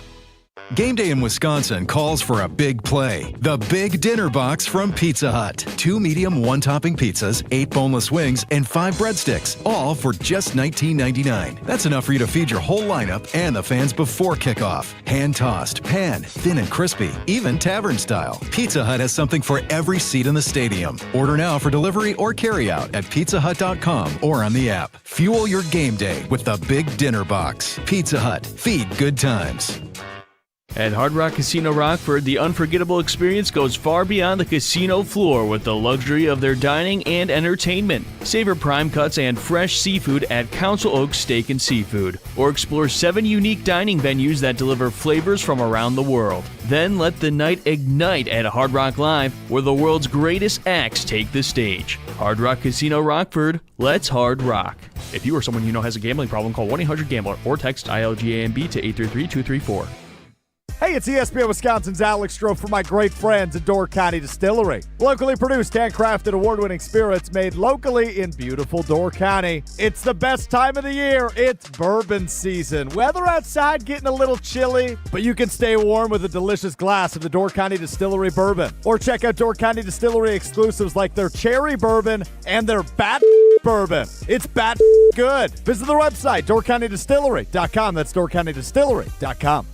Game day in Wisconsin calls for a big play. The Big Dinner Box from Pizza Hut. 2 medium, 1-topping pizzas, 8 boneless wings, and 5 breadsticks, all for just $19.99. That's enough for you to feed your whole lineup and the fans before kickoff. Hand-tossed, pan, thin and crispy, even tavern style. Pizza Hut has something for every seat in the stadium. Order now for delivery or carryout at pizzahut.com or on the app. Fuel your game day with the Big Dinner Box. Pizza Hut. Feed good times. At Hard Rock Casino Rockford, the unforgettable experience goes far beyond the casino floor with the luxury of their dining and entertainment. Savor prime cuts and fresh seafood at Council Oaks Steak and Seafood, or explore 7 unique dining venues that deliver flavors from around the world. Then let the night ignite at Hard Rock Live, where the world's greatest acts take the stage. Hard Rock Casino Rockford, let's hard rock. If you or someone you know has a gambling problem, call 1-800-GAMBLER or text ILGAMB to 833-234. Hey, it's ESPN Wisconsin's Alex Stroh for my great friends at Door County Distillery. Locally produced, handcrafted, award-winning spirits made locally in beautiful Door County. It's the best time of the year. It's bourbon season. Weather outside getting a little chilly, but you can stay warm with a delicious glass of the Door County Distillery bourbon. Or check out Door County Distillery exclusives like their cherry bourbon and their bat bourbon. It's bat good. Visit their website, doorcountydistillery.com. That's doorcountydistillery.com.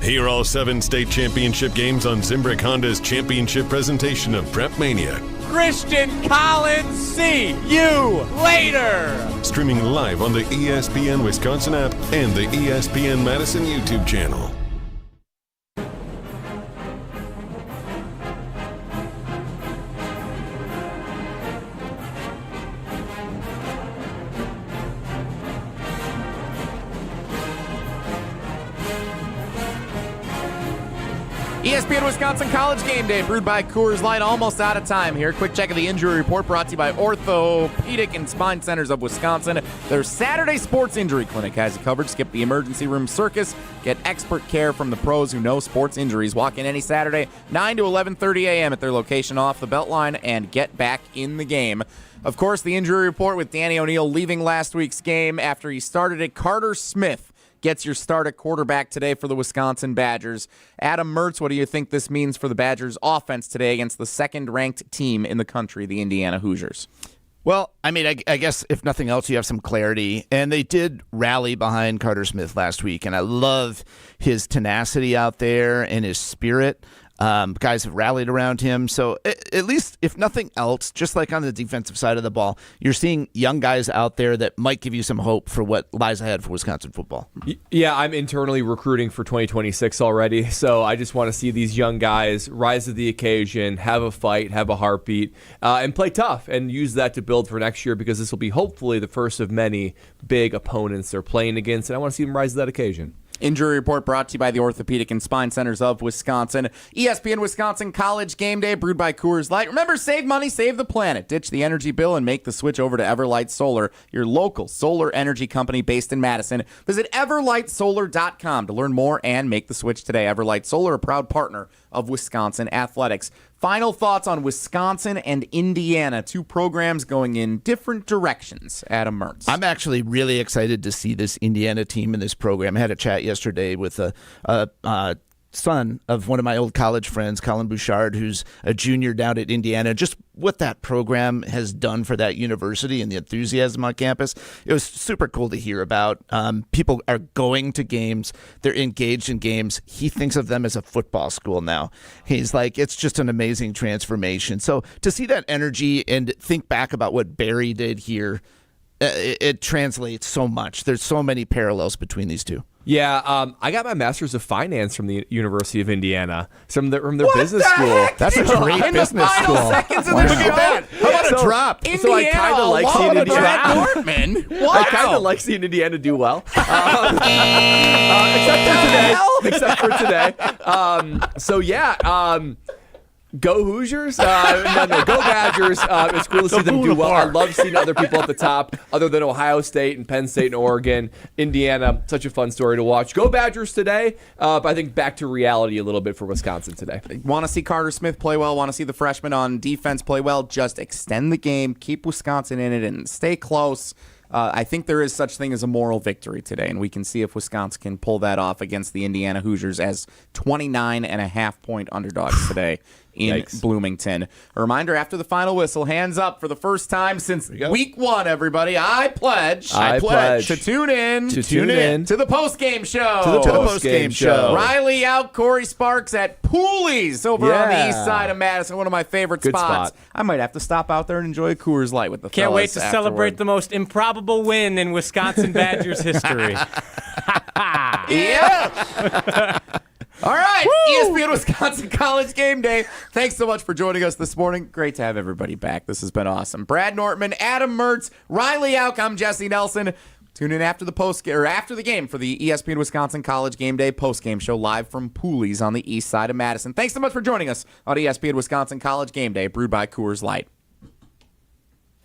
Hear all 7 state championship games on Zimbrick Honda's championship presentation of Prep Mania. Christian Collins, see you later. Streaming live on the ESPN Wisconsin app and the ESPN Madison YouTube channel. ESPN Wisconsin College Game Day, brewed by Coors Light. Almost out of time here. Quick check of the injury report brought to you by Orthopedic and Spine Centers of Wisconsin. Their Saturday Sports Injury Clinic has you covered. Skip the emergency room circus. Get expert care from the pros who know sports injuries. Walk in any Saturday, 9 to 11:30 a.m. at their location off the Beltline and get back in the game. Of course, the injury report with Danny O'Neill leaving last week's game after he started it. Carter Smith gets your start at quarterback today for the Wisconsin Badgers. Adam Mertz, what do you think this means for the Badgers' offense today against the second-ranked team in the country, the Indiana Hoosiers? Well, I mean, I guess if nothing else, you have some clarity. And they did rally behind Carter Smith last week, and I love his tenacity out there and his spirit. Guys have rallied around him. So at least, if nothing else, just like on the defensive side of the ball, you're seeing young guys out there that might give you some hope for what lies ahead for Wisconsin football. Yeah, I'm internally recruiting for 2026 already. So I just want to see these young guys rise to the occasion, have a fight, have a heartbeat, and play tough and use that to build for next year, because this will be hopefully the first of many big opponents they're playing against. And I want to see them rise to that occasion. Injury report brought to you by the Orthopedic and Spine Centers of Wisconsin. ESPN Wisconsin College Game Day, brewed by Coors Light. Remember, save money, save the planet. Ditch the energy bill and make the switch over to Everlight Solar, your local solar energy company based in Madison. Visit everlightsolar.com to learn more and make the switch today. Everlight Solar, a proud partner of Wisconsin Athletics. Final thoughts on Wisconsin and Indiana, two programs going in different directions. Adam Mertz. I'm actually really excited to see this Indiana team in this program. I had a chat yesterday with a son of one of my old college friends, Colin Bouchard, who's a junior down at Indiana. Just what that program has done for that university and the enthusiasm on campus. It was super cool to hear about. People are going to games. They're engaged in games. He thinks of them as a football school now. He's like, it's just an amazing transformation. So to see that energy and think back about what Barry did here, it translates so much. There's so many parallels between these two. Yeah, I got my master's of finance from the University of Indiana, from their business school. That's a great business school. Seconds of the show. How about a drop? So I kind of like seeing Indiana. Nortman. Wow. I kind of like seeing Indiana do well, except for today. So yeah. Go Hoosiers? Go Badgers. It's cool to see them do well. I love seeing other people at the top, other than Ohio State and Penn State and Oregon. Indiana, such a fun story to watch. Go Badgers today, but I think back to reality a little bit for Wisconsin today. Want to see Carter Smith play well, want to see the freshmen on defense play well, just extend the game, keep Wisconsin in it, and stay close. I think there is such thing as a moral victory today, and we can see if Wisconsin can pull that off against the Indiana Hoosiers as 29.5-point underdogs today in Bloomington. A reminder, after the final whistle, hands up for the first time since week 1, everybody. I pledge to tune in to the postgame show. To the postgame show. Riley out, Corey Sparks at Pooley's over on the east side of Madison, one of my favorite spots. I might have to stop out there and enjoy a Coors Light with the Can't wait to fellas celebrate the most improbable win in Wisconsin Badgers history. Yeah. All right, ESPN Wisconsin College Game Day. Thanks so much for joining us this morning. Great to have everybody back. This has been awesome. Brad Nortman, Adam Mertz, Riley Auk. I'm Jesse Nelson. Tune in after the game for the ESPN Wisconsin College Game Day postgame show live from Pooley's on the east side of Madison. Thanks so much for joining us on ESPN Wisconsin College Game Day, brewed by Coors Light.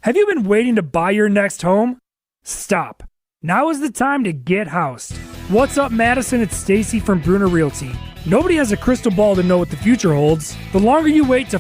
Have you been waiting to buy your next home? Stop. Now is the time to get housed. What's up, Madison? It's Stacy from Bruner Realty. Nobody has a crystal ball to know what the future holds. The longer you wait to